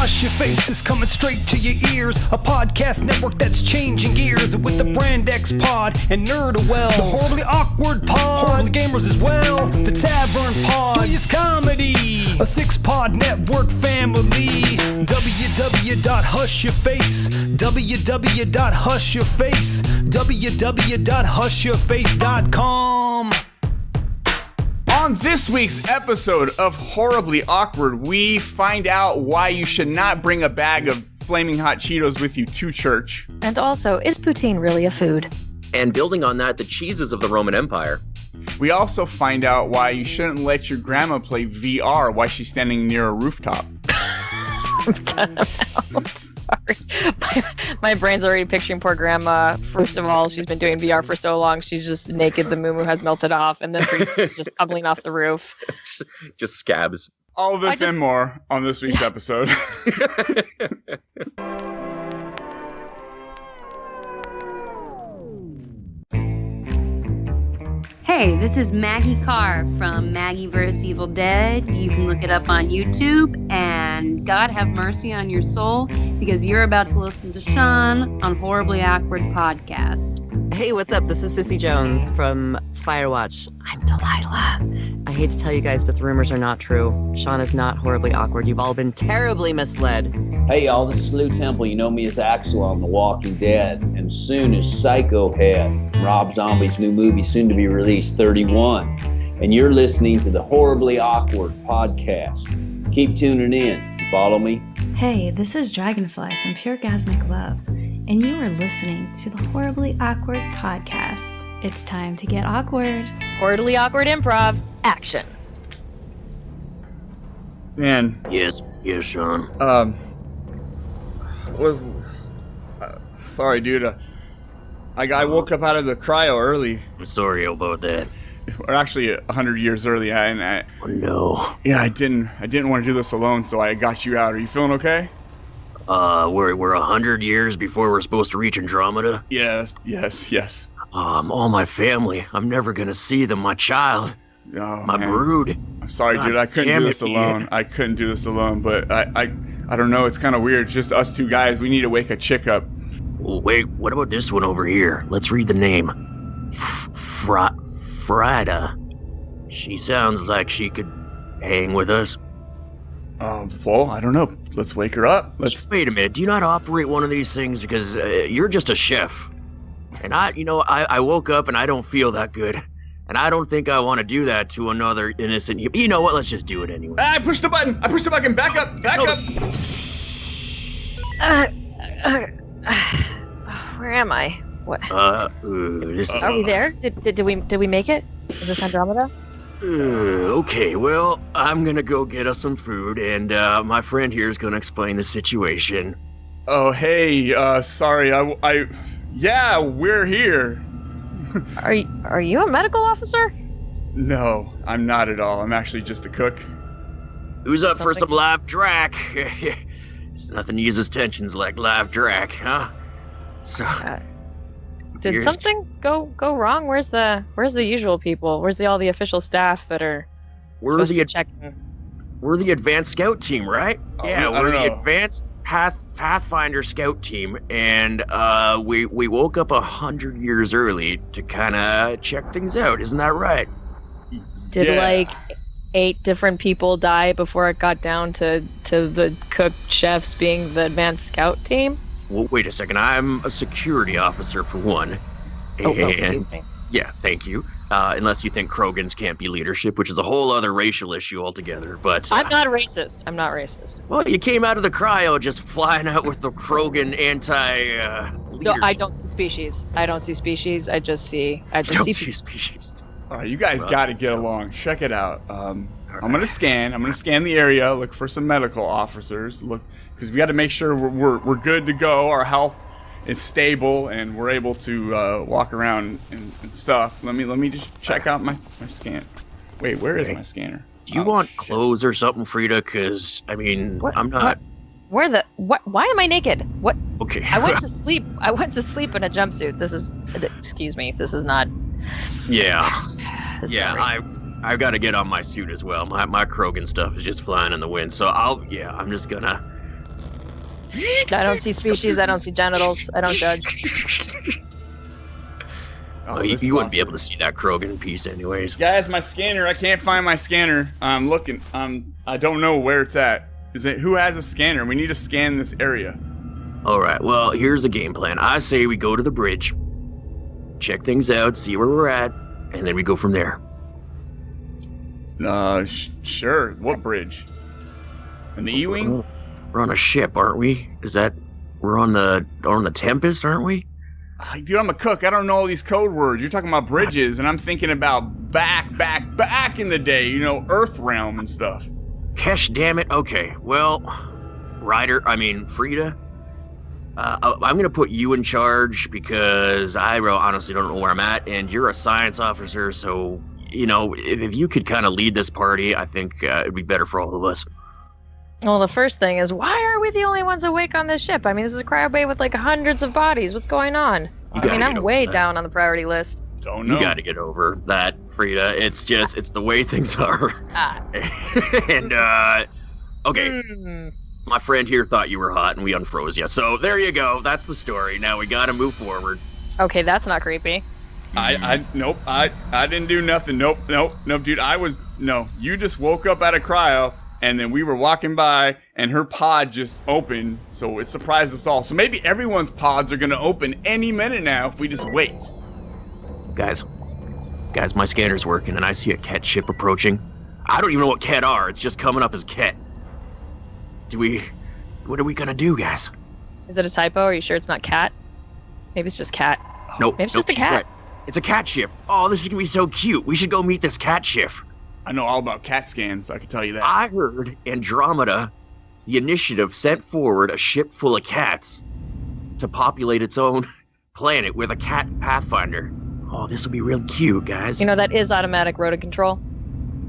Hush Your Face is coming straight to your ears. A podcast network that's changing gears with the Brand X Pod and Nerdowells. The Horribly Awkward Pod, Horribly Gamers as well. The Tavern Pod, Joyous Comedy, a 6-pod network family. www.hushyourface, www.hushyourface, www.hushyourface.com. On this week's episode of Horribly Awkward, we find out why you should not bring a bag of flaming hot Cheetos with you to church. And also, is poutine really a food? And building on that, the cheeses of the Roman Empire. We also find out why you shouldn't let your grandma play VR while she's standing near a rooftop. I'm done out. Sorry. My brain's already picturing poor grandma. First of all, she's been doing VR for so long, she's just naked. The moo has melted off, and then she's just tumbling off the roof. Just scabs. All of this and more on this week's episode. Hey, this is Maggie Carr from Maggie vs. Evil Dead. You can look it up on YouTube, and God have mercy on your soul, because you're about to listen to Sean on Horribly Awkward Podcast. Hey, what's up? This is Sissy Jones from Firewatch. I'm Delilah. I hate to tell you guys, but the rumors are not true. Sean is not horribly awkward. You've all been terribly misled. Hey y'all, this is Lou Temple. You know me as Axel on The Walking Dead, and soon as Psycho Head, Rob Zombie's new movie, soon to be released, 31. And you're listening to the Horribly Awkward Podcast. Keep tuning in. You follow me? Hey, this is Dragonfly from Pure Gasmic Love, and you are listening to the Horribly Awkward Podcast. It's time to get awkward. Horribly Awkward Improv, action. Man. Yes, Sean. Sorry, dude. I woke up out of the cryo early. I'm sorry about that. Or actually, 100 years early. Oh no. Yeah, I didn't want to do this alone, so I got you out. Are you feeling okay? We're 100 years before we're supposed to reach Andromeda? Yes. All my family. I'm never gonna see them. My child. Oh, my man. Brood. I'm sorry, dude. I couldn't do this alone. I couldn't do this alone, but I don't know. It's kind of weird. Just us two guys. We need to wake a chick up. Wait, what about this one over here? Let's read the name. Fryda. She sounds like she could hang with us. Well, I don't know. Let's wake her up. Just wait a minute. Do you not operate one of these things? Because you're just a chef. And I woke up and I don't feel that good. And I don't think I want to do that to another innocent human. You know what? Let's just do it anyway. I pushed the button. Back up. Where am I? What? This is... Are we there? Did we make it? Is this Andromeda? Okay, well, I'm gonna go get us some food, and my friend here is gonna explain the situation. Oh, hey, sorry, yeah, we're here. Are you a medical officer? No, I'm not at all. I'm actually just a cook. Who's up for some live drac? There's nothing uses tensions like live drac, huh? So, did something go wrong? Where's the usual people? Where's all the official staff that are supposed to be checking? We're the advanced scout team, right? Yeah, we're the advanced Pathfinder scout team, and we woke up 100 years early to kind of check things out. Isn't that right? Did like 8 different people die before it got down to the cook chefs being the advanced scout team? Well, wait a second. I'm a security officer for one. Excuse me. Yeah, thank you. Unless you think Krogans can't be leadership, which is a whole other racial issue altogether. But I'm not racist. Well, you came out of the cryo just flying out with the Krogan anti-leadership. No, I don't see species. I just see species. All right, you guys got to get along. Check it out. I'm gonna scan the area, look for some medical officers. Look, because we got to make sure we're good to go. Our health is stable and we're able to walk around and stuff. Let me just check out my scan. Wait, where is my scanner? Do you want clothes or something, Fryda? Because I'm not. Why am I naked? What? Okay. I went to sleep in a jumpsuit. This is not. Yeah. I've got to get on my suit as well. My Krogan stuff is just flying in the wind. So I'm just gonna I don't see species. I don't see genitals. I don't judge. Oh, you wouldn't be able to see that Krogan piece anyways. Guys, my scanner. I can't find my scanner. I'm looking. I don't know where it's at. Who has a scanner? We need to scan this area. All right. Well, here's the game plan. I say we go to the bridge, check things out, see where we're at, and then we go from there. Sure. What bridge? In the E-wing? We're on a ship, aren't we? We're on the Tempest, aren't we? Dude, I'm a cook. I don't know all these code words. You're talking about bridges, and I'm thinking about back in the day, Earth realm and stuff. Gosh damn it. Okay, well, Fryda, I'm gonna put you in charge because I honestly don't know where I'm at, and you're a science officer, so, if you could kind of lead this party, I think it'd be better for all of us. Well, the first thing is, why are we the only ones awake on this ship? I mean, this is a cryo bay with like hundreds of bodies. What's going on? I'm way down on the priority list. Don't know. You gotta get over that, Fryda. It's the way things are. And, okay. My friend here thought you were hot and we unfroze you. So there you go. That's the story. Now we gotta move forward. Okay, that's not creepy. Nope. I didn't do nothing. Nope, dude. You just woke up out of cryo. And then we were walking by, and her pod just opened, so it surprised us all. So maybe everyone's pods are gonna open any minute now if we just wait. Guys, my scanner's working, and I see a Ket ship approaching. I don't even know what Ket are. It's just coming up as Ket. What are we gonna do, guys? Is it a typo? Are you sure it's not cat? Maybe it's just cat. Nope. Maybe it's just a cat. Right. It's a cat ship. Oh, this is gonna be so cute. We should go meet this cat ship. I know all about cat scans, I can tell you that. I heard Andromeda, the initiative, sent forward a ship full of cats to populate its own planet with a cat pathfinder. Oh, this will be real cute, guys. That is automatic rodent control.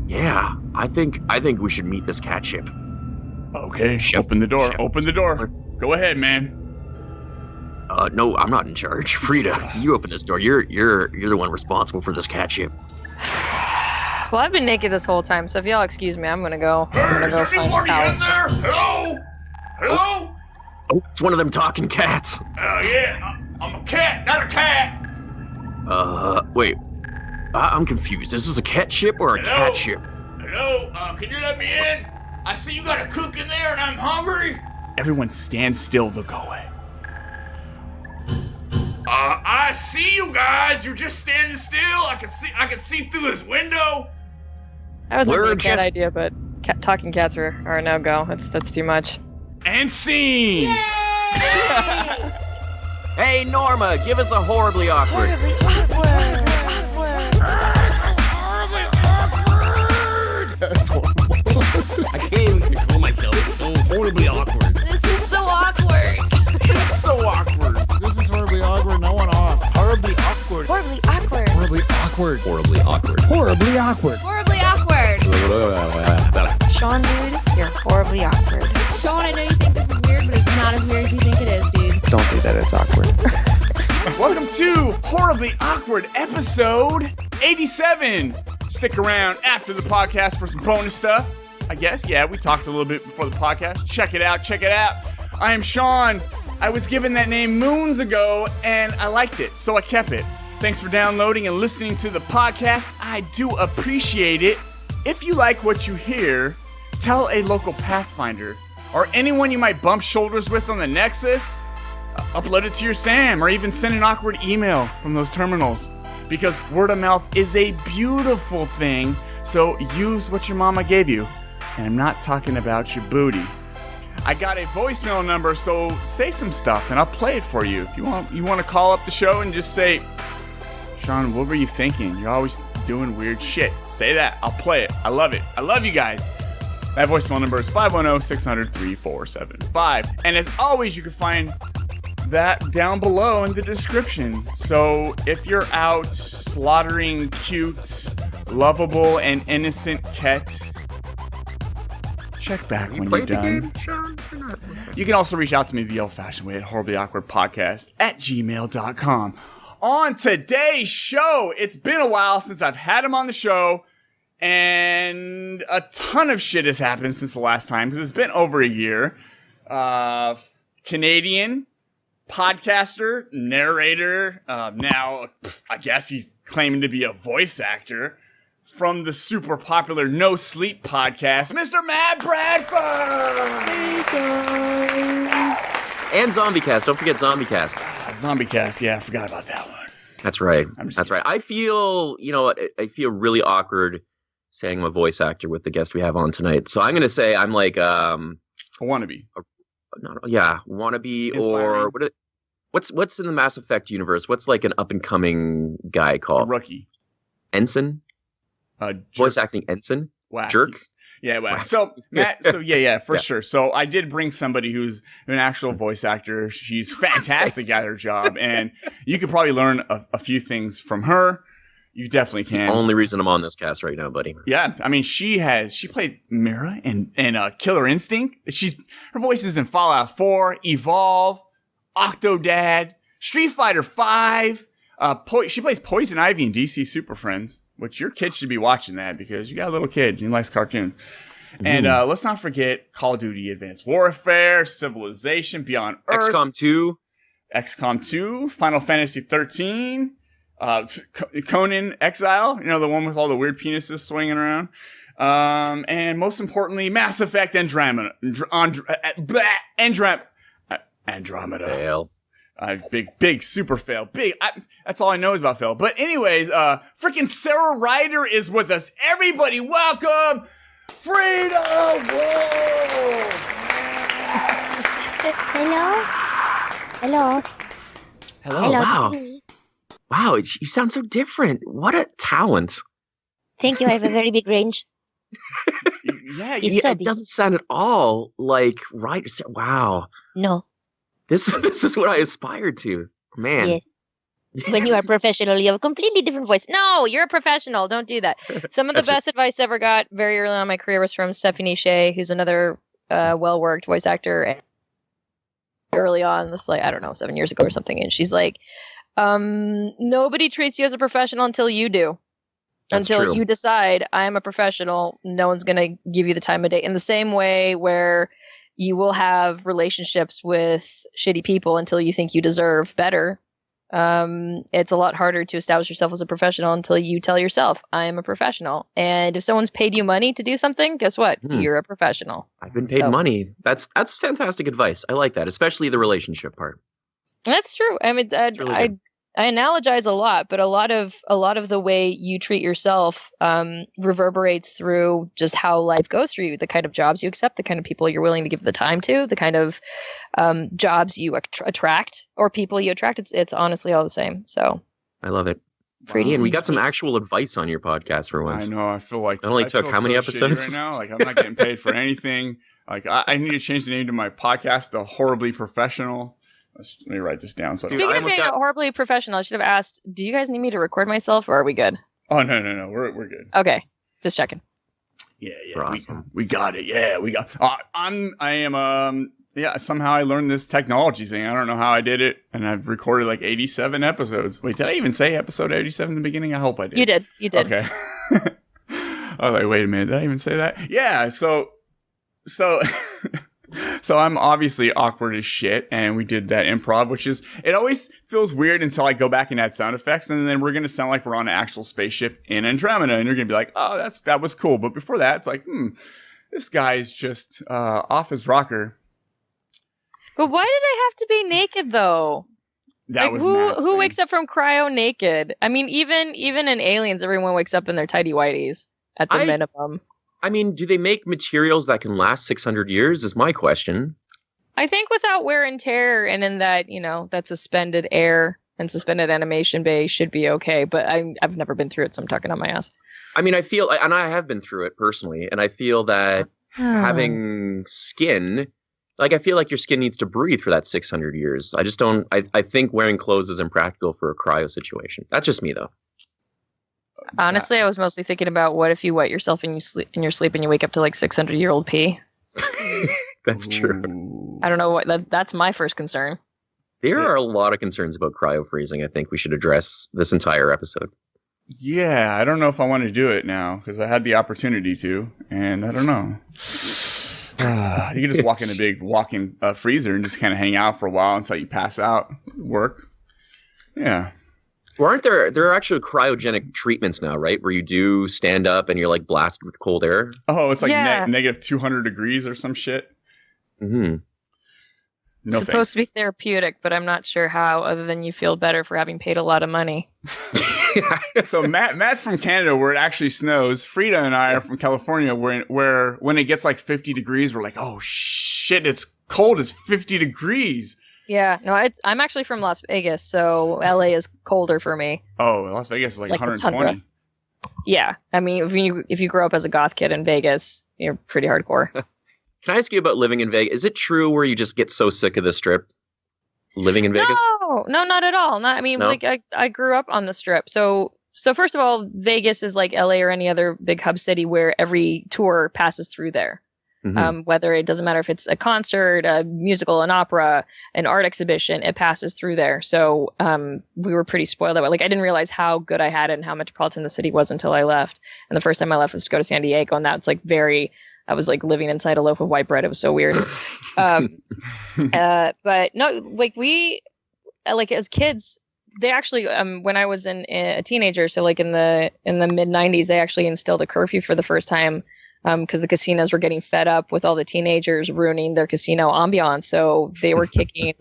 Yeah, I think we should meet this cat ship. Okay, open the door. Open the door. Go ahead, man. No, I'm not in charge. Fryda, you open this door. You're the one responsible for this cat ship. Well, I've been naked this whole time, so if y'all excuse me, I'm gonna go. I'm gonna go find a towel. In there? Hello? Oh, it's one of them talking cats. Yeah, I'm a cat, not a cat. Wait. I'm confused. Is this a cat ship or a cat ship? Hello? Can you let me in? I see you got a cook in there and I'm hungry. Everyone stand still, they'll go away. I see you guys. You're just standing still. I can see through this window. That was a cat idea, but talking cats are a no-go. That's too much. And scene! Hey, Norma, give us a horribly awkward. Horribly awkward. That's horrible. I can't even control myself. It's so horribly awkward. This is so awkward. It's so awkward. This is horribly awkward. No one off. Horribly awkward. Horribly awkward. Horribly awkward. Horribly awkward. Horribly awkward. Horribly awkward. Sean, dude, you're horribly awkward. Sean, I know you think this is weird, but it's not as weird as you think it is, dude. Don't do that. It's awkward. Welcome to Horribly Awkward episode 87. Stick around after the podcast for some bonus stuff. I guess, yeah, we talked a little bit before the podcast. Check it out. I am Sean. I was given that name moons ago, and I liked it, so I kept it. Thanks for downloading and listening to the podcast. I do appreciate it. If you like what you hear, tell a local Pathfinder or anyone you might bump shoulders with on the Nexus. Upload it to your SAM or even send an awkward email from those terminals. Because word of mouth is a beautiful thing, so use what your mama gave you. And I'm not talking about your booty. I got a voicemail number, so say some stuff and I'll play it for you. If you want to call up the show and just say, Sean, what were you thinking? You're always doing weird shit. Say that. I'll play it. I love it. I love you guys. That voicemail number is 510-600-3475. And as always, you can find that down below in the description. So if you're out slaughtering cute, lovable, and innocent Ket, check back when you're done. You can also reach out to me the old-fashioned way at horriblyawkwardpodcast@gmail.com. On today's show, it's been a while since I've had him on the show, and a ton of shit has happened since the last time, because it's been over a year. Canadian podcaster, narrator. Now, I guess he's claiming to be a voice actor from the super popular No Sleep podcast, Mr. Matt Bradford. Hey guys. And ZombieCast. Don't forget ZombieCast. ZombieCast. Yeah, I forgot about that one. That's right. That's right. I feel, I feel really awkward saying I'm a voice actor with the guest we have on tonight. So I'm going to say I'm like a wannabe. Wannabe. Inspiring. Or what's in the Mass Effect universe? What's like an up and coming guy called? A rookie. Ensign. Voice acting ensign. Whack. Jerk. Yeah, whack. So Matt, for sure. So I did bring somebody who's an actual voice actor. She's fantastic at her job, and you could probably learn a few things from her. You definitely can. The only reason I'm on this cast right now, buddy. Yeah, I mean, she plays Mira in Killer Instinct. Her voice is in Fallout 4, Evolve, Octodad, Street Fighter 5. She plays Poison Ivy in DC Super Friends, which your kids should be watching that because you got a little kid and he likes cartoons. And let's not forget Call of Duty Advanced Warfare, Civilization, Beyond Earth, XCOM 2, Final Fantasy 13, Conan Exile, the one with all the weird penises swinging around. And most importantly, Mass Effect Andromeda. Andromeda. Fail. Big super fail. That's all I know is about fail. But anyways, freaking Sara Ryder is with us. Everybody, welcome Fryda Wolff. Hello. Wow. Wow, you sound so different. What a talent. Thank you. I have a very big range. It doesn't sound at all like Ryder. Wow. No. This is what I aspired to. Man. Yes. When you are professional, you have a completely different voice. No, you're a professional. Don't do that. Some of the best advice I ever got very early on in my career was from Stephanie Shea, who's another well-worked voice actor. And early on, this 7 years ago or something. And she's like, nobody treats you as a professional until you do. Until you decide I'm a professional, no one's going to give you the time of day. In the same way where you will have relationships with shitty people until you think you deserve better. It's a lot harder to establish yourself as a professional until you tell yourself, I am a professional. And if someone's paid you money to do something, guess what? You're a professional. I've been paid money. That's fantastic advice. I like that, especially the relationship part. That's true. I mean, I analogize a lot, but a lot of the way you treat yourself reverberates through just how life goes for you, the kind of jobs you accept, the kind of people you're willing to give the time to, the kind of jobs you attract or people you attract. It's honestly all the same. So I love it. Pretty, and we got some actual advice on your podcast for once. I know. I feel like it only took how many episodes right now? Like I'm not getting paid for anything. Like I need to change the name to my podcast to Horribly Professional. Let me write this down. So Speaking of being horribly professional, I should have asked, do you guys need me to record myself or are we good? Oh, no. We're good. Okay. Just checking. Yeah. Awesome. We got it. Yeah, we got somehow I learned this technology thing. I don't know how I did it. And I've recorded like 87 episodes. Wait, did I even say episode 87 in the beginning? I hope I did. You did. Okay. I was like, wait a minute. Did I even say that? Yeah. So I'm obviously awkward as shit, and we did that improv, it always feels weird until I go back and add sound effects, and then we're going to sound like we're on an actual spaceship in Andromeda, and you're going to be like, oh, that was cool. But before that, it's like, this guy's just off his rocker. But why did I have to be naked, though? That was who wakes up from cryo naked? I mean, even in Aliens, everyone wakes up in their tidy whities at the minimum. I mean, do they make materials that can last 600 years is my question. I think without wear and tear and in that, that suspended air and suspended animation bay should be okay. But I've never been through it, so I'm talking on my ass. I mean, I have been through it personally, and I feel that having skin, I feel like your skin needs to breathe for that 600 years. I just don't, I think wearing clothes is impractical for a cryo situation. That's just me, though. Honestly, I was mostly thinking about what if you wet yourself in your sleep and you wake up to 600-year-old pee. That's true. I don't know that's my first concern. There are a lot of concerns about cryo freezing. I think we should address this entire episode. Yeah, I don't know if I want to do it now because I had the opportunity to, and I don't know. You can just walk in a big walk-in freezer and just kind of hang out for a while until you pass out. Work. Yeah. Well, aren't there are actually cryogenic treatments now, right? Where you do stand up and you're like blasted with cold air. Oh, it's like negative 200 degrees or some shit. Mm-hmm. No, it's supposed to be therapeutic, but I'm not sure how, other than you feel better for having paid a lot of money. So Matt's from Canada, where it actually snows. Fryda and I are from California, where when it gets like 50 degrees, we're like, oh shit, it's cold. It's 50 degrees. Yeah, no, I'm actually from Las Vegas, so LA is colder for me. Oh, Las Vegas is like 120. Yeah, I mean, if you grow up as a goth kid in Vegas, you're pretty hardcore. Can I ask you about living in Vegas? Is it true where you just get so sick of the Strip? Living in Vegas? No, not at all. Like I grew up on the Strip. So first of all, Vegas is like LA or any other big hub city where every tour passes through there. Mm-hmm. Whether it doesn't matter if it's a concert, a musical, an opera, an art exhibition, it passes through there. So we were pretty spoiled that way. Like I didn't realize how good I had it and how metropolitan the city was until I left. And the first time I left was to go to San Diego, and that's like I was like living inside a loaf of white bread. It was so weird. But no, like we, like as kids, they actually, when I was a teenager, so like in the mid 90s, they actually instilled a curfew for the first time because the casinos were getting fed up with all the teenagers ruining their casino ambiance. So they were kicking,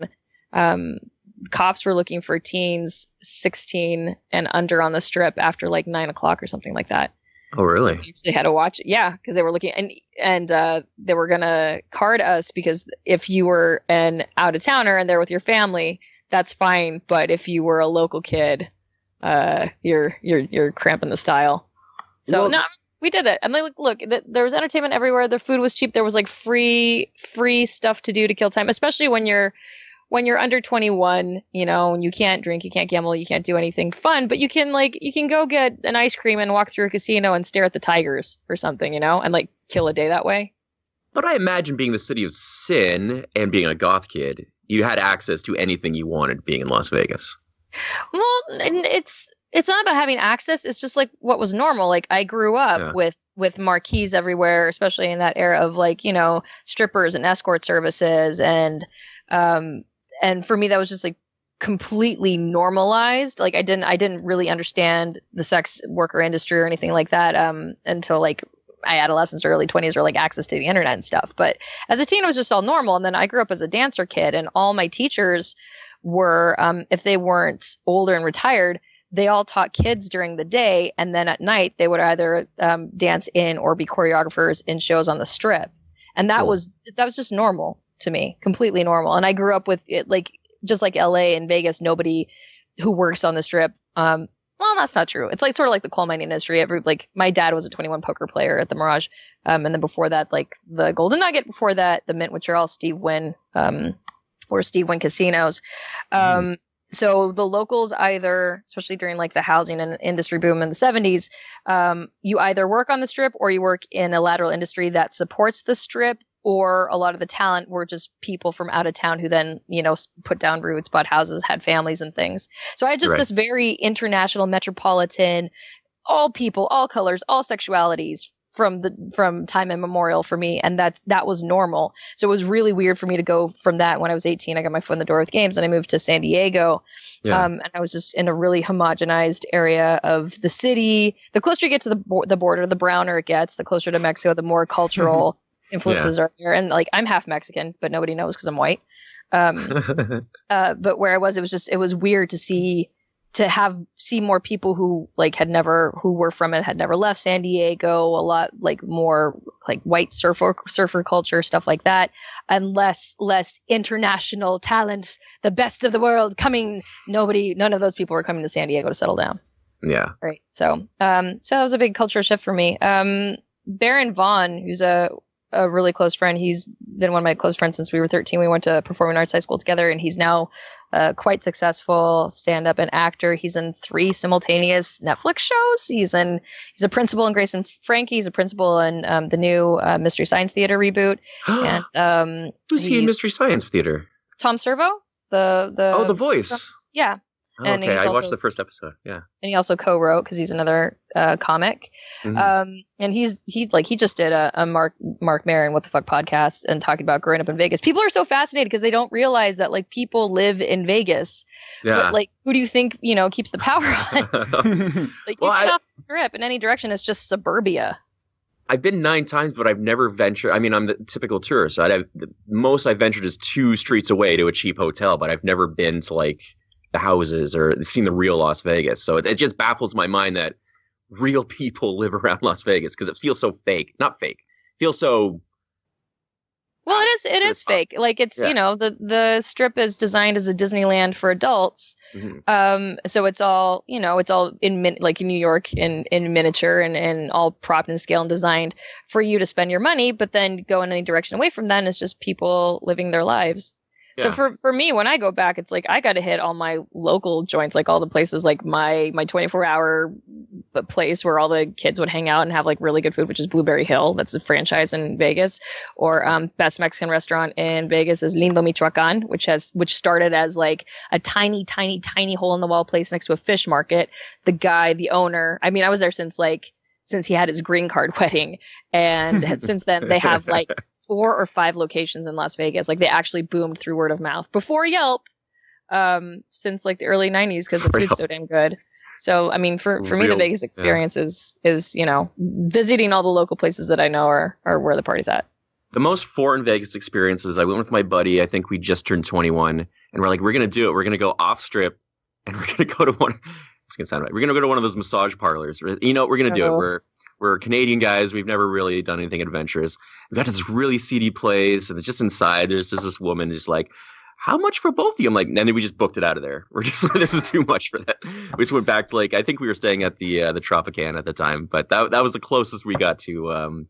cops were looking for teens 16 and under on the Strip after like 9 o'clock or something like that. Oh, really? So we usually had to watch it. Yeah, because they were looking and they were gonna card us because if you were an out of towner and there with your family, that's fine. But if you were a local kid, you're cramping the style. So no, we did it. And look, there was entertainment everywhere. The food was cheap. There was like free stuff to do to kill time, especially when you're under 21, and you can't drink, you can't gamble, you can't do anything fun, but you can go get an ice cream and walk through a casino and stare at the tigers or something, and like kill a day that way. But I imagine being the city of sin and being a goth kid, you had access to anything you wanted being in Las Vegas. Well, and it's not about having access. It's just like what was normal. Like I grew up with marquees everywhere, especially in that era of like, strippers and escort services and for me, that was just like completely normalized. Like I didn't really understand the sex worker industry or anything like that until like my adolescence or early 20s or like access to the internet and stuff. But as a teen, it was just all normal. And then I grew up as a dancer kid, and all my teachers were, if they weren't older and retired, they all taught kids during the day. And then at night, they would either dance in or be choreographers in shows on the Strip. And that was just normal to me, completely normal. And I grew up with it, like just like LA and Vegas, nobody who works on the Strip. Well, that's not true. It's like sort of like the coal mining industry. Like my dad was a 21 poker player at the Mirage, and then before that, like the Golden Nugget. Before that, the Mint, which are all Steve Wynn casinos. So the locals either, especially during like the housing and industry boom in the 70s, you either work on the Strip or you work in a lateral industry that supports the Strip. Or a lot of the talent were just people from out of town who then, put down roots, bought houses, had families and things. So I had just this very international, metropolitan, all people, all colors, all sexualities from time immemorial for me. And that was normal. So it was really weird for me to go from that. When I was 18, I got my foot in the door with games and I moved to San Diego. And I was just in a really homogenized area of the city. The closer you get to the border, the browner it gets. The closer to Mexico, the more cultural influences are there. And like I'm half Mexican, but nobody knows because I'm white. But where I was, it was weird to see more people who were from it, had never left San Diego, a lot like more like white surfer culture, stuff like that, and less international talent, the best of the world coming. None of those people were coming to San Diego to settle down. Yeah. Right. So that was a big culture shift for me. Baron Vaughn, who's a really close friend. He's been one of my close friends since we were 13. We went to performing arts high school together, and he's now quite successful stand-up and actor. He's in 3 simultaneous Netflix shows. He's a principal in Grace and Frankie. He's a principal in the new Mystery Science Theater reboot. And who's he in Mystery Science Theater? Tom Servo, the voice. Yeah. And Okay, he's I watched also- the first episode. Yeah. And he also co-wrote because he's another comic. Mhm. And he just did a Mark Maron What the Fuck podcast and talking about growing up in Vegas. People are so fascinated because they don't realize that like people live in Vegas. Yeah. But like, who do you think keeps the power on? Like, you get off the strip in any direction, it's just suburbia. I've been 9 times, but I've never ventured. I mean, I'm the typical tourist. The most I've ventured is 2 streets away to a cheap hotel, but I've never been to like the houses or seen the real Las Vegas. So it just baffles my mind that real people live around Las Vegas because it feels so fake. Not fake. It feels so. Well, it is fake. Like it's, Yeah. The strip is designed as a Disneyland for adults. Mhm. So it's all, it's all like in New York in miniature and all propped and scale and designed for you to spend your money, but then go in any direction away from that, and it's just people living their lives. So Yeah. for me, when I go back, it's like I got to hit all my local joints, like all the places, like my 24-hour place where all the kids would hang out and have like really good food, which is Blueberry Hill. That's a franchise in Vegas. Or best Mexican restaurant in Vegas is Lindo Michoacan, which started as like a tiny hole in the wall place next to a fish market. The owner, I mean, I was there since he had his green card wedding, and since then they have like 4 or 5 locations in Las Vegas. Like they actually boomed through word of mouth before Yelp, since like the early 90s because the food's so damn good. So, I mean, for me, the Vegas experience is visiting all the local places that I know are where the party's at. The most foreign Vegas experiences, I went with my buddy. I think we just turned 21, and we're like, we're going to do it. We're going to go off strip, and we're going to go to one. It's going to sound right. We're going to go to one of those massage parlors. We're going to do it. We're Canadian guys. We've never really done anything adventurous. We got to this really seedy place, and it's just inside. There's just this woman just like, how much for both of you? I'm like, and then we just booked it out of there. We're just like, this is too much for that. We just went back to I think we were staying at the Tropicana at the time, but that was the closest we got to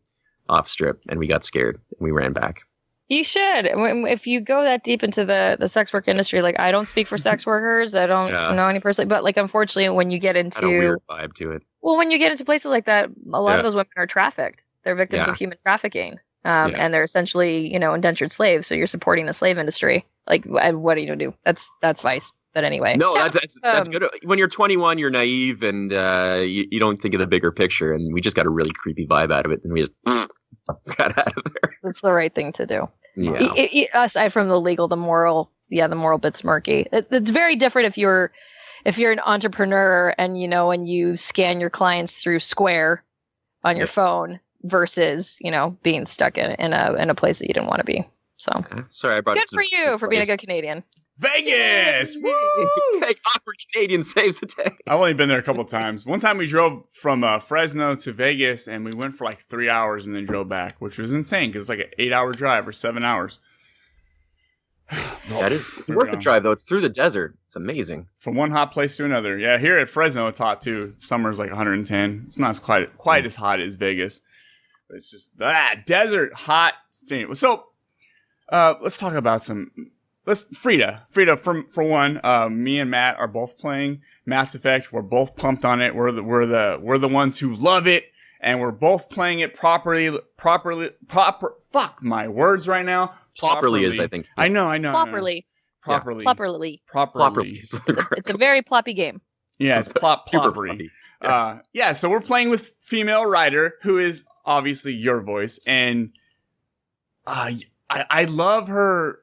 off strip, and we got scared and we ran back. You should. If you go that deep into the sex work industry, like I don't speak for sex workers. I don't know any personally, but like unfortunately, when you get into Had a weird vibe to it. Well, when you get into places like that, a lot of those women are trafficked. They're victims of human trafficking, and they're essentially, indentured slaves. So you're supporting the slave industry. Like, what are you gonna do? That's vice. But anyway, no, that's good. When you're 21, you're naive and you don't think of the bigger picture. And we just got a really creepy vibe out of it, and we just got out of there. That's the right thing to do. Yeah. Aside from the legal, the moral bit's murky. It's very different if you're an entrepreneur and and you scan your clients through Square on your phone versus being stuck in a place that you didn't want to be. So sorry, I brought good for you for being a good Canadian. Vegas! Woo! Hey, awkward Canadian saves the day. I've only been there a couple of times. One time we drove from Fresno to Vegas, and we went for like 3 hours and then drove back, which was insane because it's like an 8-hour drive or 7 hours. That is worth the drive, though. It's through the desert. It's amazing. From one hot place to another. Yeah, here at Fresno, it's hot too. Summer's like 110. It's not quite as hot as Vegas. But it's just desert, hot. So let's talk about Fryda. Fryda, for one, me and Matt are both playing Mass Effect. We're both pumped on it. We're the ones who love it, and we're both playing it properly. Fuck my words right now. Properly is, I think. I know. Properly. It's a very ploppy game. Yeah, it's ploppery. Yeah, so we're playing with female Ryder, who is obviously your voice, and I love her.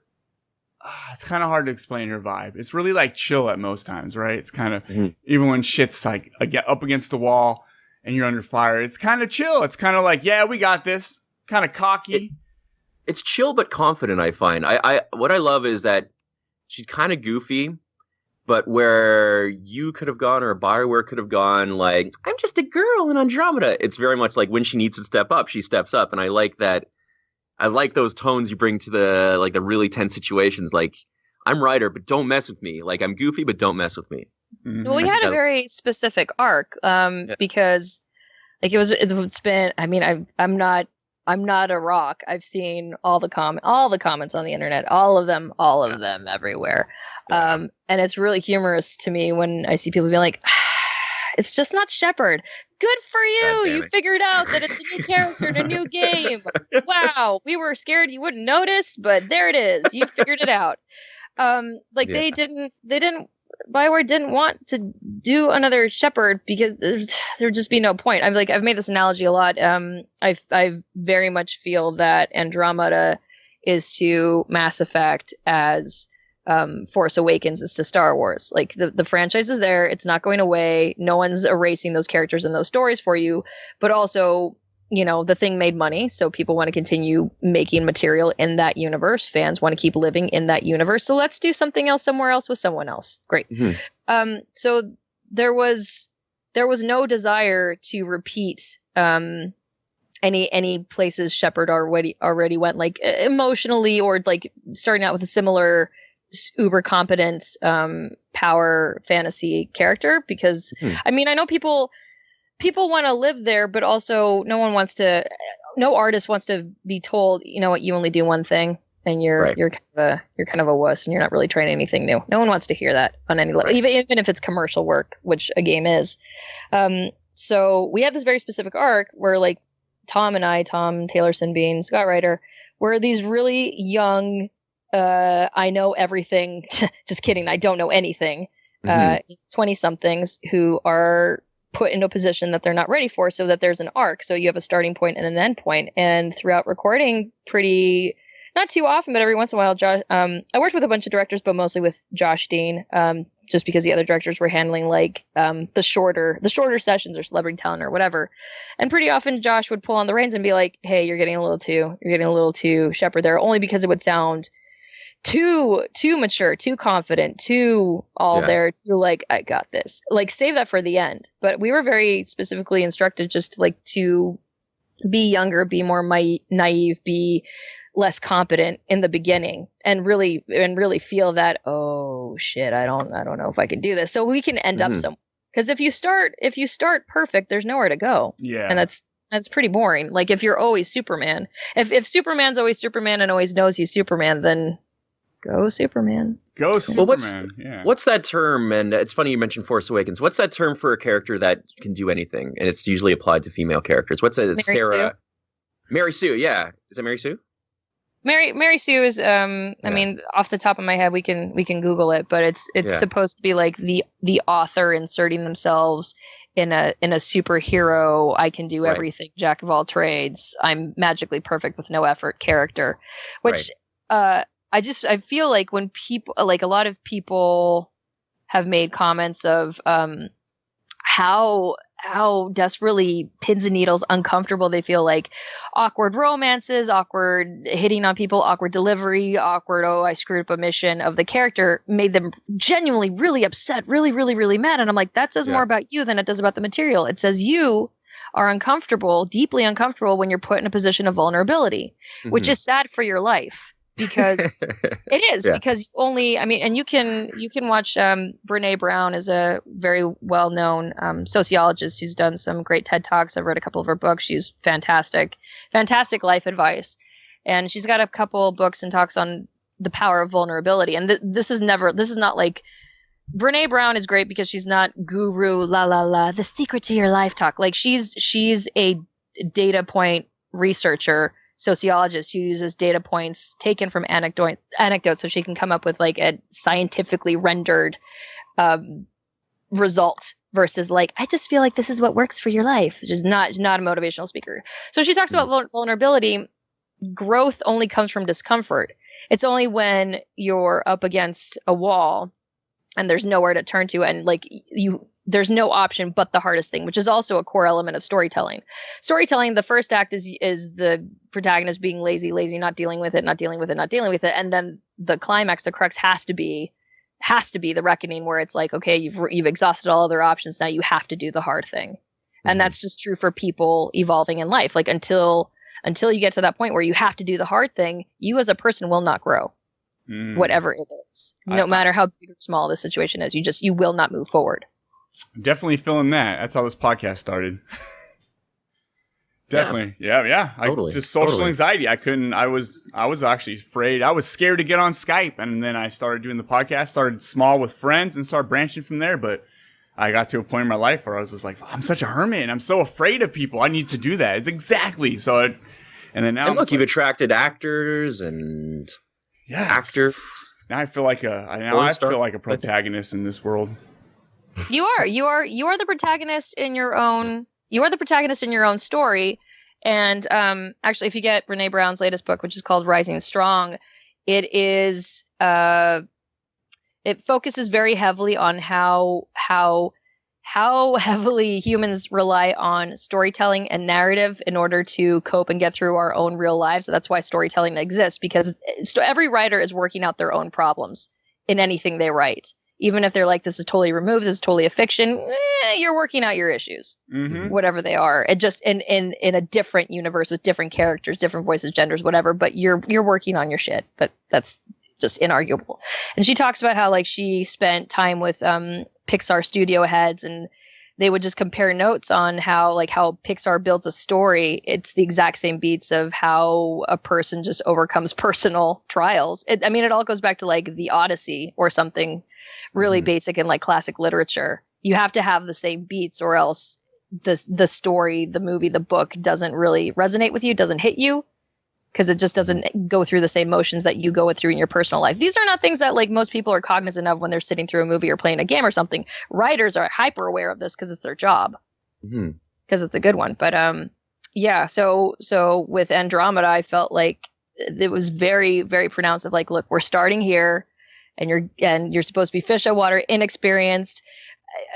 It's kind of hard to explain her vibe. It's really like chill at most times, right? It's kind of, even when shit's like up against the wall and you're under fire, it's kind of chill. It's kind of like, yeah, we got this. Kind of cocky. It's chill but confident, I find. What I love is that she's kind of goofy, but where you could have gone or Bioware could have gone, like, I'm just a girl in Andromeda. It's very much like when she needs to step up, she steps up. And I like that. I like those tones you bring to the really tense situations. Like, I'm Ryder, but don't mess with me. Like, I'm goofy, but don't mess with me. Mm-hmm. Well, we had a very specific arc because, like, it's been. I mean, I'm not a rock. I've seen all the comments on the internet, all of them everywhere. And it's really humorous to me when I see people being like, it's just not Shepard. Good for you. You figured out that it's a new character in a new game. Wow. We were scared you wouldn't notice, but there it is. You figured it out. They didn't BioWare didn't want to do another Shepard because there'd just be no point. I've made this analogy a lot. I very much feel that Andromeda is to Mass Effect as Force Awakens is to Star Wars. Like the franchise is there, it's not going away. No one's erasing those characters and those stories for you, but also, the thing made money, so people want to continue making material in that universe. Fans want to keep living in that universe. So let's do something else somewhere else with someone else. Great. Mm-hmm. So there was no desire to repeat any places Shepard already went, like emotionally, or like starting out with a similar uber competent power fantasy character, because I know people want to live there, but also no artist wants to be told, what, you only do one thing and you're kind of a wuss and you're not really trying anything new. No one wants to hear that on any level, even if it's commercial work, which a game is. So we had this very specific arc where like Tom Taylorson being Scott Ryder, were these really young, I know everything. Just kidding. I don't know anything. 20-somethings who are put into a position that they're not ready for, so that there's an arc. So you have a starting point and an end point. And throughout recording, not too often, but every once in a while, Josh, I worked with a bunch of directors, but mostly with Josh Dean, just because the other directors were handling like the shorter sessions or celebrity talent or whatever. And pretty often Josh would pull on the reins and be like, "Hey, you're getting a little too Shepard there," only because it would sound too mature, too confident, too there, too like, I got this. Like, save that for the end. But we were very specifically instructed just like to be younger, be more naive, be less competent in the beginning, and really feel that, oh shit, I don't know if I can do this. So we can end up somewhere. Because if you start perfect, there's nowhere to go. Yeah. And that's pretty boring. Like if you're always Superman, if Superman's always Superman and always knows he's Superman, then go Superman. Go Superman. Well, what's that term? And it's funny you mentioned Force Awakens. What's that term for a character that can do anything? And it's usually applied to female characters. What's that? Sarah? Sue? Mary Sue, yeah. Is it Mary Sue? Mary Sue is I mean, off the top of my head we can Google it, but it's supposed to be like the author inserting themselves in a superhero, I can do everything, jack of all trades, I'm magically perfect with no effort character, which I feel like when people, like a lot of people have made comments of how desperately pins and needles uncomfortable they feel, like awkward romances, awkward hitting on people, awkward delivery, awkward, oh, I screwed up a mission of the character, made them genuinely really upset, really, really, really mad. And I'm like, that says more about you than it does about the material. It says you are uncomfortable, deeply uncomfortable when you're put in a position of vulnerability, which is sad for your life. Because it is, because only, I mean, and you can watch Brene Brown is a very well-known sociologist who's done some great TED Talks. I've read a couple of her books. She's fantastic life advice. And she's got a couple books and talks on the power of vulnerability. And this is not like, Brene Brown is great because she's not guru, the secret to your life talk. Like she's a data point researcher, sociologist who uses data points taken from anecdotes so she can come up with like a scientifically rendered result, versus like, I just feel like this is what works for your life, which is not a motivational speaker. So she talks about vulnerability. Growth only comes from discomfort. It's only when you're up against a wall and there's nowhere to turn to, and like there's no option but the hardest thing, which is also a core element of storytelling. The first act is the protagonist being lazy, not dealing with it. And then the climax, the crux has to be the reckoning, where it's like, okay, you've exhausted all other options. Now you have to do the hard thing. And that's just true for people evolving in life. Like until you get to that point where you have to do the hard thing, you as a person will not grow. Whatever it is, no matter how big or small the situation is, you will not move forward. Definitely feeling that. That's how this podcast started. Definitely. Yeah. Totally. Just social anxiety. I was actually afraid. I was scared to get on Skype. And then I started doing the podcast, started small with friends and started branching from there. But I got to a point in my life where I was just like, I'm such a hermit and I'm so afraid of people. I need to do that. It's exactly. So, and then now. And look, you've attracted actors and actors. Now I feel like a protagonist in this world. You are the protagonist in your own. You are the protagonist in your own story. And actually, if you get Brene Brown's latest book, which is called Rising Strong, it is it focuses very heavily on how heavily humans rely on storytelling and narrative in order to cope and get through our own real lives. So that's why storytelling exists, because every writer is working out their own problems in anything they write. Even if they're like, this is totally removed, this is totally a fiction, you're working out your issues, whatever they are. It just in a different universe with different characters, different voices, genders, whatever. But you're working on your shit. That's just inarguable. And she talks about how like she spent time with Pixar studio heads, and they would just compare notes on how Pixar builds a story. It's the exact same beats of how a person just overcomes personal trials. It all goes back to like the Odyssey or something really basic in like classic literature. You have to have the same beats, or else the story, the movie, the book doesn't really resonate with you, doesn't hit you, because it just doesn't go through the same motions that you go through in your personal life. These are not things that like most people are cognizant of when they're sitting through a movie or playing a game or something. Writers are hyper aware of this because it's their job, because it's a good one. But yeah. So with Andromeda, I felt like it was very, very pronounced of like, look, we're starting here, and you're supposed to be fish out of water, inexperienced.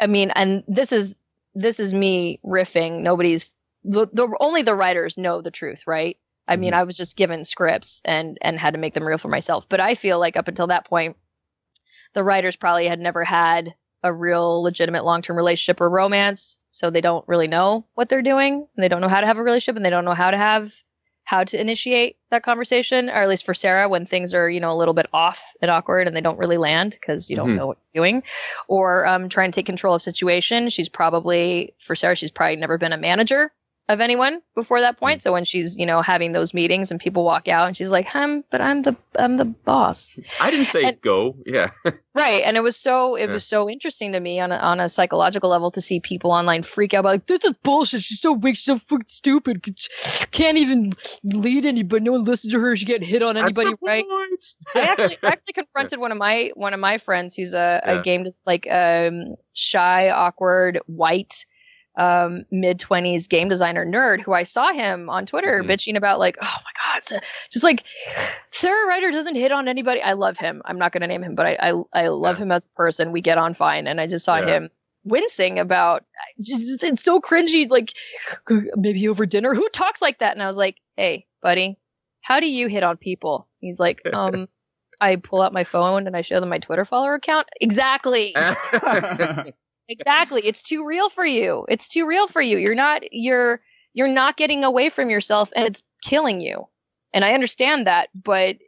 I mean, and this is me riffing. Nobody's only the writers know the truth, right? I mean, I was just given scripts and had to make them real for myself. But I feel like up until that point, the writers probably had never had a real legitimate long-term relationship or romance. So they don't really know what they're doing. And they don't know how to have a relationship, and they don't know how to initiate that conversation, or at least for Sarah, when things are, a little bit off and awkward and they don't really land because you don't know what you're doing, or trying to take control of situation. For Sarah, she's probably never been a manager of anyone before that point. So when she's, having those meetings and people walk out and she's like, but I'm the boss. I didn't say go. Yeah. Right. And it was so interesting to me on a psychological level to see people online freak out about like, this is bullshit. She's so weak. She's so fucking stupid. Can't even lead anybody. No one listens to her. She can't hit on anybody. Right. I actually confronted one of my friends who's a game, like shy, awkward, white, mid-20s game designer nerd, who I saw him on Twitter bitching about like, oh my God, just like Sara Ryder doesn't hit on anybody. I love him. I'm not going to name him, but I love him as a person. We get on fine. And I just saw him wincing about, it's so cringy, like maybe over dinner. Who talks like that? And I was like, hey, buddy, how do you hit on people? He's like, I pull out my phone and I show them my Twitter follower account. Exactly. Exactly. It's too real for you. You're not getting away from yourself, and it's killing you. And I understand that, but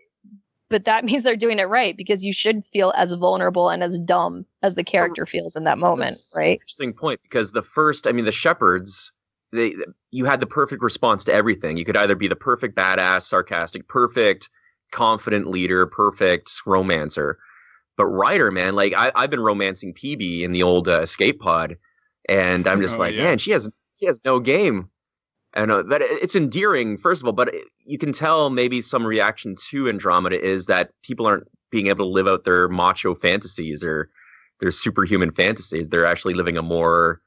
that means they're doing it right, because you should feel as vulnerable and as dumb as the character feels in that moment, right? Interesting point, because the shepherds, you had the perfect response to everything. You could either be the perfect badass, sarcastic, perfect confident leader, perfect romancer. But Ryder, man, like I've been romancing PB in the old escape pod, and I'm just man, she has no game. And but it's endearing, first of all. But you can tell maybe some reaction to Andromeda is that people aren't being able to live out their macho fantasies or their superhuman fantasies. They're actually living a more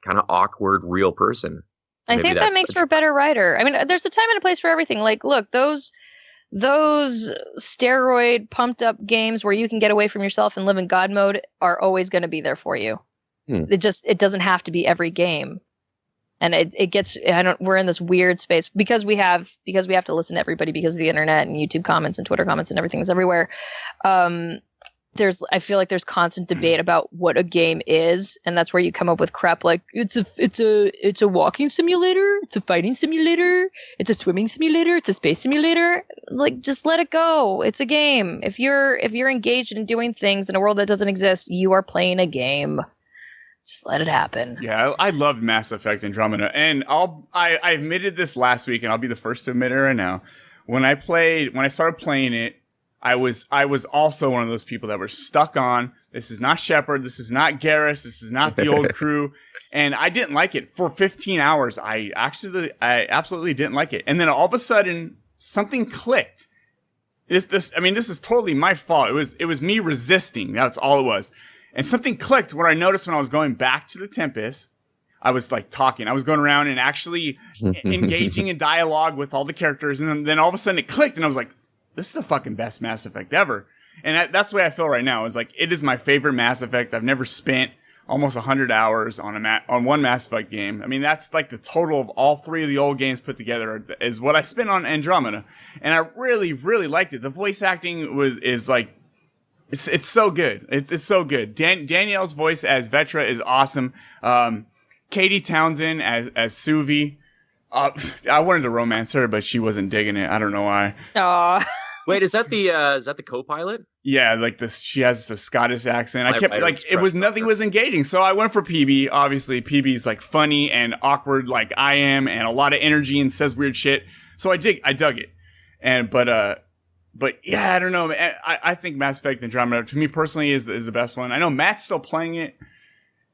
kind of awkward, real person. I think that makes for a better writer. I mean, there's a time and a place for everything. Like, look, those steroid pumped up games where you can get away from yourself and live in God mode are always going to be there for you. It doesn't have to be every game. And we're in this weird space because we have to listen to everybody because of the internet and YouTube comments and Twitter comments and everything's everywhere. I feel like there's constant debate about what a game is, and that's where you come up with crap like it's a walking simulator, it's a fighting simulator, it's a swimming simulator, it's a space simulator. Like, just let it go. It's a game. If you're engaged in doing things in a world that doesn't exist, you are playing a game. Just let it happen. Yeah, I loved Mass Effect Andromeda, and I admitted this last week, and I'll be the first to admit it right now. When I started playing it, I was also one of those people that were stuck on, this is not Shepard, this is not Garrus, this is not the old crew, and I didn't like it. For 15 hours, I absolutely didn't like it. And then all of a sudden, something clicked. This is totally my fault. It was me resisting. That's all it was. And something clicked when I noticed when I was going back to the Tempest. I was like talking. I was going around and actually engaging in dialogue with all the characters. And then all of a sudden it clicked and I was like, this is the fucking best Mass Effect ever. And that's the way I feel right now. It's like, it is my favorite Mass Effect. I've never spent almost 100 hours on one Mass Effect game. I mean, that's like the total of all three of the old games put together is what I spent on Andromeda. And I really, really liked it. The voice acting is like, it's so good. It's so good. Danielle's voice as Vetra is awesome. Katie Townsend as Suvi. I wanted to romance her, but she wasn't digging it. I don't know why. Aww. Wait, is that the co-pilot? Yeah, like this. She has the Scottish accent. I kept like it was nothing was engaging, so I went for PB. Obviously, PB's like funny and awkward, like I am, and a lot of energy and says weird shit. So I dug it. But yeah, I don't know. I think Mass Effect Andromeda to me personally is the best one. I know Matt's still playing it.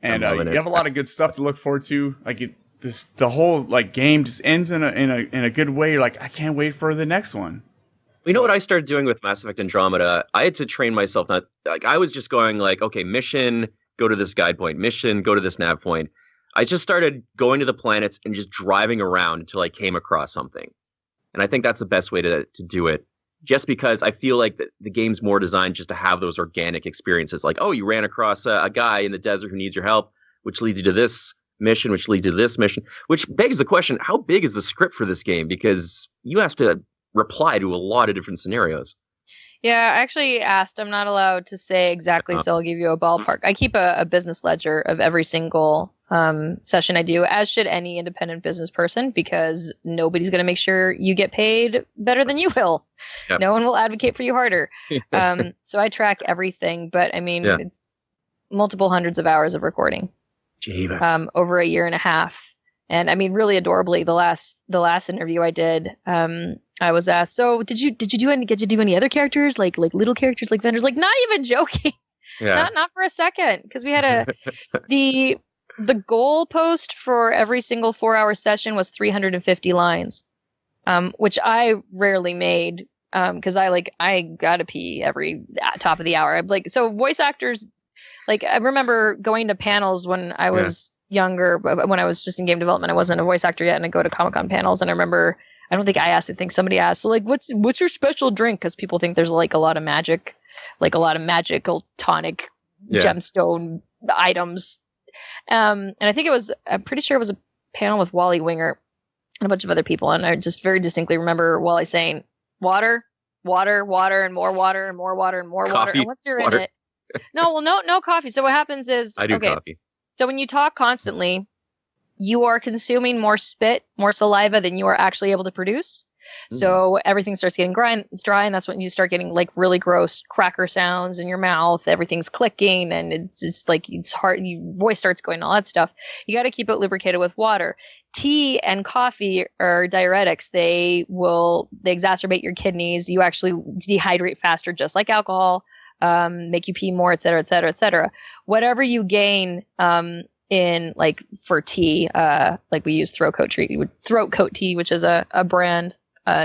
And you have a lot of good stuff to look forward to. Like the whole like game just ends in a good way. You're like, I can't wait for the next one. You know what I started doing with Mass Effect Andromeda? I had to train myself. Not like I was just going like, okay, mission, go to this guide point. Mission, go to this nav point. I just started going to the planets and just driving around until I came across something. And I think that's the best way to do it. Just because I feel like the game's more designed just to have those organic experiences. Like, oh, you ran across a guy in the desert who needs your help, which leads you to this mission, which leads to this mission. Which begs the question, how big is the script for this game? Because you have to reply to a lot of different scenarios. Yeah, I actually asked. I'm not allowed to say exactly, so I'll give you a ballpark. I keep a business ledger of every single session I do, as should any independent business person, because nobody's going to make sure you get paid better than you will. Yep. No one will advocate for you harder. So I track everything, but I mean, it's multiple hundreds of hours of recording over a year and a half. And I mean, really adorably, the last interview I did, I was asked, so did you do any other characters, like little characters, like vendors? Like, not even joking. Yeah. Not for a second, because we had the goal post for every single 4-hour session was 350 lines, which I rarely made, because I gotta pee every top of the hour. I'm like, so voice actors, like I remember going to panels when I was younger, but when I was just in game development, I wasn't a voice actor yet, and I go to Comic-Con panels, and I remember, I don't think I asked, I think somebody asked, so like, what's your special drink? Because people think there's like a lot of magical tonic gemstone items. And I think I'm pretty sure it was a panel with Wally Winger and a bunch of other people. And I just very distinctly remember Wally saying, water, water, water, and more water, and more water, and more water. And once you're in it, no coffee. So what happens is, I do coffee. So when you talk constantly, you are consuming more spit, more saliva than you are actually able to produce. So everything starts getting dry, and that's when you start getting like really gross cracker sounds in your mouth. Everything's clicking, and it's just like it's hard. Your voice starts going, all that stuff. You got to keep it lubricated with water. Tea and coffee are diuretics. They exacerbate your kidneys. You actually dehydrate faster, just like alcohol. Make you pee more, et cetera, et cetera, et cetera. Whatever you gain, in like for tea, like we use throat coat tea, which is a brand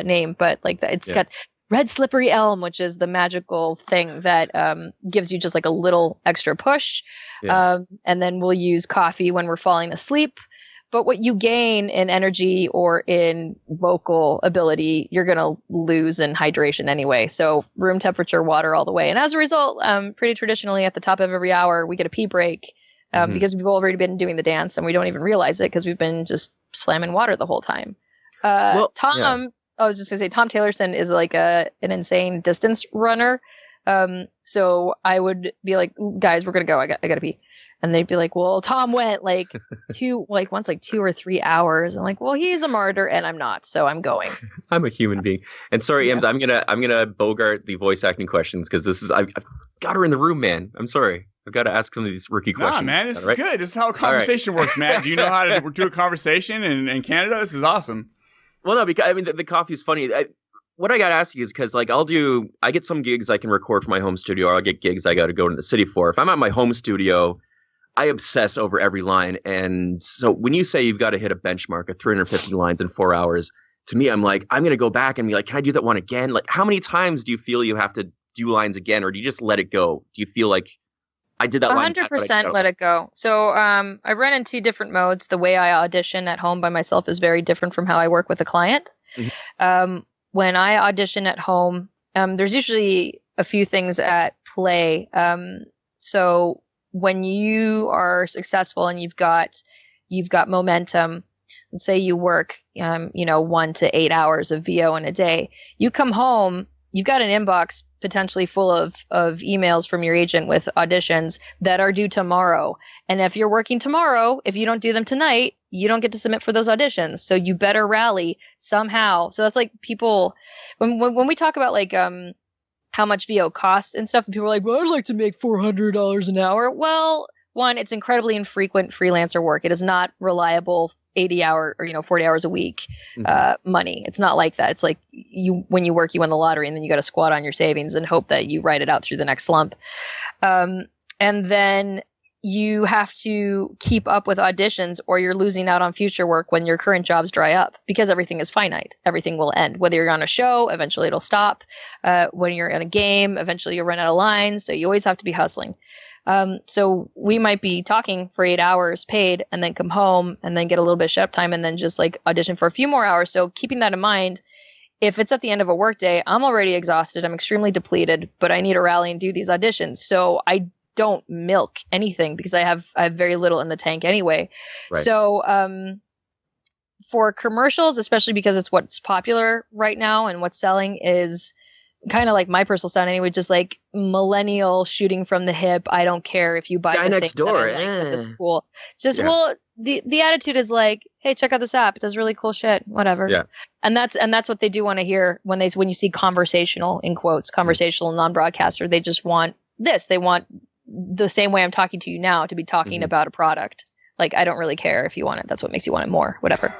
name, but like that, it's got red slippery elm, which is the magical thing that gives you just like a little extra push. And then we'll use coffee when we're falling asleep. But what you gain in energy or in vocal ability, you're going to lose in hydration anyway. So room temperature water all the way. And as a result, pretty traditionally at the top of every hour, we get a pee break. Because we've already been doing the dance and we don't even realize it because we've been just slamming water the whole time. I was just gonna say, Tom Taylorson is like an insane distance runner. So I would be like, guys, we're gonna go. I gotta pee. And they'd be like, well, Tom went like once 2 or 3 hours. I'm like, well, he's a martyr and I'm not, so I'm going. I'm a human being. And sorry, Ems, I'm gonna bogart the voice acting questions because I've got her in the room, man. I'm sorry. I've got to ask some of these rookie questions. Nah, man, this is good. This is how a conversation works, man. Do you know how to do a conversation in Canada? This is awesome. Well, no, because I mean, the coffee is funny. What I got to ask you is because, like, I get some gigs I can record from my home studio, or I'll get gigs I got to go to the city for. If I'm at my home studio, I obsess over every line. And so when you say you've got to hit a benchmark of 350 lines in 4 hours, to me, I'm like, I'm going to go back and be like, can I do that one again? Like, how many times do you feel you have to do lines again, or do you just let it go? Do you feel like I did that line? 100% let it go. So I run in 2 different modes. The way I audition at home by myself is very different from how I work with a client. Mm-hmm. When I audition at home, there's usually a few things at play. So when you are successful and you've got momentum, let's say you work, 1 to 8 hours of VO in a day, you come home, you've got an inbox potentially full of emails from your agent with auditions that are due tomorrow. And if you're working tomorrow, if you don't do them tonight, you don't get to submit for those auditions. So you better rally somehow. So that's like people, when we talk about like, how much VO costs and stuff, and people are like, well, I'd like to make $400 an hour. Well, one, it's incredibly infrequent freelancer work. It is not reliable 80 hour or 40 hours a week money. It's not like that. It's like when you work, you win the lottery, and then you got to squat on your savings and hope that you ride it out through the next slump. And then you have to keep up with auditions, or you're losing out on future work when your current jobs dry up, because everything is finite. Everything will end. Whether you're on a show, eventually it'll stop. When you're in a game, eventually you'll run out of lines. So you always have to be hustling. So we might be talking for 8 hours paid, and then come home and then get a little bit of shut up time, and then just like audition for a few more hours. So keeping that in mind, if it's at the end of a workday, I'm already exhausted. I'm extremely depleted, but I need to rally and do these auditions. So I don't milk anything because I have very little in the tank anyway. Right. So for commercials, especially because it's what's popular right now and what's selling, is kind of like my personal sound anyway, just like millennial shooting from the hip. I don't care if you buy Guy the next thing door. that I like, 'cause it's cool. Just well, the attitude is like, hey, check out this app. It does really cool shit. Whatever. Yeah. And that's what they do want to hear when you see conversational, in quotes, conversational non-broadcaster. They just want this. They want the same way I'm talking to you now to be talking about a product. Like, I don't really care if you want it. That's what makes you want it more. Whatever.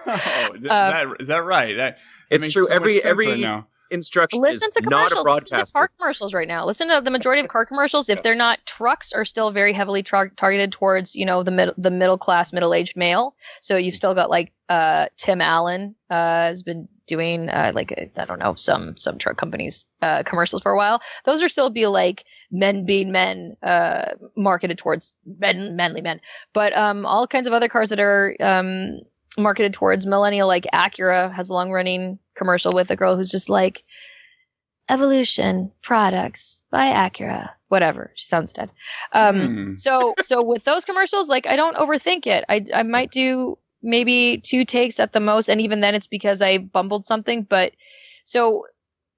Is that right? It's true. So every right instruction listen is to not a commercials. broadcaster. Listen to car commercials right now. Listen to the majority of car commercials. If they're not, trucks are still very heavily targeted towards the middle class, middle aged male. So you've still got like Tim Allen has been doing some truck companies commercials for a while. Those are still be like men being men, marketed towards manly men. But all kinds of other cars that are marketed towards millennial, like Acura has a long running commercial with a girl who's just like, evolution products by Acura, whatever. She sounds dead. So with those commercials, like, I don't overthink it. I might do maybe 2 takes at the most, and even then it's because I bumbled something. But so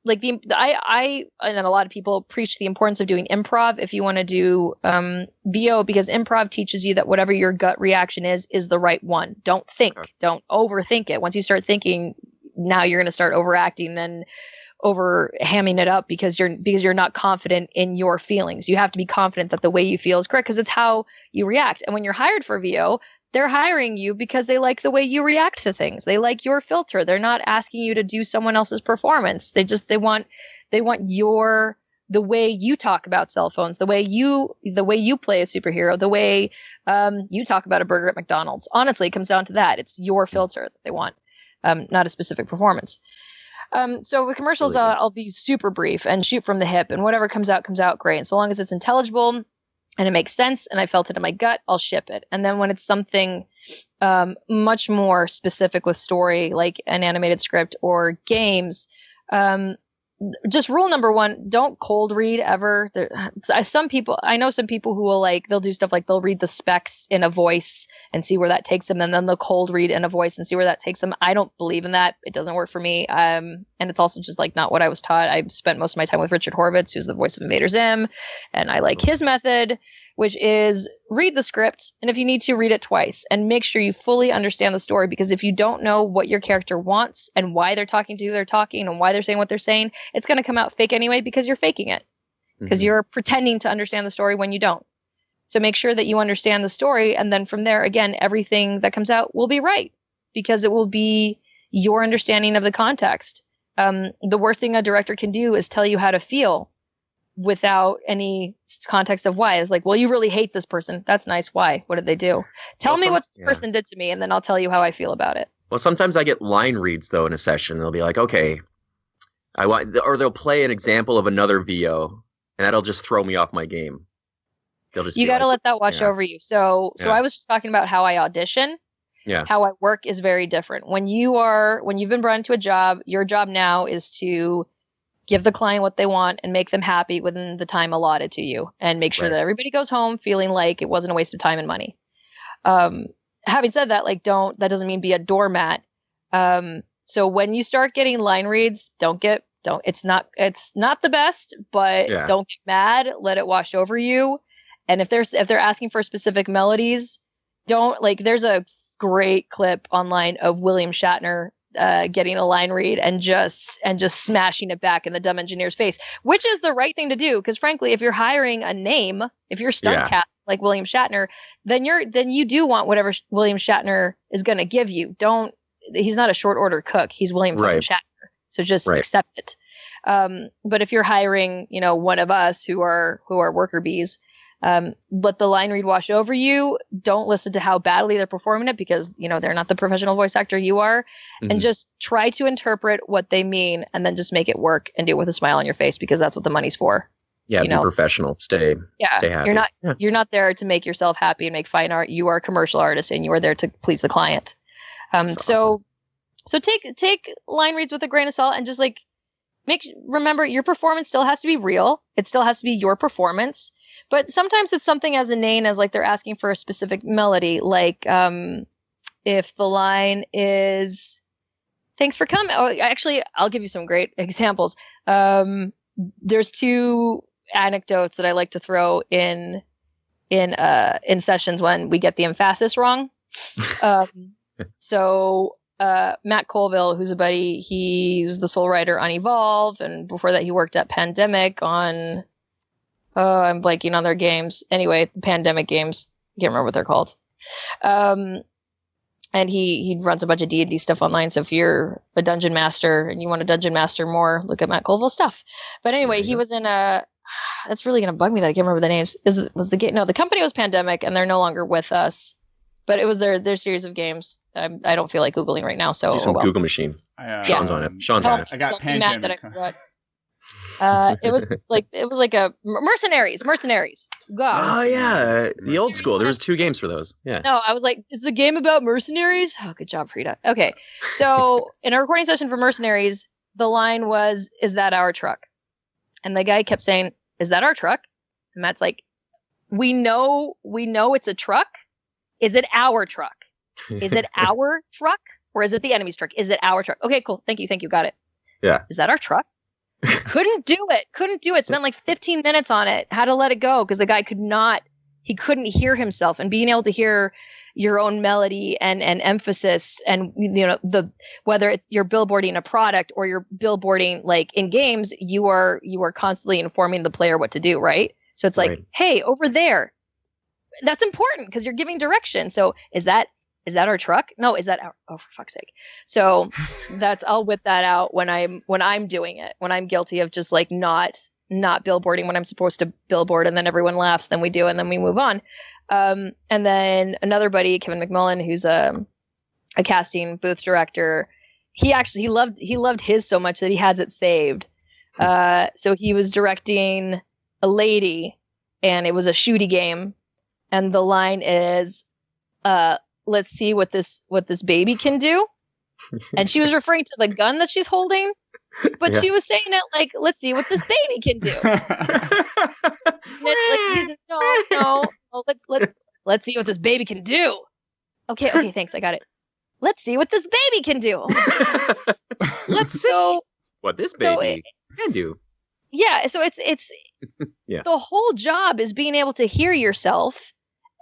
like I and a lot of people preach the importance of doing improv if you want to do VO, because improv teaches you that whatever your gut reaction is the right one. Don't think, don't overthink it. Once you start thinking, now you're going to start overacting and over hamming it up because you're not confident in your feelings. You have to be confident that the way you feel is correct, because it's how you react. And when you're hired for VO, they're hiring you because they like the way you react to things. They like your filter. They're not asking you to do someone else's performance. They want the way you talk about cell phones, the way you play a superhero, the way you talk about a burger at McDonald's. Honestly, it comes down to that. It's your filter that they want, not a specific performance. So with commercials, I'll be super brief and shoot from the hip, and whatever comes out great. And so long as it's intelligible and it makes sense and I felt it in my gut, I'll ship it. And then when it's something much more specific with story, like an animated script or games, just rule number 1, don't cold read ever. I know some people who will they'll do stuff like they'll read the specs in a voice and see where that takes them, and then they'll cold read in a voice and see where that takes them. I don't believe in that. It doesn't work for me. And it's also just like not what I was taught. I spent most of my time with Richard Horvitz, who's the voice of Invader Zim, and I like his method, which is read the script, and if you need to, read it twice and make sure you fully understand the story, because if you don't know what your character wants and why they're talking to who they're talking and why they're saying what they're saying, it's going to come out fake anyway, because you're faking it, because you're pretending to understand the story when you don't. So make sure that you understand the story, and then from there, again, everything that comes out will be right, because it will be your understanding of the context. The worst thing a director can do is tell you how to feel without any context of why. It's like, well, you really hate this person. That's nice. Why? What did they do? Tell me what this person did to me, and then I'll tell you how I feel about it. Well, sometimes I get line reads though in a session. They'll be like, okay, or they'll play an example of another VO, and that'll just throw me off my game. They'll just you got to let that wash yeah. over you. So Yeah. I was just talking about how I audition. Yeah. How I work is very different. When you've been brought into a job, your job now is to give the client what they want and make them happy within the time allotted to you, and make sure Right. that everybody goes home feeling like it wasn't a waste of time and money. Having said that, like that doesn't mean be a doormat. So when you start getting line reads, it's not the best, but Yeah. don't get mad, let it wash over you. And if they're asking for specific melodies, there's a great clip online of William Shatner getting a line read and just smashing it back in the dumb engineer's face, which is the right thing to do. Because frankly, if you're hiring a name, if you're stunt cast like William Shatner, then you do want whatever William Shatner is going to give you. He's not a short order cook. He's William fucking Shatner. So just accept it. But if you're hiring, one of us who are worker bees, let the line read wash over you. Don't listen to how badly they're performing it, because they're not the professional voice actor you are. Mm-hmm. And just try to interpret what they mean, and then just make it work and do it with a smile on your face, because that's what the money's for. Yeah, be professional. Stay happy. You're not there to make yourself happy and make fine art. You are a commercial artist, and you are there to please the client. So take line reads with a grain of salt, and just remember your performance still has to be real. It still has to be your performance. But sometimes it's something as inane as they're asking for a specific melody. If the line is, "Thanks for coming." Oh, actually, I'll give you some great examples. There's two anecdotes that I like to throw in sessions when we get the emphasis wrong. So Matt Colville, who's a buddy, he was the sole writer on Evolve, and before that he worked at Pandemic on I'm blanking on their games. Anyway, the Pandemic games. I can't remember what they're called. And he runs a bunch of D&D stuff online. So if you're a dungeon master and you want to dungeon master more, look at Matt Colville's stuff. But anyway, he was in that's really going to bug me that I can't remember the names. Was the game? No, the company was Pandemic, and they're no longer with us. But it was their series of games. I don't feel like Googling right now. So do some Google machine. Sean's on it. Sean's on it. I got Pandemic. It was like a Mercenaries. God. Oh yeah, the old school. There was 2 games for those. Yeah. No, I was like, is the game about mercenaries? Oh, good job, Fryda. Okay, so in a recording session for Mercenaries, the line was, "Is that our truck?" And the guy kept saying, "Is that our truck?" And Matt's like, "We know it's a truck. Is it our truck? Is it our truck, or is it the enemy's truck? Is it our truck?" Okay, cool. Thank you. Got it. Yeah. Is that our truck? Couldn't do it. Spent like 15 minutes on it. Had to let it go because the guy couldn't hear himself. And being able to hear your own melody and emphasis, and whether you're billboarding a product or you're billboarding like in games, you are constantly informing the player what to do, right? So it's like, hey, over there, that's important because you're giving direction. So is that our truck? No, is that our, oh, for fuck's sake. So I'll whip that out when I'm doing it, when I'm guilty of just like not billboarding when I'm supposed to billboard, and then everyone laughs, then we do, and then we move on. And then another buddy, Kevin McMullen, who's a casting booth director, he loved his so much that he has it saved. So he was directing a lady, and it was a shooty game, and the line is, "Let's see what this baby can do." And she was referring to the gun that she's holding, but she was saying it like, "Let's see what this baby can do." Let's see what this baby can do. Okay, thanks, I got it. Let's see what this baby can do. Let's see what this baby can do. Yeah, so it's yeah. The whole job is being able to hear yourself,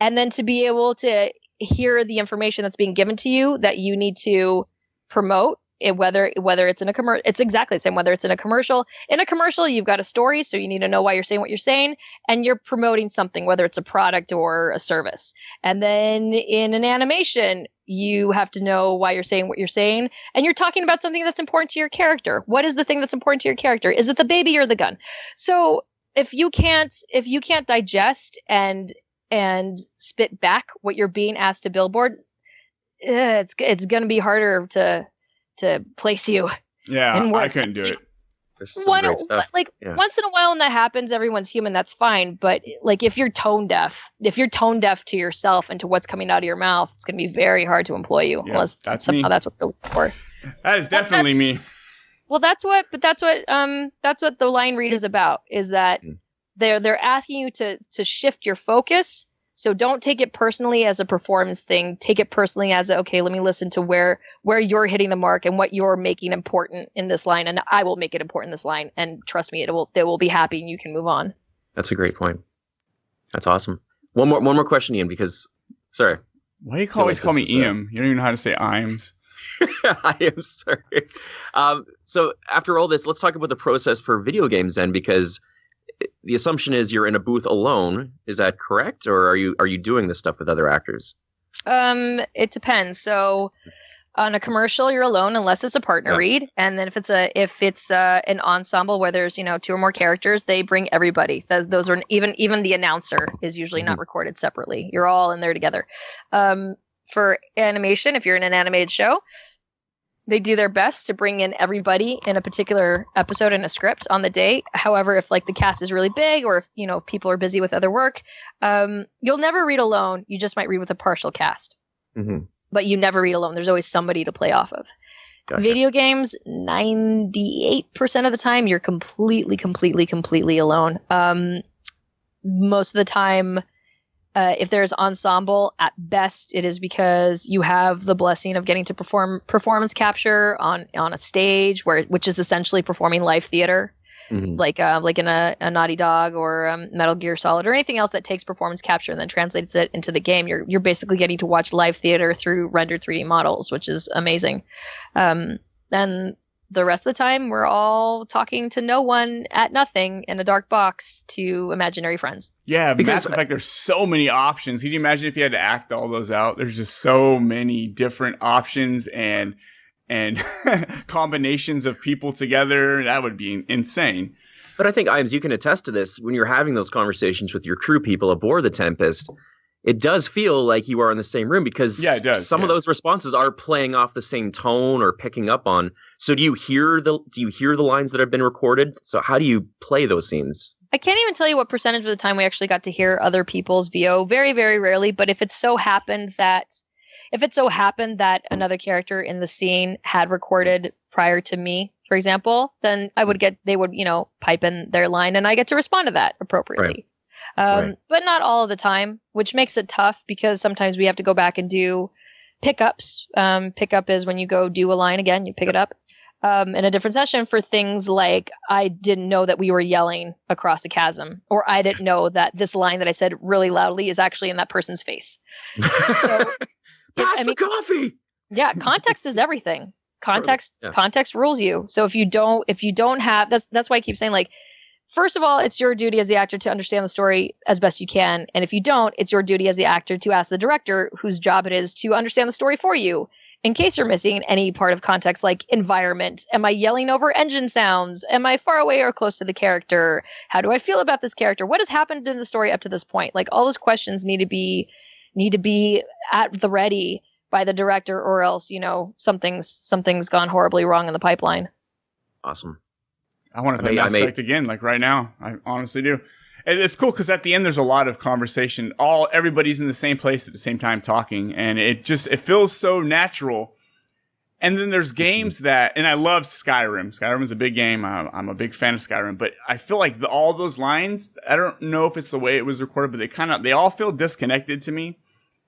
and then to be able to hear the information that's being given to you that you need to promote, whether it's in a commercial. It's exactly the same whether it's in a commercial. In a commercial, you've got a story, so you need to know why you're saying what you're saying, and you're promoting something, whether it's a product or a service. And then in an animation, you have to know why you're saying what you're saying, and you're talking about something that's important to your character. What is the thing that's important to your character? Is it the baby or the gun? So if you can't digest and spit back what you're being asked to billboard, it's going to be harder to place you. Yeah, I couldn't do it. Great stuff. Like once in a while when that happens, everyone's human, that's fine. But like if you're tone deaf to yourself and to what's coming out of your mouth, it's gonna be very hard to employ you unless that's somehow me. that's what they're looking for. That is definitely me. Well, that's what the line read is about, is that they're asking you to shift your focus. So don't take it personally as a performance thing. Take it personally as okay, let me listen to where you're hitting the mark and what you're making important in this line, and I will make it important in this line. And trust me, they will be happy, and you can move on. That's a great point. That's awesome. One more question, Ian, because sorry. Why do you always call me Ian? You don't even know how to say Iams. I am sorry. So after all this, let's talk about the process for video games then, because the assumption is you're in a booth alone. Is that correct, or are you doing this stuff with other actors? It depends. So on a commercial, you're alone unless it's a partner read, and then if it's an ensemble where there's 2 or more characters, they bring everybody. Those are even the announcer is usually not recorded separately. You're all in there together. For animation, if you're in an animated show, they do their best to bring in everybody in a particular episode in a script on the day. However, if like the cast is really big, or if people are busy with other work, you'll never read alone. You just might read with a partial cast, but you never read alone. There's always somebody to play off of. Gotcha. Video games, 98% of the time, you're completely alone. Most of the time, if there's ensemble, at best, it is because you have the blessing of getting to perform performance capture on a stage, which is essentially performing live theater, like in a Naughty Dog or Metal Gear Solid or anything else that takes performance capture and then translates it into the game. You're basically getting to watch live theater through rendered 3D models, which is amazing. And the rest of the time, we're all talking to no one at nothing in a dark box to imaginary friends. Yeah, Mass Effect, there's so many options. Can you imagine if you had to act all those out? There's just so many different options and combinations of people together. That would be insane. But I think, Iams, you can attest to this. When you're having those conversations with your crew people aboard the Tempest, it does feel like you are in the same room, because some of those responses are playing off the same tone or picking up on. So do you hear the lines that have been recorded? So how do you play those scenes? I can't even tell you what percentage of the time we actually got to hear other people's VO. Very, very rarely. But if it so happened that another character in the scene had recorded prior to me, for example, then they would pipe in their line, and I get to respond to that appropriately. Right. But not all of the time, which makes it tough, because sometimes we have to go back and do pickups. Pickup is when you go do a line again, you pick it up in a different session for things like, I didn't know that we were yelling across a chasm, or I didn't know that this line that I said really loudly is actually in that person's face. So, Pass the coffee. Yeah, context is everything. Context rules you. So if you don't have, that's why I keep saying, like, first of all, it's your duty as the actor to understand the story as best you can. And if you don't, it's your duty as the actor to ask the director, whose job it is to understand the story for you, in case you're missing any part of context, like environment. Am I yelling over engine sounds? Am I far away or close to the character? How do I feel about this character? What has happened in the story up to this point? Like, all those questions need to be at the ready by the director, or else, something's gone horribly wrong in the pipeline. Awesome. I want to play Mass Effect again, like right now. I honestly do. And it's cool because at the end there's a lot of conversation. Everybody's in the same place at the same time talking, and it feels so natural. And then there's games and I love Skyrim. Skyrim is a big game. I'm a big fan of Skyrim, but I feel like all those lines, I don't know if it's the way it was recorded, but they all feel disconnected to me,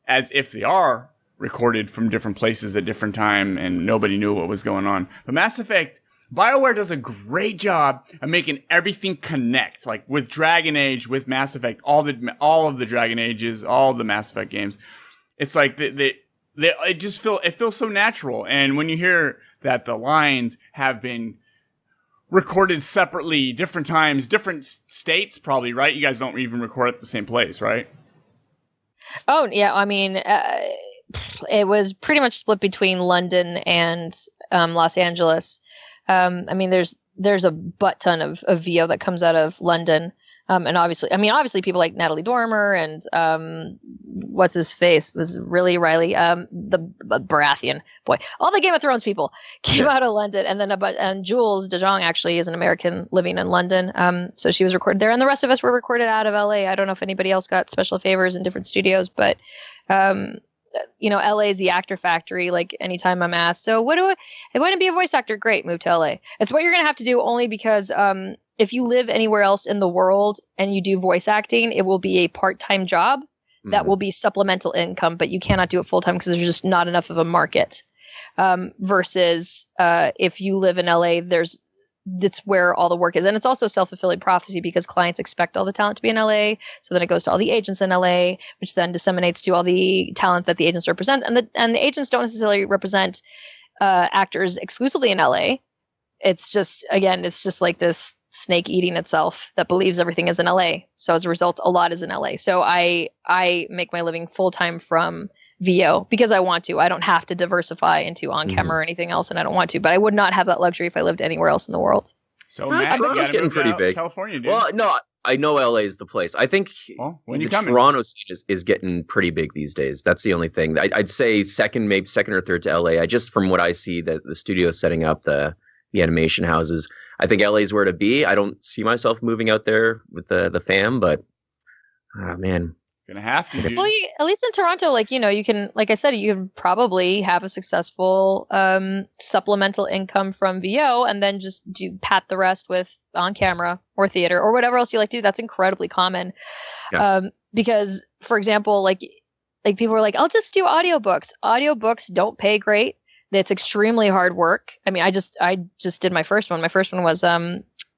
as if they are recorded from different places at different time and nobody knew what was going on. But Mass Effect, BioWare does a great job of making everything connect, like with Dragon Age, with Mass Effect, all of the Dragon Ages, all the Mass Effect games. It's like it feels so natural. And when you hear that the lines have been recorded separately, different times, different states, probably, right? You guys don't even record at the same place, right? Oh yeah, I mean, it was pretty much split between London and Los Angeles. I mean, there's a butt ton of VO that comes out of London. And obviously people like Natalie Dormer and what's his face was really Riley, the Baratheon boy. All the Game of Thrones people came out of London, and then Jules de Jong actually is an American living in London. So she was recorded there, and the rest of us were recorded out of LA. I don't know if anybody else got special favors in different studios, but LA is the actor factory. Like anytime I'm asked, so I want to be a voice actor. Great, move to LA. It's what you're gonna have to do only because if you live anywhere else in the world and you do voice acting, it will be a part-time job that will be supplemental income, but you cannot do it full-time because there's just not enough of a market. Versus if you live in LA, that's where all the work is. And it's also self-fulfilling prophecy because clients expect all the talent to be in LA. So then it goes to all the agents in LA, which then disseminates to all the talent that the agents represent. And the agents don't necessarily represent actors exclusively in LA. It's just like this snake eating itself that believes everything is in LA. So as a result, a lot is in LA. So I make my living full-time from VO because I want to. I don't have to diversify into on-camera or anything else, and I don't want to. But I would not have that luxury if I lived anywhere else in the world. So Matt, Toronto's getting pretty big. California, dude. Well, no, I know LA is the place. I think when you the coming? Toronto scene is getting pretty big these days. That's the only thing. I'd say second or third to LA. From what I see, that the studio setting up the animation houses. I think LA is where to be. I don't see myself moving out there with the fam, but man. Gonna have to. Dude. Well, at least in Toronto, you can, like I said, you can probably have a successful supplemental income from VO, and then just pat the rest with on camera or theater or whatever else you like to do. That's incredibly common, because, for example, like people are like, I'll just do audiobooks. Audiobooks don't pay great. It's extremely hard work. I mean, I just did my first one. My first one was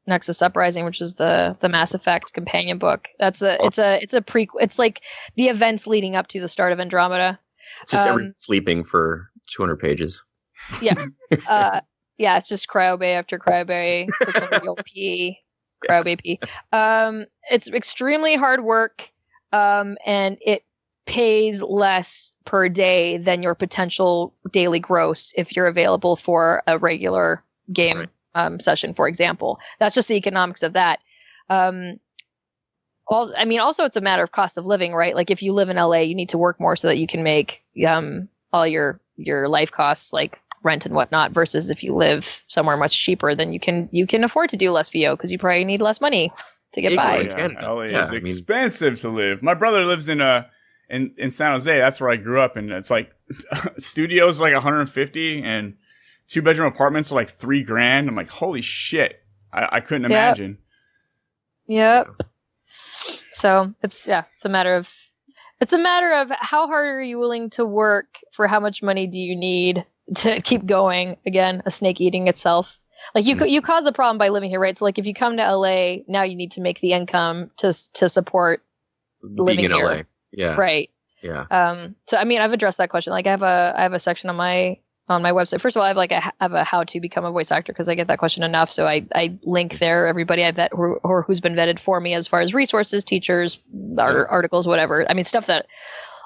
Nexus Uprising, which is the Mass Effect companion book. It's a prequel. It's like the events leading up to the start of Andromeda. It's just everyone sleeping for 200 pages. Yeah. It's just cryobay after cryobay, 600 LP, cryobay P. It's extremely hard work, and it pays less per day than your potential daily gross if you're available for a regular game session, for example. That's just the economics of that. Also it's a matter of cost of living, right? Like if you live in LA, you need to work more so that you can make all your life costs, like rent and whatnot, versus if you live somewhere much cheaper, then you can afford to do less VO because you probably need less money to get by. LA is expensive to live. My brother lives in San Jose. That's where I grew up, and it's like studios like 150 and 2-bedroom apartments are like $3,000. I'm like, holy shit. I couldn't imagine. Yep. So it's a matter of how hard are you willing to work for how much money do you need to keep going? Again, a snake eating itself. Like you cause the problem by living here, right? So like if you come to LA, now you need to make the income to support living being in here. LA. Yeah. Right. Yeah. So I mean, I've addressed that question. Like I have a section on my website. First of all, I have a how to become a voice actor because I get that question enough. So I link there everybody I vet or who's been vetted for me as far as resources, teachers, articles, whatever. I mean, stuff that,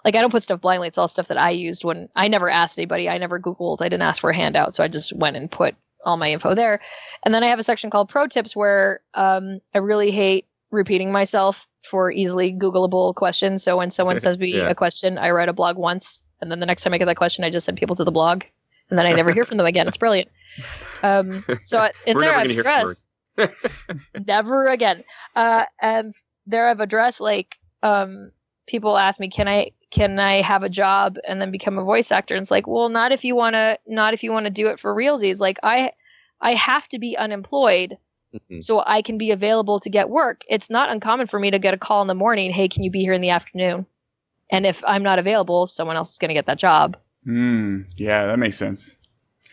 like, I don't put stuff blindly. It's all stuff that I used when I never asked anybody. I never Googled. I didn't ask for a handout. So I just went and put all my info there. And then I have a section called Pro Tips where I really hate repeating myself for easily Googleable questions. So when someone sends me a question, I write a blog once. And then the next time I get that question, I just send people to the blog. And then I never hear from them again. It's brilliant. So in there I've addressed never again. And there I've addressed people ask me, can I have a job and then become a voice actor? And it's like, well, not if you want to do it for realsies. Like I have to be unemployed so I can be available to get work. It's not uncommon for me to get a call in the morning. Hey, can you be here in the afternoon? And if I'm not available, someone else is going to get that job. Yeah, that makes sense.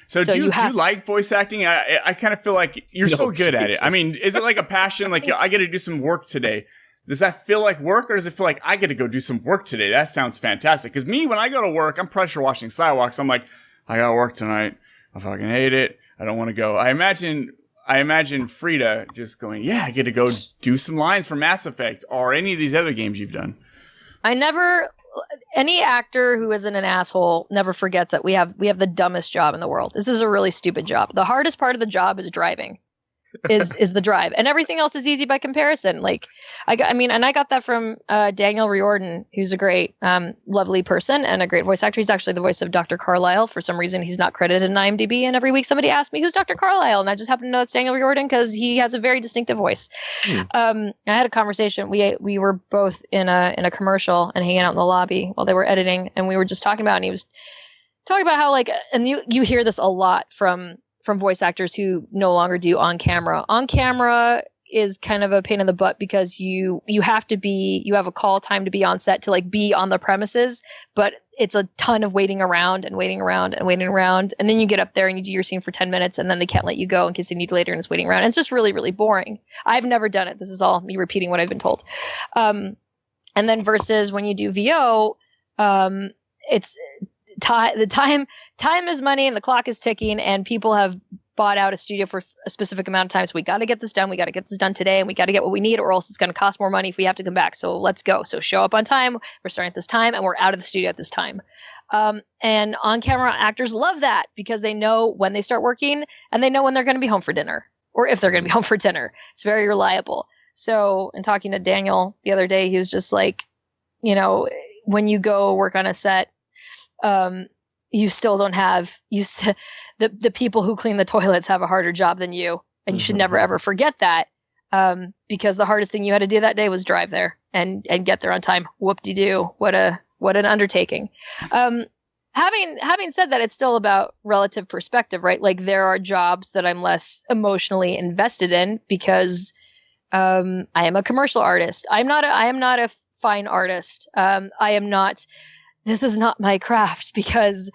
So do you like voice acting? I kind of feel like you're so good at it. I mean, is it like a passion? Like, I get to do some work today. Does that feel like work, or does it feel like I get to go do some work today? That sounds fantastic. Because me, when I go to work, I'm pressure washing sidewalks. I'm like, I got work tonight. I fucking hate it. I don't want to go. I imagine Fryda just going, I get to go do some lines for Mass Effect or any of these other games you've done. Any actor who isn't an asshole never forgets that we have the dumbest job in the world. This is a really stupid job. The hardest part of the job is driving. is the drive, and everything else is easy by comparison. Like I got that from Daniel Riordan, who's a great, lovely person and a great voice actor. He's actually the voice of Dr. Carlisle. For some reason, he's not credited in IMDb, and every week somebody asks me who's Dr. Carlisle, and I just happen to know it's Daniel Riordan because he has a very distinctive voice. I had a conversation. We were both in a commercial and hanging out in the lobby while they were editing, and we were just talking about, and he was talking about how, like, and you hear this a lot from voice actors who no longer do on camera. On camera is kind of a pain in the butt because you have a call time to be on set to like be on the premises, but it's a ton of waiting around. And then you get up there and you do your scene for 10 minutes and then they can't let you go in case they need you later, and it's waiting around. And it's just really, really boring. I've never done it. This is all me repeating what I've been told. And then versus when you do VO, it's time is money and the clock is ticking, and people have bought out a studio for a specific amount of time. So we got to get this done. We got to get this done today, and we got to get what we need, or else it's going to cost more money if we have to come back. So let's go. So show up on time. We're starting at this time, and we're out of the studio at this time. And on-camera actors love that because they know when they start working, and they know when they're going to be home for dinner, or if they're going to be home for dinner. It's very reliable. So in talking to Daniel the other day, he was just like, when you go work on a set, you still don't have the people who clean the toilets have a harder job than you, and you should never ever forget that, because the hardest thing you had to do that day was drive there and get there on time. Whoop-de-doo. What an undertaking. Having said that, it's still about relative perspective, right? Like, there are jobs that I'm less emotionally invested in because I am a commercial artist. I am not a fine artist. This is not my craft, because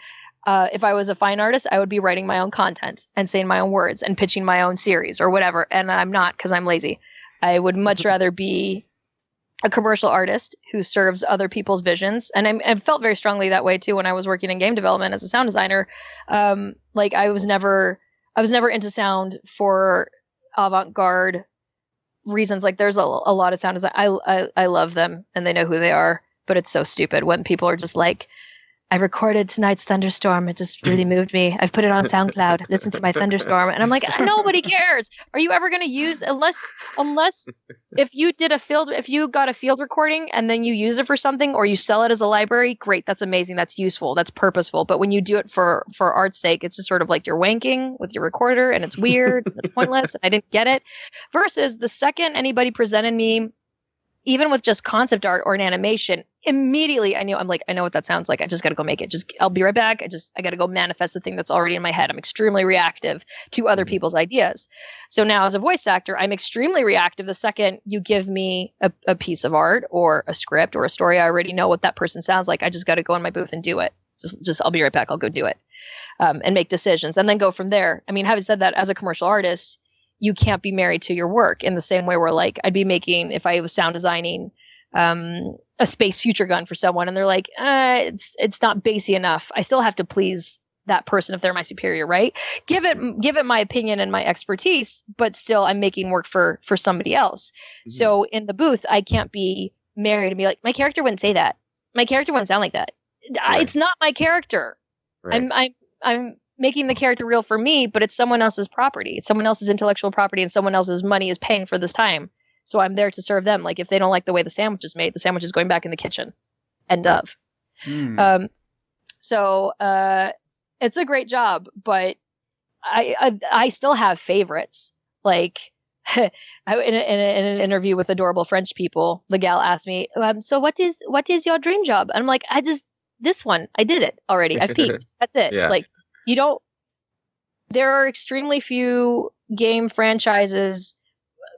if I was a fine artist, I would be writing my own content and saying my own words and pitching my own series or whatever. And I'm not, because I'm lazy. I would much rather be a commercial artist who serves other people's visions. And I felt very strongly that way too when I was working in game development as a sound designer. Like, I was never into sound for avant-garde reasons. Like, there's a lot of sound design. I love them and they know who they are. But it's so stupid when people are just like, I recorded tonight's thunderstorm. It just really moved me. I've put it on SoundCloud. Listen to my thunderstorm. And I'm like, nobody cares. Are you ever going to use, unless if you got a field recording and then you use it for something, or you sell it as a library, great. That's amazing. That's useful. That's purposeful. But when you do it for art's sake, it's just sort of like you're wanking with your recorder, and it's weird. It's pointless. And I didn't get it. Versus the second anybody presented me, even with just concept art or an animation, immediately I know what that sounds like. I just got to go make it. I'll be right back. I got to go manifest the thing that's already in my head. I'm extremely reactive to other people's ideas. So now as a voice actor, I'm extremely reactive. The second you give me a piece of art or a script or a story, I already know what that person sounds like. I just got to go in my booth and do it. Just I'll be right back. I'll go do it, and make decisions and then go from there. I mean, having said that, as a commercial artist, you can't be married to your work in the same way where, like, I'd be making, if I was sound designing a space future gun for someone and they're like, it's not bassy enough. I still have to please that person if they're my superior, right? Give it my opinion and my expertise, but still I'm making work for somebody else. Mm-hmm. So in the booth, I can't be married and be like, my character wouldn't say that. My character wouldn't sound like that. Right. It's not my character. Right. I'm making the character real for me, but it's someone else's property. It's someone else's intellectual property, and someone else's money is paying for this time. So I'm there to serve them. Like, if they don't like the way the sandwich is made, the sandwich is going back in the kitchen. End of. So it's a great job, but I still have favorites. Like, in an interview with adorable French people, the gal asked me, so what is your dream job? And I'm like, this one, I did it already. I've peaked. That's it. Yeah. Like, there are extremely few game franchises,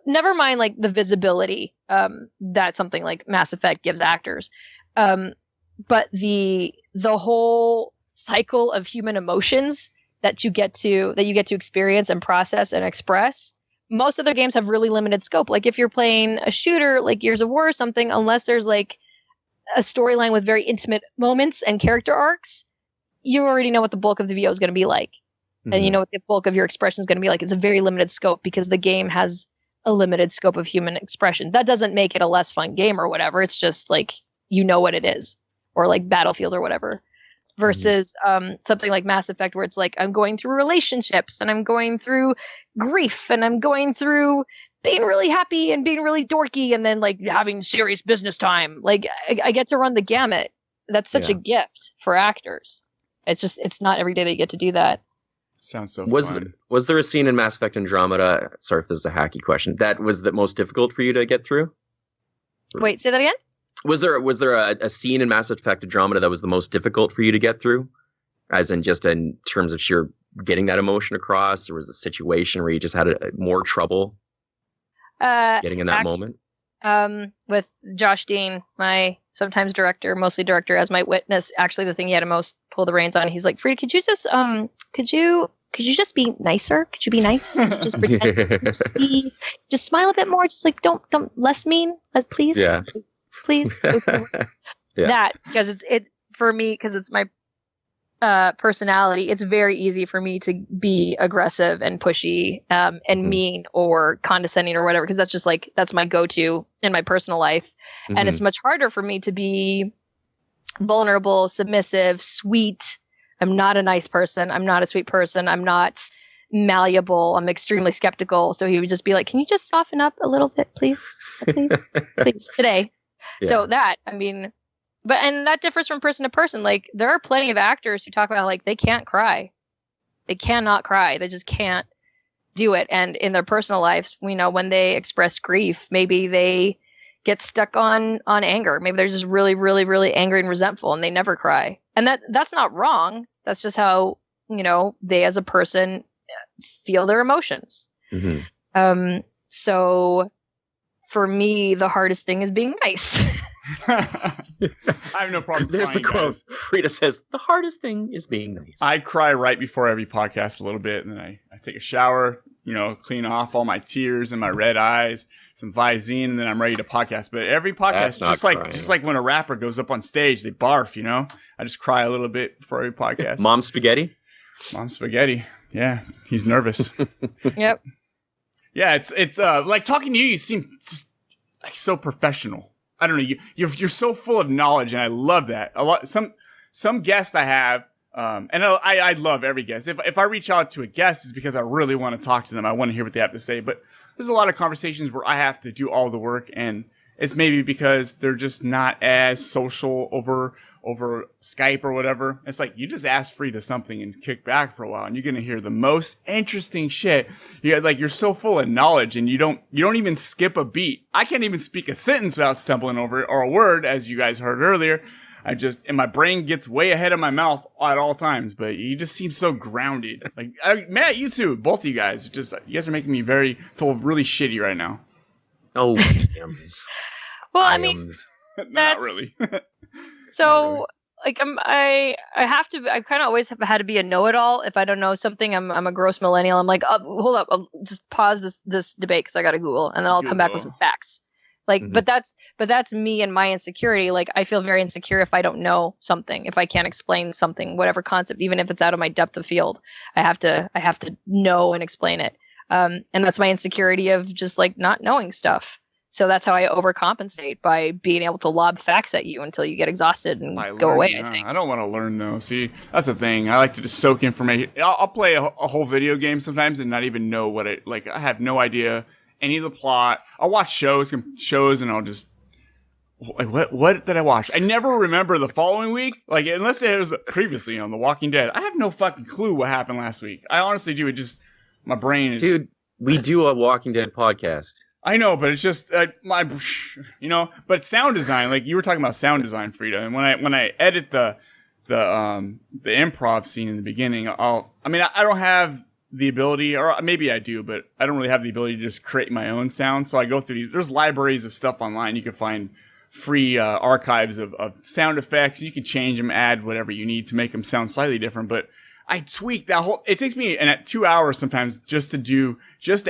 never mind like the visibility that something like Mass Effect gives actors, but the whole cycle of human emotions that you get to experience and process and express. Most of their games have really limited scope. Like, if you're playing a shooter like Gears of War or something, unless there's like a storyline with very intimate moments and character arcs, you already know what the bulk of the VO is going to be like. Mm-hmm. And you know what the bulk of your expression is going to be like. It's a very limited scope because the game has a limited scope of human expression. That doesn't make it a less fun game or whatever. It's just like, you know what it is, or like Battlefield or whatever. versus something like Mass Effect, where it's like I'm going through relationships and I'm going through grief and I'm going through being really happy and being really dorky and then like having serious business time. Like I get to run the gamut. That's such a gift for actors. It's not every day that you get to do that. Sounds so fun. Was there a scene in Mass Effect Andromeda? Sorry if this is a hacky question. That was the most difficult for you to get through? Wait, say that again? Was there a scene in Mass Effect Andromeda that was the most difficult for you to get through? As in just in terms of sheer getting that emotion across? Or was a situation where you just had more trouble getting in that moment? With Josh Dean, my sometimes director, mostly director, as my witness, actually the thing he had to most pull the reins on, he's like, Fryda, could you just be nicer? Could you be nice? Could you just pretend just smile a bit more? Just like don't less mean, please. Yeah. Please. That because it for me, because it's my personality, it's very easy for me to be aggressive and pushy and mean or condescending or whatever, because that's just like that's my go-to in my personal life. And it's much harder for me to be vulnerable, submissive, sweet. I'm not a nice person. I'm not a sweet person. I'm not malleable. I'm extremely skeptical. So he would just be like, can you just soften up a little bit, please? Please today. So that, I mean, and that differs from person to person. Like there are plenty of actors who talk about like they can't cry. They cannot cry. They just can't do it. And in their personal lives, we know when they express grief, maybe they get stuck on anger. Maybe they're just really, really, really angry and resentful and they never cry. And that's not wrong. That's just how, they as a person feel their emotions. So for me, the hardest thing is being nice. I have no problem. There's the quote. Fryda says, the hardest thing is being nice. I cry right before every podcast a little bit, and then I take a shower, clean off all my tears and my red eyes, some Visine, and then I'm ready to podcast. But every podcast, just like when a rapper goes up on stage, they barf, I just cry a little bit before every podcast. Mom spaghetti? Mom spaghetti. Yeah, he's nervous. Yep. Yeah, it's like talking to you. You seem just like so professional. I don't know. You're so full of knowledge, and I love that. A lot. Some guests I have, and I love every guest. If I reach out to a guest, it's because I really want to talk to them. I want to hear what they have to say. But there's a lot of conversations where I have to do all the work, and it's maybe because they're just not as social over Skype or whatever. It's like you just ask Fryda something and kick back for a while, and you're gonna hear the most interesting shit. You're so full of knowledge, and you don't even skip a beat. I can't even speak a sentence without stumbling over it or a word, as you guys heard earlier. And my brain gets way ahead of my mouth at all times. But you just seem so grounded. Like Matt, you too, both of you guys. You guys are making me feel really shitty right now. Oh, well, I mean, not really. So, like, I kind of always have had to be a know-it-all. If I don't know something, I'm a gross millennial. I'm like, oh, hold up, I'll just pause this debate because I got to Google, and then I'll come back with some facts. Like, but that's me and my insecurity. Like, I feel very insecure if I don't know something, if I can't explain something, whatever concept, even if it's out of my depth of field, I have to know and explain it. And that's my insecurity of just like not knowing stuff. So that's how I overcompensate, by being able to lob facts at you until you get exhausted and go away, I think. I don't want to learn, though. See, that's the thing. I like to just soak information. I'll play a whole video game sometimes and not even know what it... Like, I have no idea any of the plot. I'll watch shows and I'll just... Like, what did I watch? I never remember the following week. Like, unless it was previously on The Walking Dead. I have no fucking clue what happened last week. I honestly do. It just... My brain is... Dude, we do a Walking Dead podcast. I know, but it's just but sound design, like you were talking about sound design, Fryda, and when I edit the improv scene in the beginning, I don't have the ability, or maybe I do, but I don't really have the ability to just create my own sound. So I go through there's libraries of stuff online. You can find free archives of sound effects. You can change them, add whatever you need to make them sound slightly different, but I tweak that whole. It takes me 2 hours sometimes just to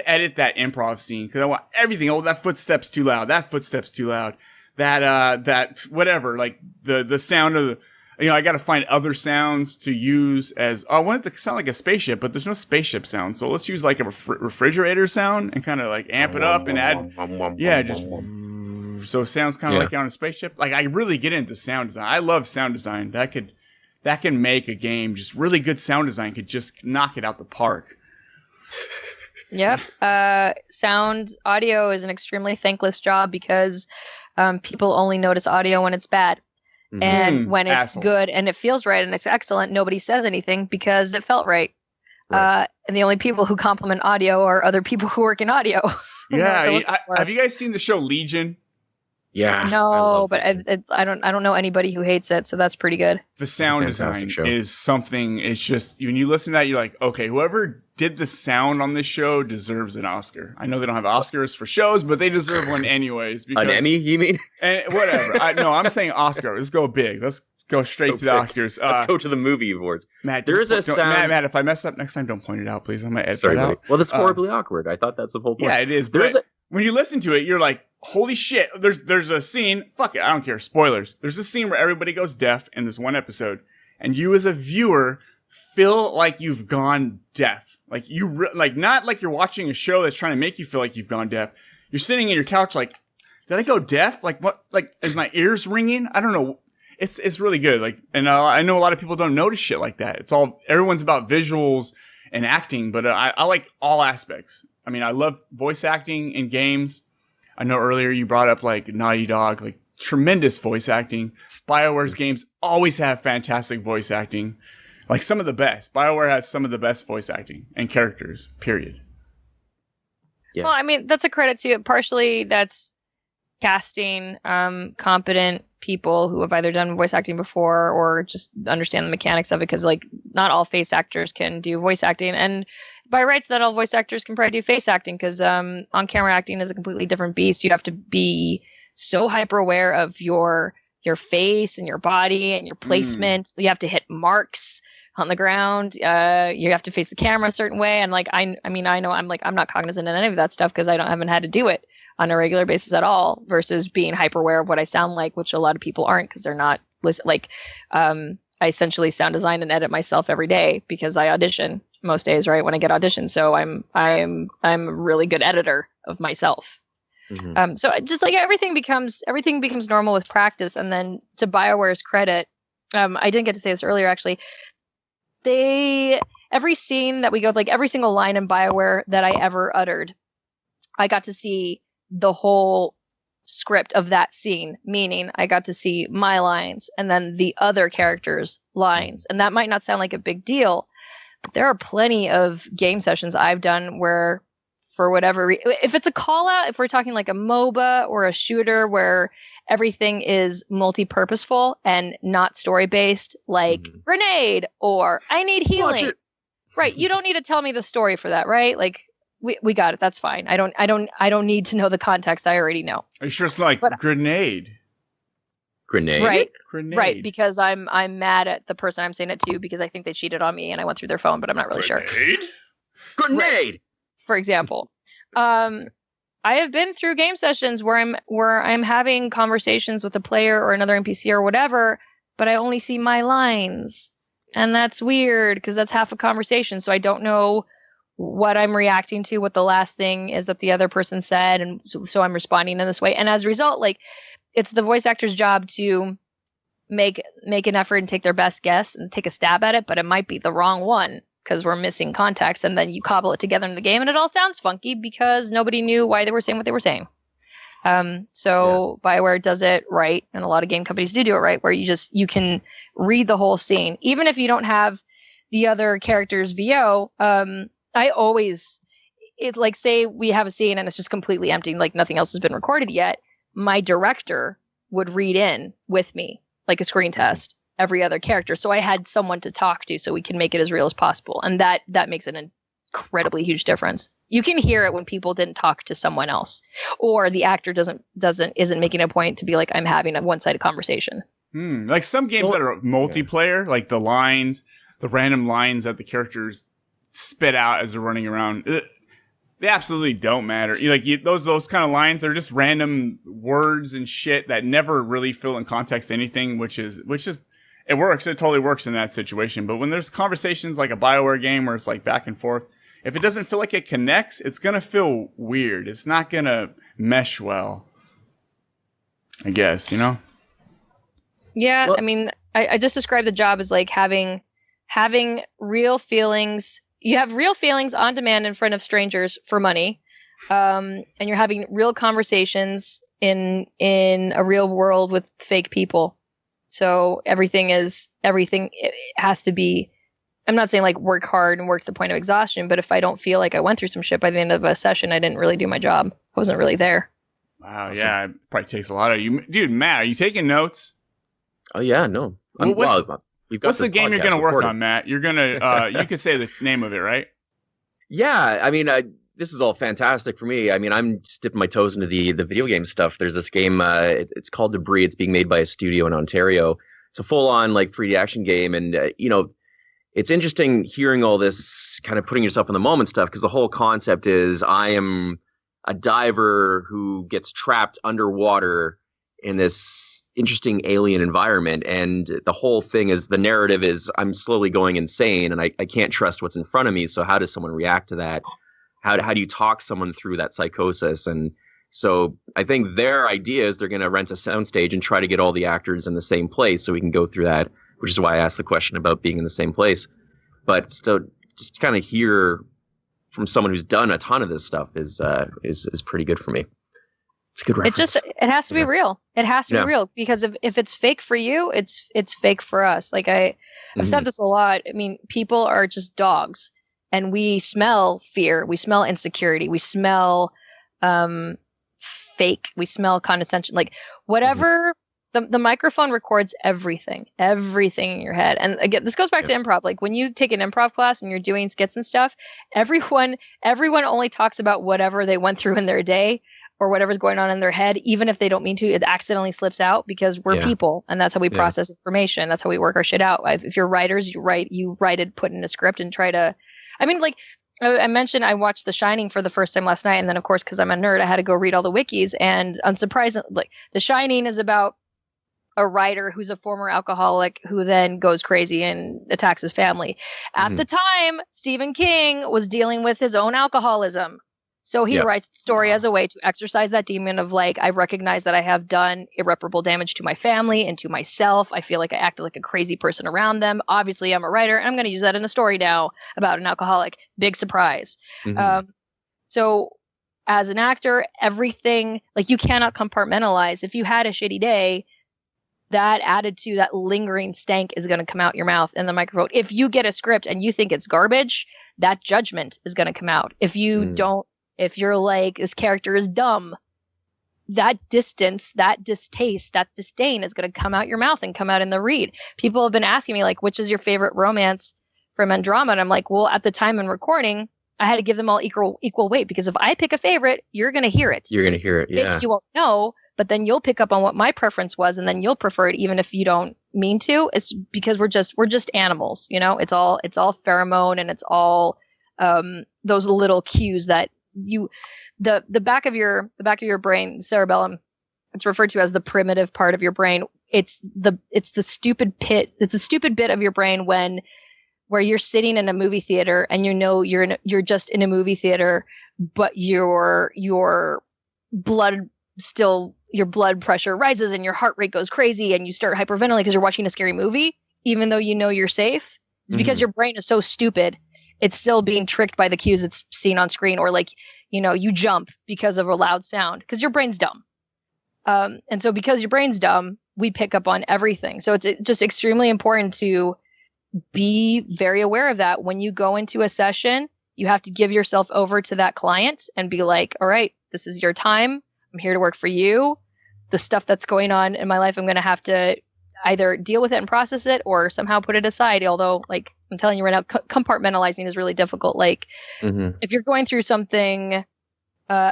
edit that improv scene, because I want everything. Oh, that footstep's too loud. That footstep's too loud. That whatever. Like the sound of the. I got to find other sounds to use as. I want it to sound like a spaceship, but there's no spaceship sound. So let's use like a refrigerator sound and kind of like amp it up and add. Yeah, just. So it sounds kind of like you're on a spaceship. Like I really get into sound design. I love sound design. That could that can make a game just really good sound design could just knock it out the park. Yep. Sound audio is an extremely thankless job because people only notice audio when it's bad. And when it's good and it feels right and it's excellent, nobody says anything because it felt right. And the only people who compliment audio are other people who work in audio. Yeah. Have you guys seen the show Legion? Yeah. No, but I don't know anybody who hates it, so that's pretty good. The sound design is something. It's just when you listen to that, you're like, okay, whoever did the sound on this show deserves an Oscar. I know they don't have Oscars for shows, but they deserve one anyways. Because, an Emmy, you mean? Whatever. I'm saying Oscar. Let's go big. Let's go straight to the Oscars. Let's go to the movie awards. Matt, there's a sound. Matt, if I mess up next time, don't point it out, please. I'm gonna edit Sorry, that buddy. out. Well, that's horribly awkward. I thought that's the whole point. Yeah, it is. When you listen to it, you're like, holy shit. There's a scene. Fuck it. I don't care. Spoilers. There's a scene where everybody goes deaf in this one episode, and you as a viewer feel like you've gone deaf. Like not like you're watching a show that's trying to make you feel like you've gone deaf. You're sitting in your couch like, did I go deaf? Like what? Like is my ears ringing? I don't know. It's really good. Like, and I know a lot of people don't notice shit like that. Everyone's about visuals and acting, but I like all aspects. I mean, I love voice acting in games. I know earlier you brought up like Naughty Dog, like tremendous voice acting. BioWare's games always have fantastic voice acting. Like some of the best. BioWare has some of the best voice acting and characters, period. Yeah. Well, I mean, that's a credit to it. Partially that's casting competent people who have either done voice acting before or just understand the mechanics of it, because like not all face actors can do voice acting, and by rights not all voice actors can probably do face acting, because on camera acting is a completely different beast. You have to be so hyper aware of your face and your body and your placement. You have to hit marks on the ground. You have to face the camera a certain way, and like I know I'm not cognizant of any of that stuff because I haven't had to do it on a regular basis at all, versus being hyper aware of what I sound like, which a lot of people aren't because they're not I essentially sound design and edit myself every day because I audition most days, right, when I get auditioned. So I'm a really good editor of myself. Mm-hmm. So just like everything becomes normal with practice. And then to BioWare's credit, I didn't get to say this earlier actually. Every scene that we go, like every single line in BioWare that I ever uttered, I got to see the whole script of that scene, meaning I got to see my lines and then the other characters' lines. And that might not sound like a big deal, but there are plenty of game sessions I've done where, for whatever if it's a call out, if we're talking like a MOBA or a shooter where everything is multi-purposeful and not story-based, like grenade or I need healing. Right. You don't need to tell me the story for that, right? Like we got it. That's fine. I don't need to know the context. I already know. Are you sure it's like grenade? Grenade? Right. Grenade. Right. Because I'm mad at the person I'm saying it to because I think they cheated on me and I went through their phone, but I'm not really sure. Grenade. Right. For example. I have been through game sessions where I'm having conversations with a player or another NPC or whatever, but I only see my lines. And that's weird because that's half a conversation. So I don't know what I'm reacting to, what the last thing is that the other person said. And so I'm responding in this way. And as a result, like it's the voice actor's job to make an effort and take their best guess and take a stab at it, but it might be the wrong one because we're missing context. And then you cobble it together in the game and it all sounds funky because nobody knew why they were saying what they were saying. BioWare does it right. And a lot of game companies do it right, where you can read the whole scene. Even if you don't have the other character's VO, say we have a scene and it's just completely empty, like nothing else has been recorded yet. My director would read in with me, like a screen test, every other character. So I had someone to talk to so we can make it as real as possible. And that makes an incredibly huge difference. You can hear it when people didn't talk to someone else, or the actor isn't making a point to be like, I'm having a one-sided conversation. Like some games that are multiplayer, like the random lines that the characters spit out as they're running around, they absolutely don't matter. Those kind of lines, they're just random words and shit that never really fill in context anything, which is it works. It totally works in that situation. But when there's conversations like a BioWare game where it's like back and forth, if it doesn't feel like it connects, it's gonna feel weird. It's not gonna mesh well, I guess, you know? Yeah, well, I mean, I just described the job as like having real feelings. You have real feelings on demand in front of strangers for money, and you're having real conversations in a real world with fake people. So everything it has to be. I'm not saying like work hard and work to the point of exhaustion, but if I don't feel like I went through some shit by the end of a session, I didn't really do my job. I wasn't really there. Wow, yeah, it probably takes a lot of you, dude. Matt, are you taking notes? Oh yeah, no. What's the game you're gonna work on, Matt? You're gonna you could say the name of it, right? Yeah, I mean, this is all fantastic for me. I mean, I'm just dipping my toes into the video game stuff. There's this game, it's called Debris. It's being made by a studio in Ontario. It's a full-on like 3D action game, and it's interesting hearing all this kind of putting yourself in the moment stuff, because the whole concept is I am a diver who gets trapped underwater in this interesting alien environment, and the whole thing is, the narrative is I'm slowly going insane and I can't trust what's in front of me. So how does someone react to that? How do you talk someone through that psychosis? And so I think their idea is they're going to rent a soundstage and try to get all the actors in the same place so we can go through that, which is why I asked the question about being in the same place. But still, just kind of hear from someone who's done a ton of this stuff is pretty good for me. It's a good reference. It has to be real. It has to be real, because if it's fake for you, it's fake for us. Like I've said this a lot. I mean, people are just dogs, and we smell fear, we smell insecurity, we smell fake, we smell condescension, like whatever. The microphone records everything in your head. And again, this goes back to improv. Like when you take an improv class and you're doing skits and stuff, everyone only talks about whatever they went through in their day or whatever's going on in their head, even if they don't mean to. It accidentally slips out because we're people, and that's how we process information. That's how we work our shit out. If you're writers, you write it, put in a script, and try to. I mean, like I mentioned, I watched The Shining for the first time last night, and then of course, because I'm a nerd, I had to go read all the wikis. And unsurprisingly, like The Shining is about a writer who's a former alcoholic who then goes crazy and attacks his family. At the time, Stephen King was dealing with his own alcoholism. So he writes the story as a way to exercise that demon of like, I recognize that I have done irreparable damage to my family and to myself. I feel like I acted like a crazy person around them. Obviously, I'm a writer, and I'm going to use that in a story now about an alcoholic. Big surprise. So as an actor, everything, like you cannot compartmentalize. If you had a shitty day, that added to that lingering stank is going to come out your mouth in the microphone. If you get a script and you think it's garbage, that judgment is going to come out. If you don't, if you're like, this character is dumb, that distance, that distaste, that disdain is going to come out your mouth and come out in the read. People have been asking me like, which is your favorite romance from Andromeda? And I'm like, well, at the time in recording, I had to give them all equal weight, because if I pick a favorite, you're going to hear it. You're going to hear it. Yeah. You won't know, but then you'll pick up on what my preference was, and then you'll prefer it even if you don't mean to. It's because we're just animals, you know. It's all pheromone, and it's all those little cues that the back of your brain, cerebellum, it's referred to as the primitive part of your brain. It's the stupid pit. It's a stupid bit of your brain where you're sitting in a movie theater and you know you're just in a movie theater, but your blood pressure rises and your heart rate goes crazy and you start hyperventilating because you're watching a scary movie, even though you know you're safe. It's because your brain is so stupid. It's still being tricked by the cues it's seen on screen, or like, you know, you jump because of a loud sound because your brain's dumb. And so because your brain's dumb, we pick up on everything. So it's just extremely important to be very aware of that. When you go into a session, you have to give yourself over to that client and be like, all right, this is your time. I'm here to work for you. The stuff that's going on in my life, I'm going to have to either deal with it and process it or somehow put it aside. Although, like I'm telling you right now, compartmentalizing is really difficult. Like if you're going through something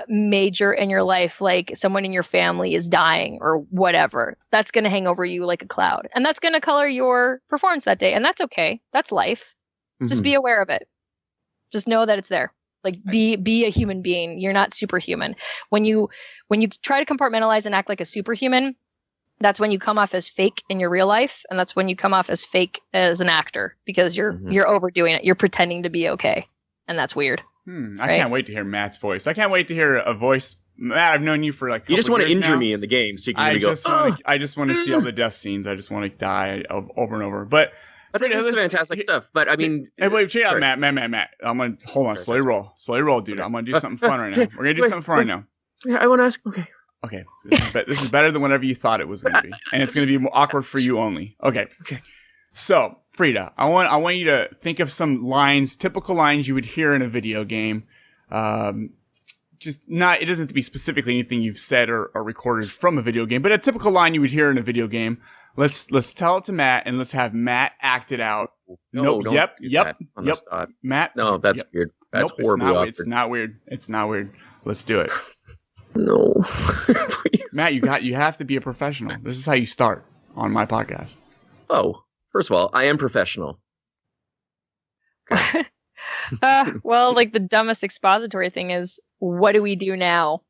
major in your life, like someone in your family is dying or whatever, that's going to hang over you like a cloud. And that's going to color your performance that day. And that's okay. That's life. Just be aware of it. Just know that it's there. Like be a human being. You're not superhuman. When you try to compartmentalize and act like a superhuman, that's when you come off as fake in your real life, and that's when you come off as fake as an actor, because you're overdoing it. You're pretending to be okay, and that's weird. I can't wait to hear Matt's voice. I can't wait to hear a voice Matt, I've known you for like. You just want to injure now. me in the game, so you can go. I just want to see all the death scenes. I just want to die over and over. But this is fantastic stuff. But I mean, hey, wait, check out Matt. I'm gonna hold on. Slowly roll, dude. I'm gonna do something fun right now. We're gonna do something fun right now. Yeah, I want to ask. Okay. This is better than whatever you thought it was gonna be, and it's gonna be more awkward for you only. Okay. So, Fryda, I want you to think of some lines, typical lines you would hear in a video game. It doesn't have to be specifically anything you've said or recorded from a video game, but a typical line you would hear in a video game. Let's tell it to Matt, and let's have Matt act it out. No, yep. Matt. No, that's weird. That's horribly awkward. It's not weird. It's not weird. Let's do it. No. Please. Matt, you have to be a professional. This is how you start on my podcast. Oh. First of all, I am professional. Okay. Well, like the dumbest expository thing is, what do we do now?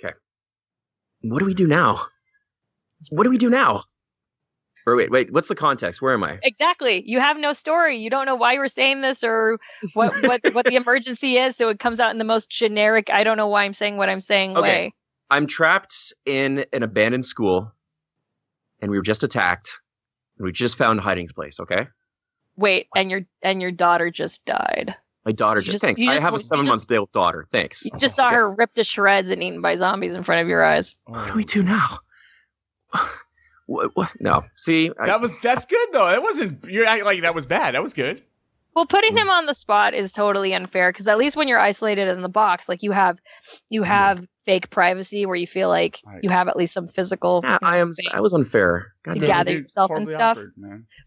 Okay. What do we do now? What do we do now? Or wait, what's the context? Where am I? Exactly. You have no story. You don't know why you were saying this or what the emergency is, so it comes out in the most generic, I don't know why I'm saying what I'm saying way. I'm trapped in an abandoned school, and we were just attacked. We just found a hiding place, okay? Wait, and your daughter just died. My daughter thanks. I have a 7-month-old daughter. Thanks. You just saw her ripped to shreds and eaten by zombies in front of your eyes. What do we do now? What? No. See, that's good though. That wasn't. You're acting like that was bad. That was good. Well, putting him on the spot is totally unfair because at least when you're isolated in the box, like you have fake privacy where you feel like you have at least some physical. Yeah, I was unfair. To gather yourself and stuff.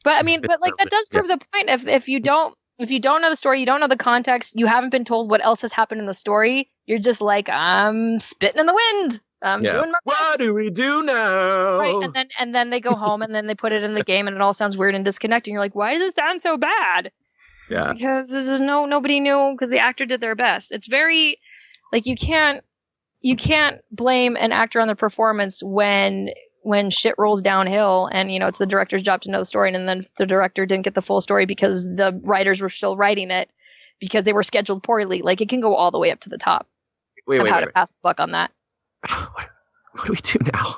But I mean, but like that does prove the point. If you don't know the story, you don't know the context, you haven't been told what else has happened in the story. You're just like, I'm spitting in the wind. I'm doing my best. What do we do now? Right, and then they go home and then they put it in the game and it all sounds weird and disconnecting. You're like, why does it sound so bad? Yeah. Because nobody knew because the actor did their best. It's very like you can't blame an actor on the performance when shit rolls downhill and it's the director's job to know the story and then the director didn't get the full story because the writers were still writing it because they were scheduled poorly. Like it can go all the way up to the top. Wait. To pass the buck on that. What do we do now?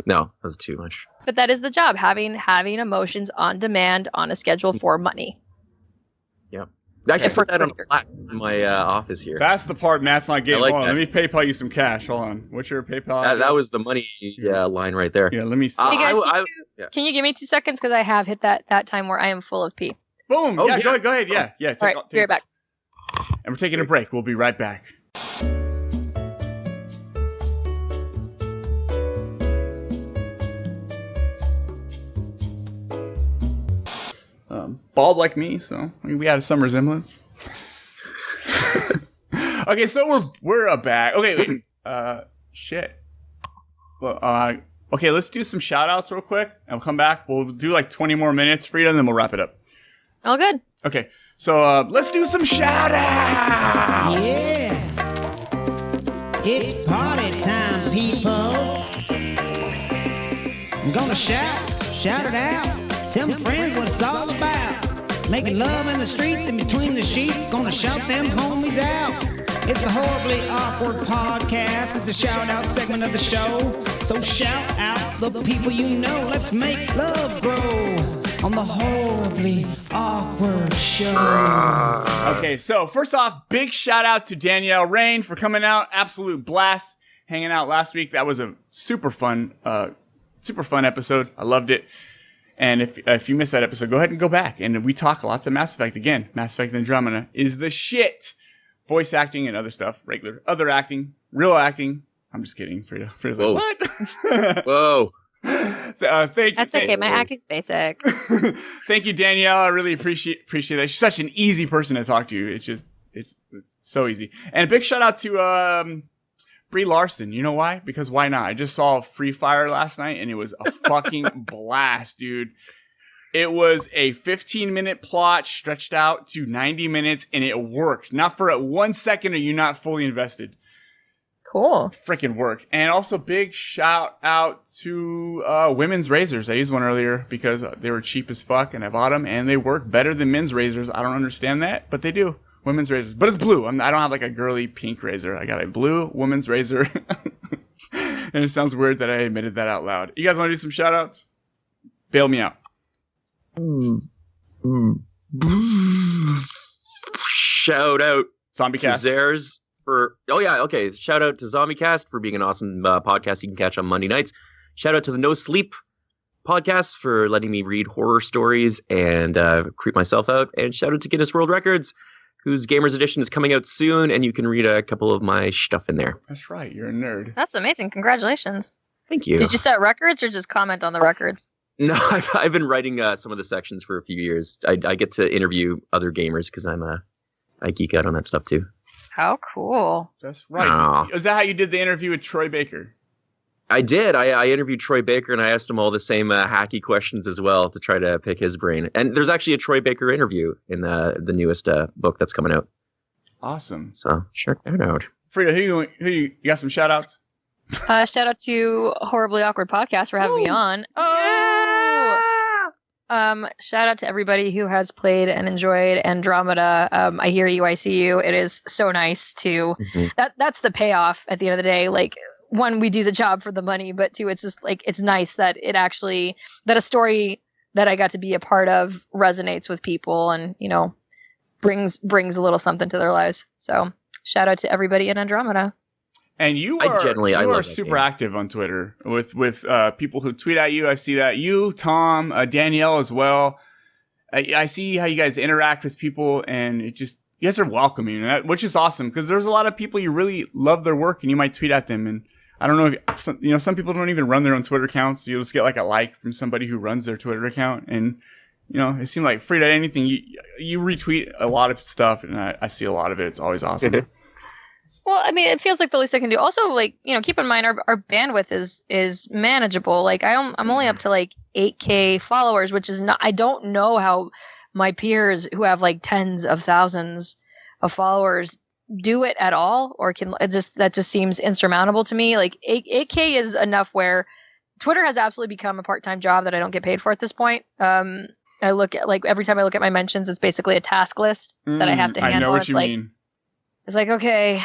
No, that's too much. But that is the job, having emotions on demand on a schedule for money. Yeah. Actually, put that on a plaque in my office here. That's the part Matt's not getting. Like Hold on, let me PayPal you some cash. Hold on. What's your PayPal? That was the money line right there. Yeah, let me see. Hey guys, can you give me 2 seconds? Because I have hit that time where I am full of pee. Boom. Go ahead. Yeah. All right, be right back. And we're taking a break. We'll be right back. Bald like me, so we had some resemblance. Okay, so we're back. Okay, wait. Shit. Well, okay, let's do some shout outs real quick and we'll come back. We'll do like 20 more minutes, Fryda, and then we'll wrap it up. All good. Okay, so let's do some shout outs. Yeah. It's party time, people. I'm gonna shout it out. Tell my friends what it's all about. Making love in the streets and between the sheets. Gonna shout them homies out. It's the Horribly Awkward Podcast. It's a shout-out segment of the show. So shout out the people you know. Let's make love grow on the Horribly Awkward Show. Okay, so first off, big shout-out to Danielle Rain for coming out. Absolute blast hanging out last week. That was a super fun episode. I loved it. And if you missed that episode, go ahead and go back. And we talk lots of Mass Effect. Again, Mass Effect Andromeda is the shit. Voice acting and other stuff. Other acting. Real acting. I'm just kidding. Fryda's like, what? Whoa. Thank you. That's okay. My acting's basic. Thank you, Danielle. I really appreciate that. She's such an easy person to talk to. It's so easy. And a big shout out to Brie Larson. You know why? Because why not? I just saw Free Fire last night and it was a fucking blast, dude. It was a 15-minute plot stretched out to 90 minutes and it worked. Not for 1 second are you not fully invested. Cool. Freaking work. And also big shout out to women's razors. I used one earlier because they were cheap as fuck and I bought them and they work better than men's razors. I don't understand that, but they do. Women's razors. But it's blue. I don't have like a girly pink razor. I got a blue women's razor. And it sounds weird that I admitted that out loud. You guys want to do some shout outs? Bail me out. Shout out Zombie to Cast. Zares for... Oh, yeah, okay. Shout out to ZombieCast for being an awesome podcast you can catch on Monday nights. Shout out to the No Sleep podcast for letting me read horror stories and creep myself out. And shout out to Guinness World Records, whose Gamers Edition is coming out soon, and you can read a couple of my stuff in there. That's right. You're a nerd. That's amazing. Congratulations. Thank you. Did you set records or just comment on the records? No, I've been writing some of the sections for a few years. I get to interview other gamers because I geek out on that stuff too. How cool. That's right. Aw. Is that how you did the interview with Troy Baker? I did. I interviewed Troy Baker and I asked him all the same hacky questions as well to try to pick his brain. And there's actually a Troy Baker interview in the newest book that's coming out. Awesome. So check that out. Fryda, who you got some shout outs? Shout out to Horribly Awkward Podcast for having me on. Shout out to everybody who has played and enjoyed Andromeda. I hear you, I see you. It is so nice to that's the payoff at the end of the day. Like, one, we do the job for the money, but two, it's just like it's nice that it actually that a story that I got to be a part of resonates with people and, you know, brings a little something to their lives. So shout out to everybody in Andromeda. And you are super game. active on Twitter with people who tweet at you. I see that. You, Tom, Danielle as well. I see how you guys interact with people, and it just, you guys are welcoming, which is awesome because there's a lot of people you really love their work, and you might tweet at them. And I don't know if some people don't even run their own Twitter accounts. You'll just get like a like from somebody who runs their Twitter account, and you know, it seemed like Fryda, anything you retweet a lot of stuff, and I see a lot of it. It's always awesome. Well, I mean, it feels like the least I can do. Also, like, you know, keep in mind our bandwidth is manageable. Like, I'm only up to like 8K followers, which is not. I don't know how my peers who have like tens of thousands of followers do it at all, or that just seems insurmountable to me. Like 8K is enough where Twitter has absolutely become a part-time job that I don't get paid for at this point. I look at, like, every time I look at my mentions, it's basically a task list that I have to handle. I know what you mean. It's like, okay,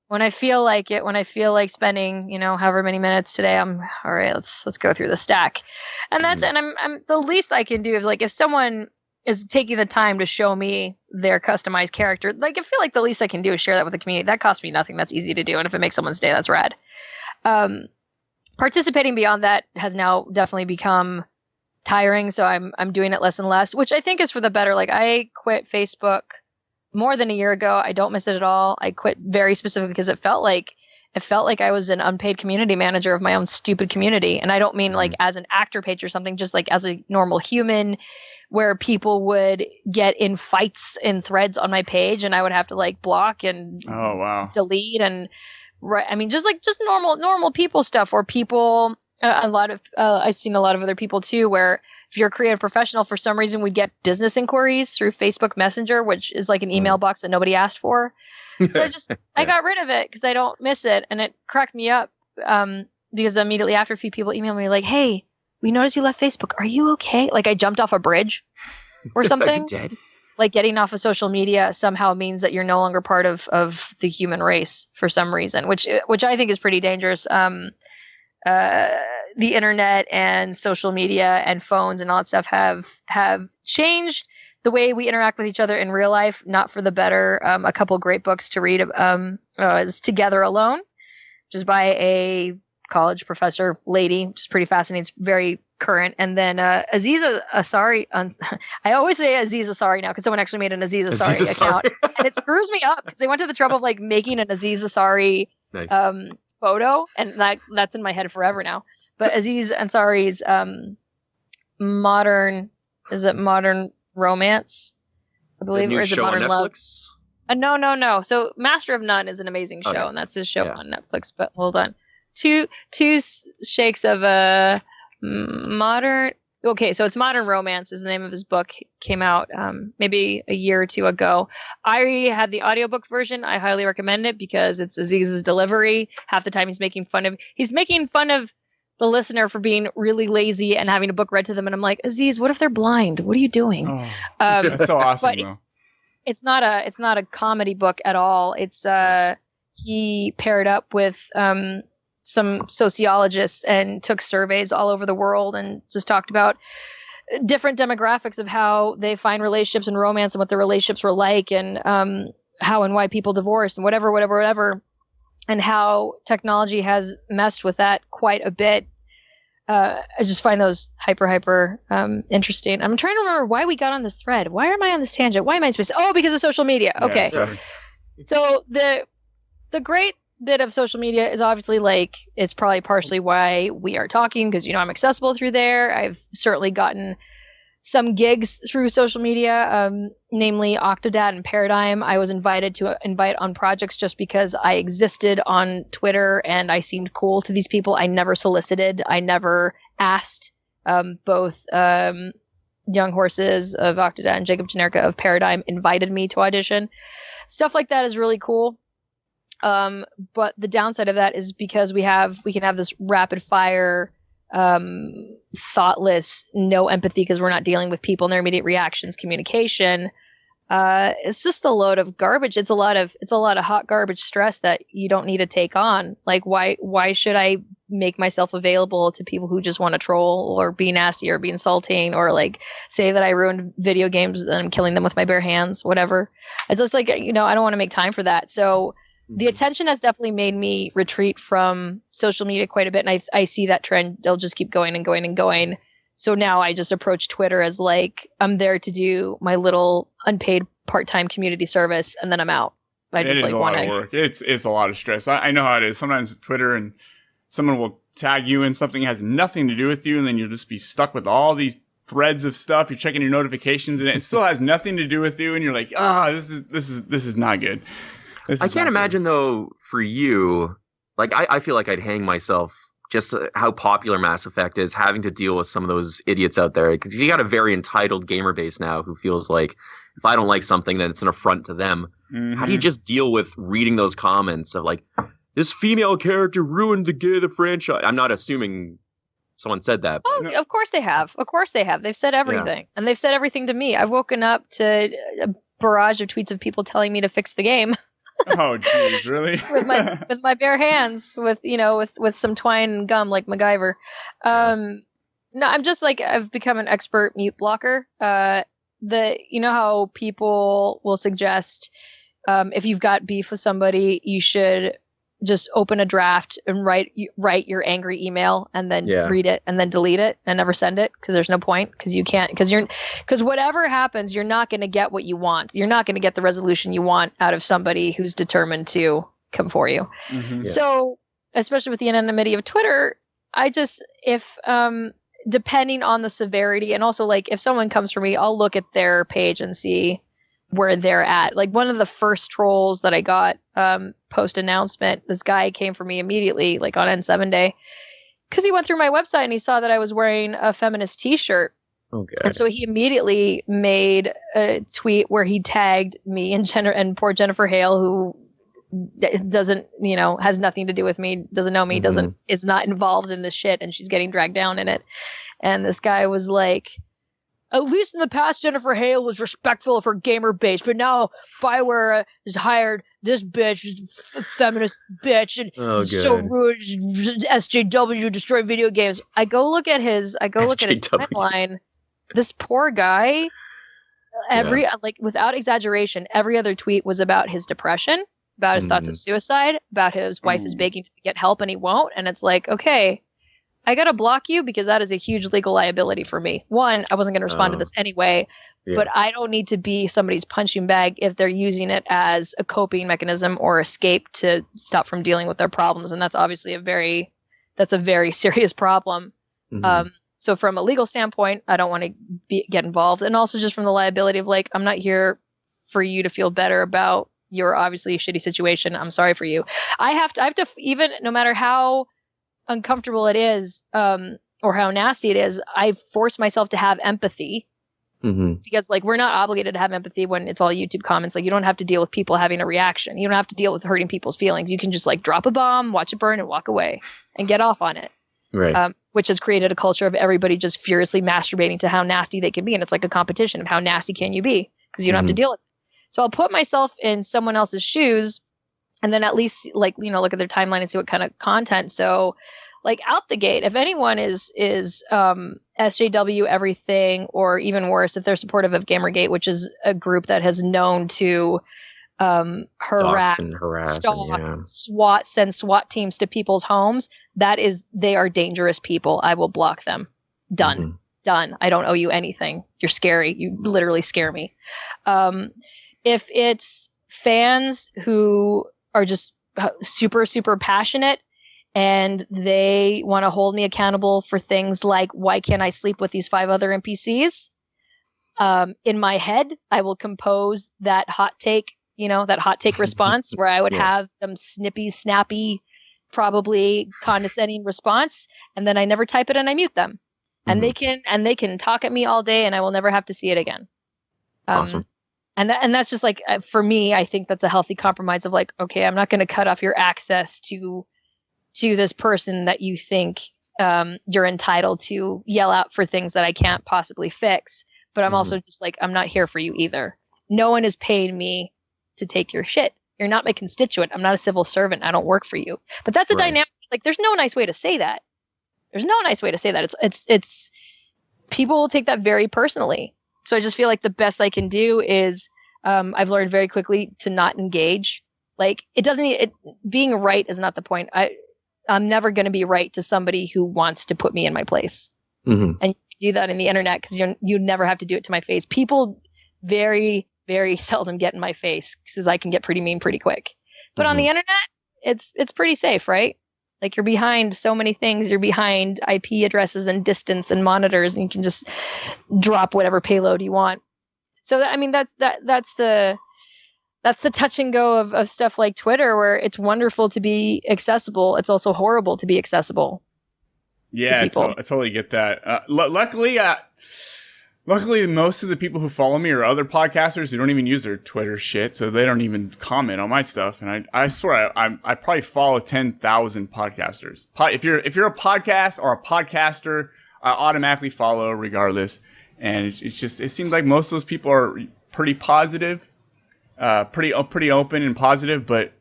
when I feel like it, when I feel like spending, you know, however many minutes today, I'm all right. Let's go through the stack, and I'm the least I can do is, like, if someone is taking the time to show me their customized character, like, I feel like the least I can do is share that with the community. That costs me nothing. That's easy to do, and if it makes someone's day, that's rad. Participating beyond that has now definitely become tiring, so I'm doing it less and less, which I think is for the better. Like, I quit Facebook more than a year ago. I don't miss it at all. I quit very specifically because it felt like I was an unpaid community manager of my own stupid community. And I don't mean like as an actor page or something, just like as a normal human, where people would get in fights in threads on my page and I would have to like block and delete and I mean, just normal people stuff, or people, I've seen a lot of other people too, where if you're a creative professional, for some reason, we'd get business inquiries through Facebook Messenger, which is like an email box that nobody asked for. So I got rid of it because I don't miss it. And it cracked me up because immediately after, a few people emailed me like, hey, we noticed you left Facebook. Are you okay? Like, I jumped off a bridge or something. Like, getting off of social media somehow means that you're no longer part of the human race for some reason, which I think is pretty dangerous. The internet and social media and phones and all that stuff have changed the way we interact with each other in real life, not for the better. A couple great books to read is Together Alone, which is by a college professor lady, which is pretty fascinating. It's very current. And then Aziza Ansari, I always say Aziz Ansari now because someone actually made an Aziz Ansari account. And it screws me up because they went to the trouble of like making an Aziz Ansari photo, and that's in my head forever now. But Aziz Ansari's modern romance, I believe, or is it Modern Love? No. So Master of None is an amazing show, and that's his show on Netflix. But hold on, two shakes of a modern. Okay, so it's Modern Romance is the name of his book. Came out maybe a year or two ago. I had the audiobook version. I highly recommend it because it's Aziz's delivery. Half the time he's making fun of the listener for being really lazy and having a book read to them. And I'm like, Aziz, what if they're blind? What are you doing? That's so awesome, though. it's not a comedy book at all. It's he paired up with some sociologists and took surveys all over the world and just talked about different demographics of how they find relationships and romance and what their relationships were like, and how and why people divorced and whatever, and how technology has messed with that quite a bit. I just find those hyper interesting. I'm trying to remember why we got on this thread. Why am I on this tangent? Why am I supposed to? Oh, because of social media. Okay. Yeah. So the great bit of social media is obviously, like, it's probably partially why we are talking, because, you know, I'm accessible through there. I've certainly gotten some gigs through social media, namely Octodad and Paradigm. I was invited to invite on projects just because I existed on Twitter and I seemed cool to these people. I never solicited. I never asked. Both Young Horses of Octodad and Jacob Generica of Paradigm invited me to audition. Stuff like that is really cool. But the downside of that is because we can have this rapid fire, thoughtless, no empathy, because we're not dealing with people and their immediate reactions, communication. It's just a load of garbage. It's a lot of hot garbage stress that you don't need to take on. Like, why should I make myself available to people who just want to troll or be nasty or be insulting or like say that I ruined video games and I'm killing them with my bare hands, whatever. It's just like, you know, I don't want to make time for that. So the attention has definitely made me retreat from social media quite a bit. And I see that trend. It'll just keep going and going and going. So now I just approach Twitter as like, I'm there to do my little unpaid part-time community service, and then I'm out. It is a lot of work. It's a lot of stress. I know how it is. Sometimes Twitter and someone will tag you in something that has nothing to do with you, and then you'll just be stuck with all these threads of stuff. You're checking your notifications, and it still has nothing to do with you, and you're like, this is not good. I can't imagine though for you, like I feel like I'd hang myself just how popular Mass Effect is, having to deal with some of those idiots out there, because you got a very entitled gamer base now who feels like if I don't like something, then it's an affront to them. Mm-hmm. How do you just deal with reading those comments of like, this female character ruined the franchise? I'm not assuming someone said that. Oh, of course they have. Of course they have. They've said everything. And they've said everything to me. I've woken up to a barrage of tweets of people telling me to fix the game. Oh, jeez, really? with my bare hands, with some twine and gum like MacGyver. No, I'm just like, I've become an expert mute blocker. You know how people will suggest if you've got beef with somebody, you should just open a draft and write your angry email and then read it and then delete it and never send it, because there's no point, because whatever happens, you're not going to get what you want. You're not going to get the resolution you want out of somebody who's determined to come for you. Mm-hmm. So, especially with the anonymity of Twitter, depending on the severity, and also like if someone comes for me, I'll look at their page and see where they're at. Like one of the first trolls that I got post announcement, this guy came for me immediately, like on N7 day, because he went through my website and he saw that I was wearing a feminist t-shirt. Okay. And so he immediately made a tweet where he tagged me and poor Jennifer Hale, who doesn't, has nothing to do with me, doesn't know me, is not involved in this shit, and she's getting dragged down in it. And this guy was like, at least in the past, Jennifer Hale was respectful of her gamer base, but now Bioware has hired this bitch, a feminist bitch, and so rude. SJW destroy video games. I go look at his timeline. This poor guy, like without exaggeration, every other tweet was about his depression, about his thoughts of suicide, about his wife is begging to get help and he won't. And it's like, okay, I got to block you because that is a huge legal liability for me. One, I wasn't going to respond to this anyway, but I don't need to be somebody's punching bag if they're using it as a coping mechanism or escape to stop from dealing with their problems. And that's obviously a very serious problem. Mm-hmm. So from a legal standpoint, I don't want to get involved. And also just from the liability of like, I'm not here for you to feel better about your obviously shitty situation. I'm sorry for you. I have to, even no matter how uncomfortable it is, or how nasty it is, I force myself to have empathy, because like we're not obligated to have empathy when it's all YouTube comments. Like you don't have to deal with people having a reaction. You don't have to deal with hurting people's feelings. You can just like drop a bomb, watch it burn, and walk away and get off on it. Right. Which has created a culture of everybody just furiously masturbating to how nasty they can be, and it's like a competition of how nasty can you be, because you don't have to deal with it. So I'll put myself in someone else's shoes and then at least like, look at their timeline and see what kind of content. So like out the gate, if anyone is SJW everything, or even worse, if they're supportive of Gamergate, which is a group that has known to harass, send SWAT teams to people's homes, they are dangerous people. I will block them. Done. Done. I don't owe you anything. You're scary. You literally scare me. If it's fans who are just super, super passionate and they want to hold me accountable for things like, why can't I sleep with these 5 other NPCs? In my head, I will compose that hot take, response where I would have some snippy, snappy, probably condescending response. And then I never type it and I mute them. And they can talk at me all day and I will never have to see it again. Awesome. And that's just like, for me, I think that's a healthy compromise of like, okay, I'm not going to cut off your access to this person that you think you're entitled to yell out for things that I can't possibly fix. But I'm also just like, I'm not here for you either. No one is paying me to take your shit. You're not my constituent. I'm not a civil servant. I don't work for you. But that's a dynamic. Like, there's no nice way to say that. It's people will take that very personally. So I just feel like the best I can do is I've learned very quickly to not engage. Like, being right is not the point. I'm never going to be right to somebody who wants to put me in my place. And you do that in the internet because you never have to do it to my face. People very, very seldom get in my face because I can get pretty mean pretty quick. But on the internet, it's pretty safe, right? Like, you're behind so many things. You're behind IP addresses and distance and monitors, and you can just drop whatever payload you want. So I mean, that's the touch and go of stuff like Twitter, where it's wonderful to be accessible. It's also horrible to be accessible. Yeah, I totally get that. Luckily, most of the people who follow me are other podcasters who don't even use their Twitter shit, so they don't even comment on my stuff. And I swear, I probably follow 10,000 podcasters. If you're a podcast or a podcaster, I automatically follow regardless. And it seems like most of those people are pretty positive, pretty open and positive, but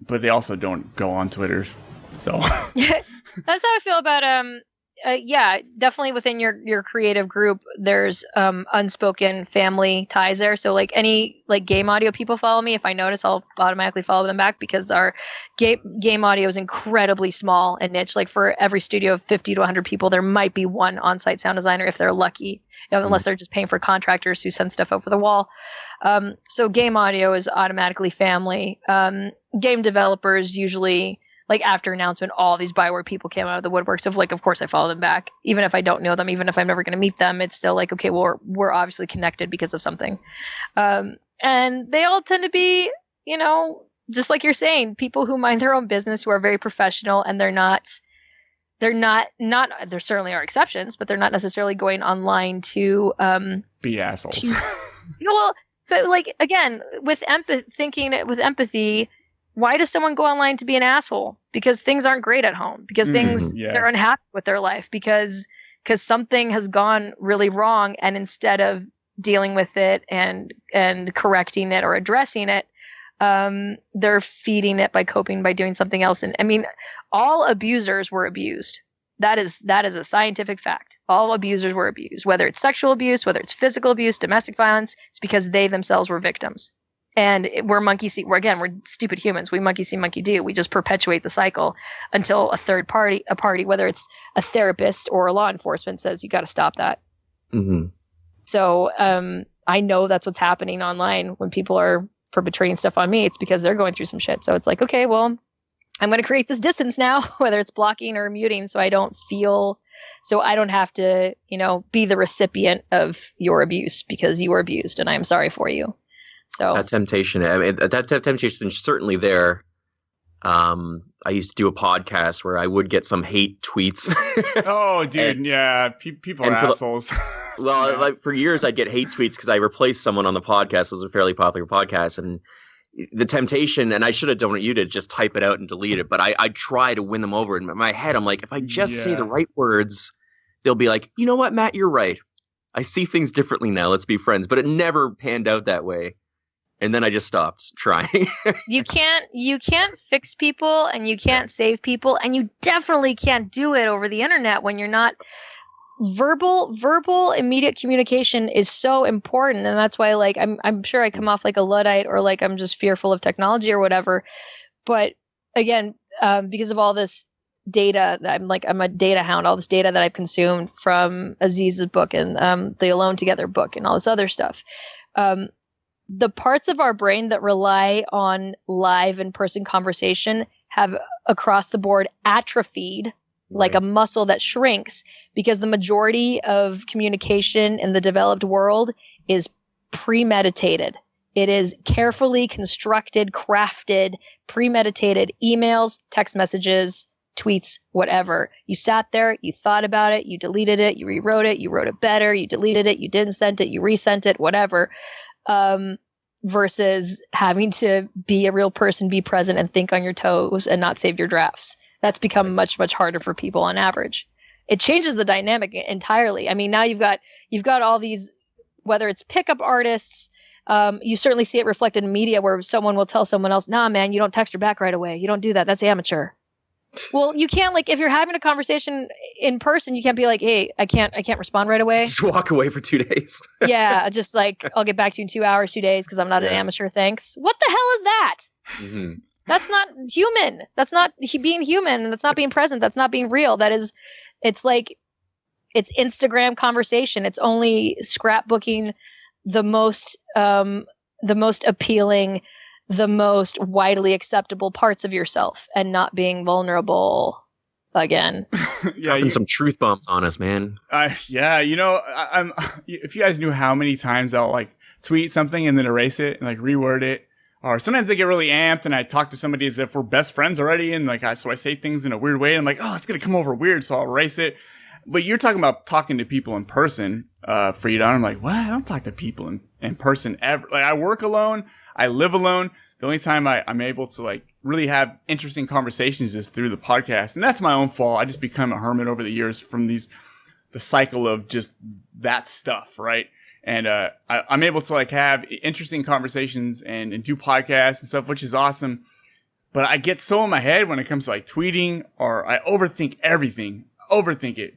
they also don't go on Twitter. So that's how I feel about yeah, definitely within your creative group, there's unspoken family ties there. So like any game audio people follow me, if I notice, I'll automatically follow them back because our game audio is incredibly small and niche. Like, for every studio of 50 to 100 people, there might be one on-site sound designer if they're lucky, unless they're just paying for contractors who send stuff over the wall. So game audio is automatically family. Game developers usually, like, after announcement, all these Bioware people came out of the woodwork. So, of course, I follow them back. Even if I don't know them, even if I'm never going to meet them, it's still like, okay, well, we're obviously connected because of something. And they all tend to be, just like you're saying, people who mind their own business, who are very professional, and there certainly are exceptions, but they're not necessarily going online to be assholes. But like, again, with empathy, why does someone go online to be an asshole? Because things aren't great at home. Because they're unhappy with their life. Because something has gone really wrong, and instead of dealing with it and correcting it or addressing it, they're feeding it by coping by doing something else. And I mean, all abusers were abused. That is a scientific fact. All abusers were abused, whether it's sexual abuse, whether it's physical abuse, domestic violence. It's because they themselves were victims. And we're we're stupid humans. We monkey see, monkey do. We just perpetuate the cycle until a third party, whether it's a therapist or a law enforcement, says you got to stop that. So I know that's what's happening online when people are perpetrating stuff on me. It's because they're going through some shit. So it's like, okay, well, I'm going to create this distance now, whether it's blocking or muting, so I don't have to, be the recipient of your abuse because you were abused, and I am sorry for you. So that temptation, that temptation is certainly there. I used to do a podcast where I would get some hate tweets. Oh, dude, yeah, people are assholes. Well, like, for years I'd get hate tweets because I replaced someone on the podcast. It was a fairly popular podcast, and the temptation, and I should have done you to just type it out and delete it, but I try to win them over. In my head, I'm like, if I just say the right words, they'll be like, you know what, Matt, you're right. I see things differently now. Let's be friends. But it never panned out that way. And then I just stopped trying. You can't fix people and you can't save people, and you definitely can't do it over the internet when you're not verbal immediate communication is so important. And that's why like I'm sure I come off like a Luddite or like I'm just fearful of technology or whatever. But again, because of all this data that I'm a data hound, all this data that I've consumed from Aziz's book and the Alone Together book and all this other stuff. The parts of our brain that rely on live in-person conversation have across the board atrophied like a muscle that shrinks, because the majority of communication in the developed world is premeditated. It is carefully constructed, crafted, premeditated emails, text messages, tweets, whatever. You sat there, you thought about it, you deleted it, you rewrote it, you wrote it better, you deleted it, you didn't send it, you resent it, whatever. Versus having to be a real person, be present and think on your toes and not save your drafts. That's become much, much harder for people on average. It changes the dynamic entirely. I mean, now you've got all these, whether it's pickup artists, you certainly see it reflected in media where someone will tell someone else, nah, man, you don't text her back right away. You don't do that. That's amateur. Well, you can't, like, if you're having a conversation in person, you can't be like, hey, I can't respond right away. Just walk away for 2 days. Yeah, just like, I'll get back to you in 2 hours, 2 days, because I'm not an amateur, thanks. What the hell is that? Mm-hmm. That's not human. That's not being human. That's not being present. That's not being real. It's like, it's Instagram conversation. It's only scrapbooking the most appealing, the most widely acceptable parts of yourself and not being vulnerable again. Dropping some truth bombs on us, man. Yeah, I'm if you guys knew how many times I'll like tweet something and then erase it and like reword it. Or sometimes I get really amped and I talk to somebody as if we're best friends already, and like I say things in a weird way and I'm like, oh, it's gonna come over weird, so I'll erase it. But you're talking about talking to people in person, Fryda. I'm like, what? I don't talk to people in person ever. Like, I work alone, I live alone. The only time I'm able to like really have interesting conversations is through the podcast, and that's my own fault. I just become a hermit over the years from the cycle of just that stuff, right? And I'm able to like have interesting conversations and do podcasts and stuff, which is awesome. But I get so in my head when it comes to like tweeting, or I overthink everything. Overthink it.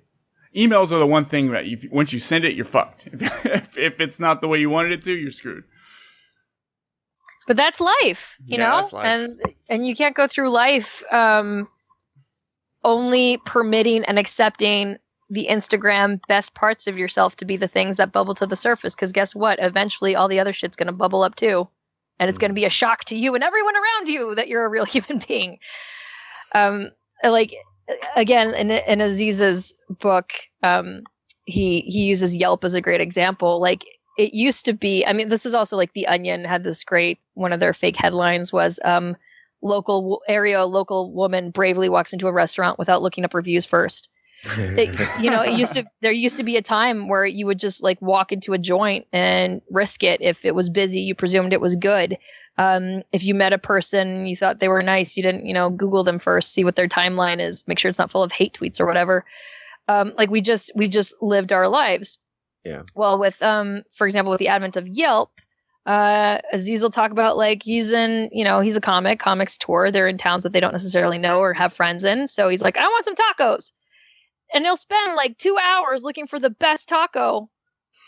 Emails are the one thing that once you send it, you're fucked. If it's not the way you wanted it to, you're screwed. But that's life, you know? That's life. And you can't go through life only permitting and accepting the Instagram best parts of yourself to be the things that bubble to the surface. Because guess what? Eventually all the other shit's going to bubble up too. And it's going to be a shock to you and everyone around you that you're a real human being. Like, again, in Aziz's book, he uses Yelp as a great example. Like, it used to be, I mean, this is also like The Onion had this great, one of their fake headlines was, local woman bravely walks into a restaurant without looking up reviews first. There used to be a time where you would just like walk into a joint and risk it. If it was busy, you presumed it was good. If you met a person, you thought they were nice, you didn't, Google them first, see what their timeline is, make sure it's not full of hate tweets or whatever. Like we just lived our lives. Yeah. Well, with, for example, with the advent of Yelp, Aziz will talk about like he's a comics tour. They're in towns that they don't necessarily know or have friends in. So he's like, I want some tacos. And he'll spend like 2 hours looking for the best taco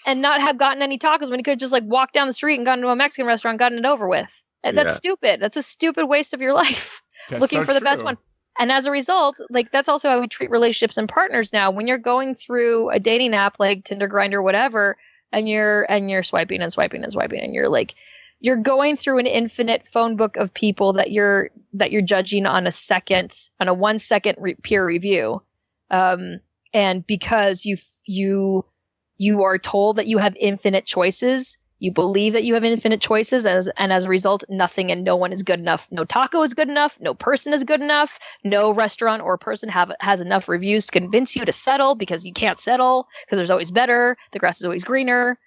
and not have gotten any tacos when he could have just like walked down the street and gotten to a Mexican restaurant, gotten it over with. That's stupid. That's a stupid waste of your life. Looking for the best one. And as a result, like that's also how we treat relationships and partners now. When you're going through a dating app like Tinder, Grindr, whatever, and you're swiping and swiping and swiping, and you're going through an infinite phone book of people that you're judging on a 1 second peer review. And because you are told that you have infinite choices, you believe that you have infinite choices, and as a result, nothing and no one is good enough. No taco is good enough. No person is good enough. No restaurant or person has enough reviews to convince you to settle, because you can't settle because there's always better. The grass is always greener.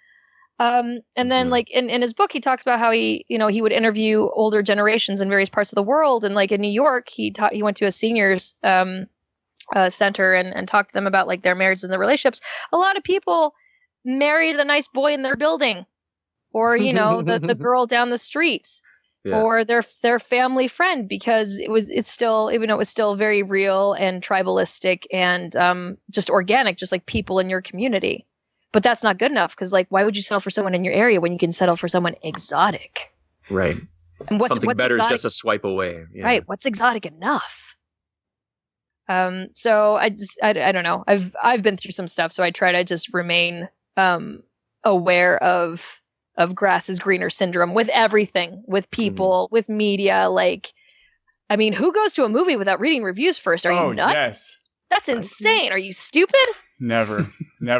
And then like in his book, he talks about how he would interview older generations in various parts of the world. And like in New York, he went to a seniors, center and talked to them about like their marriages and their relationships. A lot of people married a nice boy in their building or the girl down the street, or their family friend, because it's still, even though it was still very real and tribalistic and just organic, just like people in your community. But that's not good enough, because like, why would you settle for someone in your area when you can settle for someone exotic? Right. And what's better exotic? is just a swipe away. Yeah. Right. What's exotic enough? So I don't know. I've been through some stuff, so I try to just remain aware of grass is greener syndrome with everything, with people, with media. Like, I mean, who goes to a movie without reading reviews first? Are you nuts? Yes. That's insane. Are you stupid? Never.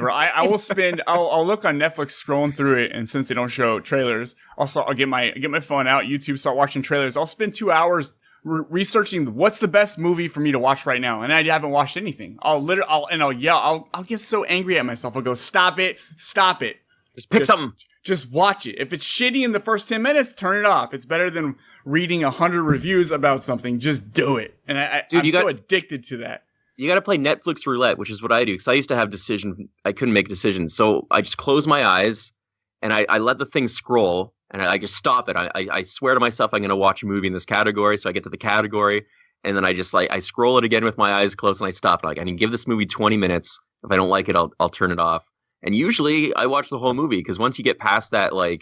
I will spend. I'll look on Netflix scrolling through it, and since they don't show trailers, I'll get my phone out, YouTube, start watching trailers. I'll spend 2 hours researching what's the best movie for me to watch right now, and I haven't watched anything. I'll yell. I'll get so angry at myself. I'll go, stop it. Just pick something. Just watch it. If it's shitty in the first 10 minutes, turn it off. It's better than reading 100 reviews about something. Just do it. And I'm so addicted to that. You got to play Netflix roulette, which is what I do. Because I used to have I couldn't make decisions. So I just close my eyes and I let the thing scroll and I just stop it. I swear to myself, I'm going to watch a movie in this category. So I get to the category and then I just I scroll it again with my eyes closed and I stop. I can give this movie 20 minutes. If I don't like it, I'll turn it off. And usually I watch the whole movie, because once you get past that, like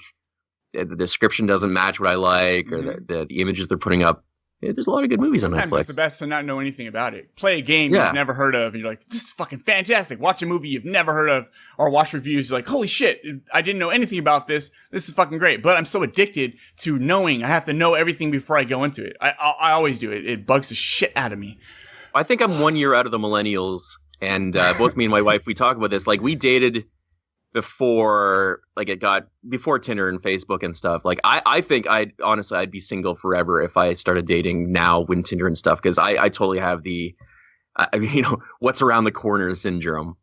the description doesn't match what I like, or the images they're putting up, there's a lot of good movies on Netflix. Sometimes it's the best to not know anything about it. Play a game you've never heard of, and you're like, this is fucking fantastic. Watch a movie you've never heard of, or watch reviews. You're like, holy shit, I didn't know anything about this. This is fucking great. But I'm so addicted to knowing. I have to know everything before I go into it. I always do it. It bugs the shit out of me. I think I'm 1 year out of the millennials, and both me and my wife, we talk about this. Like, we dated before Tinder and Facebook and stuff. Like, I think I'd be single forever if I started dating now when Tinder and stuff, because I totally have the what's around the corner syndrome,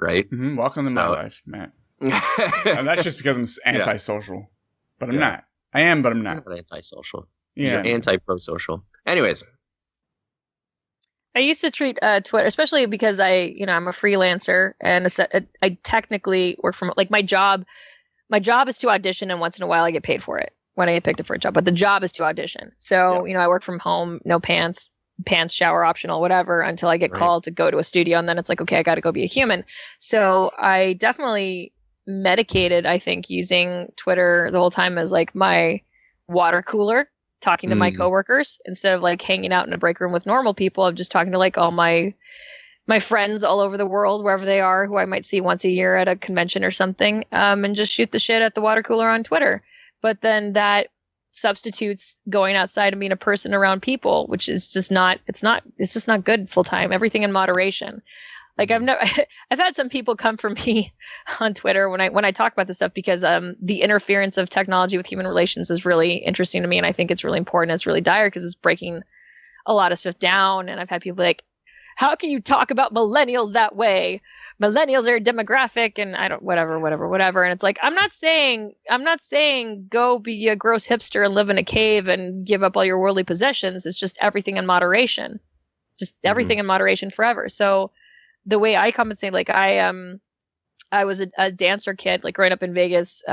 right? Mm-hmm. Welcome to my life, Matt. And that's just because I'm antisocial, but I'm not. I am, but I'm not. You're not antisocial. Yeah, you're anti-pro-social. Anyways. I used to treat Twitter, especially because I'm a freelancer, and I technically work from, like, my job is to audition, and once in a while I get paid for it when I get picked up for a job, but the job is to audition. So, I work from home, no pants, shower optional, whatever, until I get called to go to a studio, and then it's like, okay, I got to go be a human. So I definitely medicated, I think, using Twitter the whole time as like my water cooler, talking to my coworkers instead of like hanging out in a break room with normal people. I'm just talking to like all my friends all over the world, wherever they are, who I might see once a year at a convention or something, and just shoot the shit at the water cooler on Twitter. But then that substitutes going outside and being a person around people, which is just not, it's just not good full time. Everything in moderation. Like, I've had some people come for me on Twitter when I talk about this stuff, because the interference of technology with human relations is really interesting to me, and I think it's really important. It's really dire because it's breaking a lot of stuff down. And I've had people like, how can you talk about millennials that way? Millennials are a demographic, and I don't, whatever. And it's like, I'm not saying go be a gross hipster and live in a cave and give up all your worldly possessions. It's just everything in moderation, just everything in moderation forever. So the way I compensate, like I was a dancer kid, like growing up in Vegas.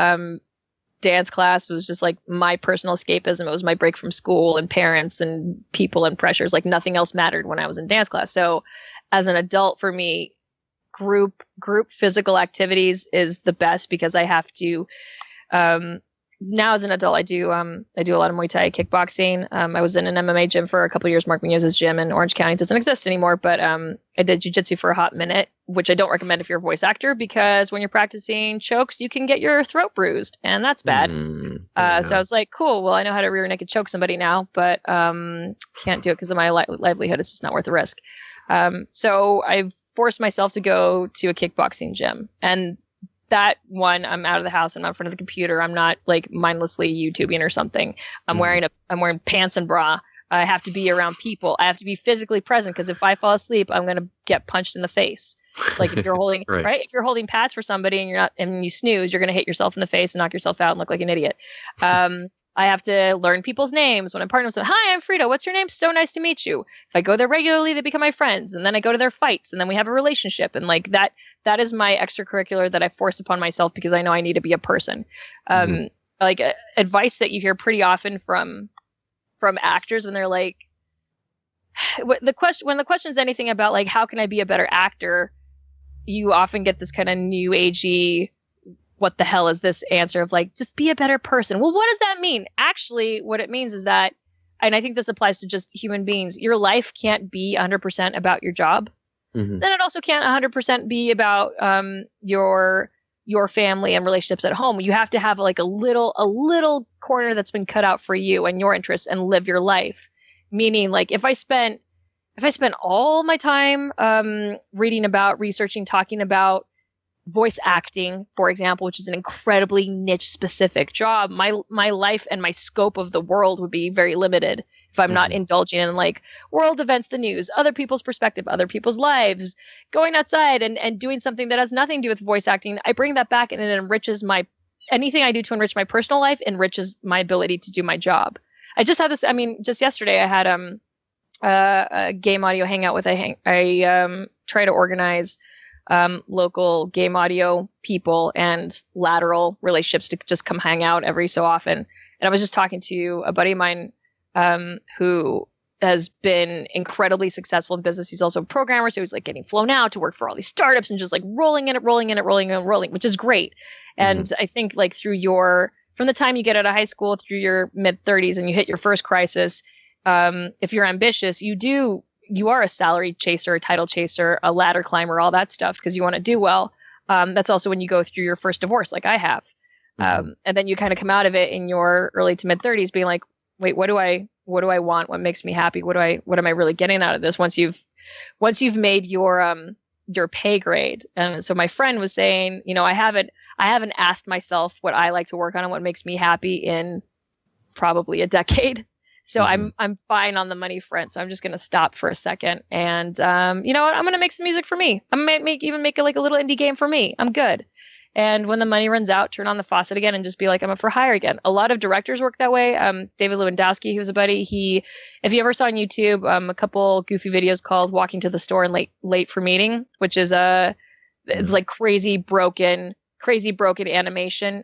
Dance class was just like my personal escapism. It was my break from school and parents and people and pressures. Like nothing else mattered when I was in dance class. So as an adult, for me, group physical activities is the best, because I have to, now as an adult, I do a lot of Muay Thai, kickboxing. I was in an MMA gym for a couple of years, Mark Munoz's gym in Orange County. It doesn't exist anymore, but I did jiu-jitsu for a hot minute, which I don't recommend if you're a voice actor, because when you're practicing chokes, you can get your throat bruised, and that's bad. So I was like, cool, well, I know how to rear naked choke somebody now, but can't do it because of my livelihood. It's just not worth the risk. So I forced myself to go to a kickboxing gym, and that one, I'm out of the house. I'm not in front of the computer. I'm not like mindlessly YouTubing or something. I'm wearing pants and bra. I have to be around people. I have to be physically present, because if I fall asleep, I'm going to get punched in the face. Like if you're holding, right. If you're holding pads for somebody and you snooze, you're going to hit yourself in the face and knock yourself out and look like an idiot. I have to learn people's names. When I'm partnering with them, hi, I'm Fryda. What's your name? So nice to meet you. If I go there regularly, they become my friends. And then I go to their fights, and then we have a relationship. And like that is my extracurricular that I force upon myself, because I know I need to be a person. like advice that you hear pretty often from actors when they're like, when the question is anything about like, how can I be a better actor? You often get this kind of new agey, what the hell is this answer of like, just be a better person. Well, what does that mean? Actually, what it means is that, and I think this applies to just human beings, your life can't be 100% about your job. Mm-hmm. Then it also can't 100% be about your family and relationships at home. You have to have like a little corner that's been cut out for you and your interests and live your life. Meaning, like, if I spent all my time reading about, researching, talking about voice acting, for example, which is an incredibly niche specific job, my life and my scope of the world would be very limited if I'm not indulging in like world events, the news, other people's perspective, other people's lives, going outside and doing something that has nothing to do with voice acting. I bring that back and it enriches anything I do to enrich my personal life enriches my ability to do my job. I just had this, just yesterday I had a game audio hangout with I try to organize local game audio people and lateral relationships to just come hang out every so often. And I was just talking to a buddy of mine who has been incredibly successful in business. He's also a programmer, so he's like getting flown out to work for all these startups and just like rolling, which is great. And I think like from the time you get out of high school through your mid-30s and you hit your first crisis, if you're ambitious, you are a salary chaser, a title chaser, a ladder climber, all that stuff, because you want to do well. That's also when you go through your first divorce, like I have. And then you kind of come out of it in your early to mid-30s being like, wait, what do I want? What makes me happy? What am I really getting out of this once you've made your pay grade? And so my friend was saying, I haven't asked myself what I like to work on and what makes me happy in probably a decade. So I'm fine on the money front. So I'm just going to stop for a second. And you know what? I'm going to make some music for me. I'm going to make it like a little indie game for me. I'm good. And when the money runs out, turn on the faucet again and just be like, I'm up for hire again. A lot of directors work that way. David Lewandowski, who's a buddy, if you ever saw on YouTube, a couple goofy videos called Walking to the Store and Late for Meeting, which is it's like crazy broken animation.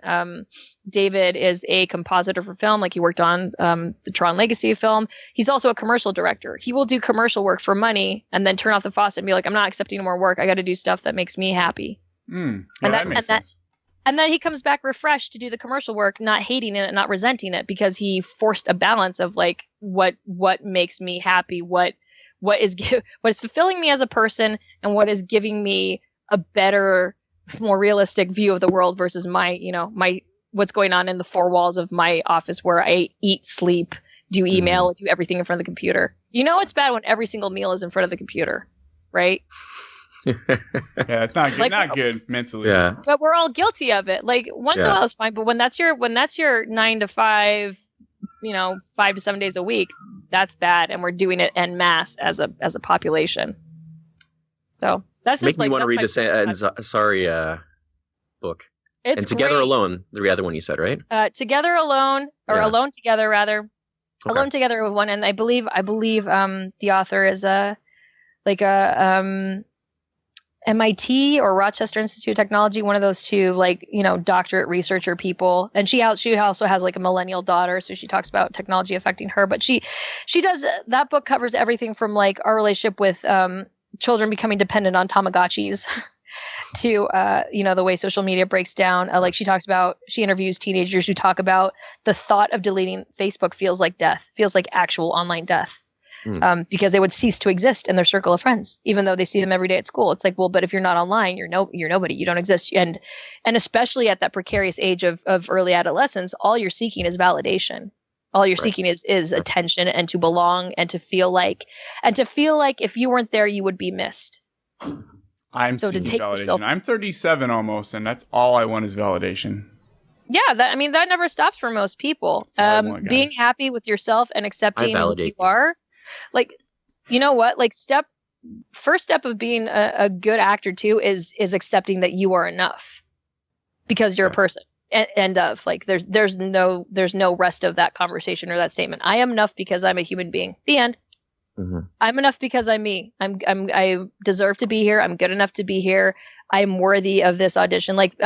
David is a compositor for film. Like he worked on the Tron Legacy film. He's also a commercial director. He will do commercial work for money and then turn off the faucet and be like, I'm not accepting more work. I got to do stuff that makes me happy. Yeah, that makes sense. And then he comes back refreshed to do the commercial work, not hating it, not resenting it, because he forced a balance of like what makes me happy, what is fulfilling me as a person, and what is giving me a better, more realistic view of the world versus my what's going on in the four walls of my office where I eat, sleep, do email, do everything in front of the computer. It's bad when every single meal is in front of the computer, right? Yeah, it's not good, not good mentally. Yeah, but we're all guilty of it. Like once in a while it's fine, but when that's your 9 to 5, 5 to 7 days a week, that's bad, and we're doing it en masse as a population. So that's make me want to read this Ansari book. It's and Together great. Alone, the other one you said, right? Together Alone, or Alone Together rather. Okay. Alone Together with one, and I believe the author is MIT or Rochester Institute of Technology, one of those two, doctorate researcher people. And she also has like a millennial daughter, so she talks about technology affecting her. But she does, that book covers everything from like our relationship with children becoming dependent on Tamagotchis to the way social media breaks down. Like she interviews teenagers who talk about the thought of deleting Facebook feels like death, feels like actual online death. Because they would cease to exist in their circle of friends, even though they see them every day at school. It's like, well, but if you're not online, you're nobody. You don't exist. And especially at that precarious age of early adolescence, all you're seeking is validation. All you're seeking is attention and to belong and to feel like if you weren't there, you would be missed. I'm seeking validation. I'm 37 almost, and that's all I want is validation. Yeah, that never stops for most people. Being happy with yourself and accepting who you are. Like, you know what? Like first step of being a good actor too is accepting that you are enough because you're a person. End of like there's no rest of that conversation or that statement. I am enough because I'm a human being. The end. I'm enough because I'm me. I deserve to be here. I'm good enough to be here. I'm worthy of this audition. Like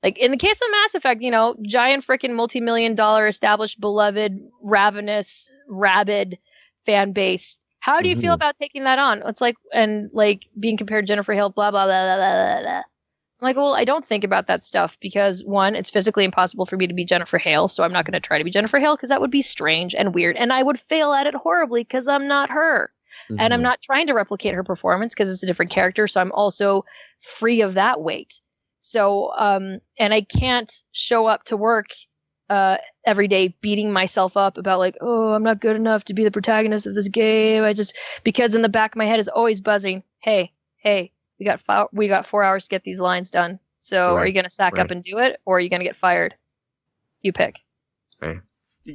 Like in the case of Mass Effect, giant freaking multi-million-dollar established, beloved, ravenous, rabid fan base. How do you feel about taking that on? It's like, and like being compared to Jennifer Hale, blah, blah, blah, blah, blah, blah. I'm like, well, I don't think about that stuff because one, it's physically impossible for me to be Jennifer Hale. So I'm not going to try to be Jennifer Hale because that would be strange and weird. And I would fail at it horribly because I'm not her. And I'm not trying to replicate her performance because it's a different character. So I'm also free of that weight. So, and I can't show up to work every day beating myself up about like, oh, I'm not good enough to be the protagonist of this game. Because in the back of my head is always buzzing. Hey, we got 4 hours to get these lines done. So are you going to sack up and do it, or are you going to get fired? You pick. Right.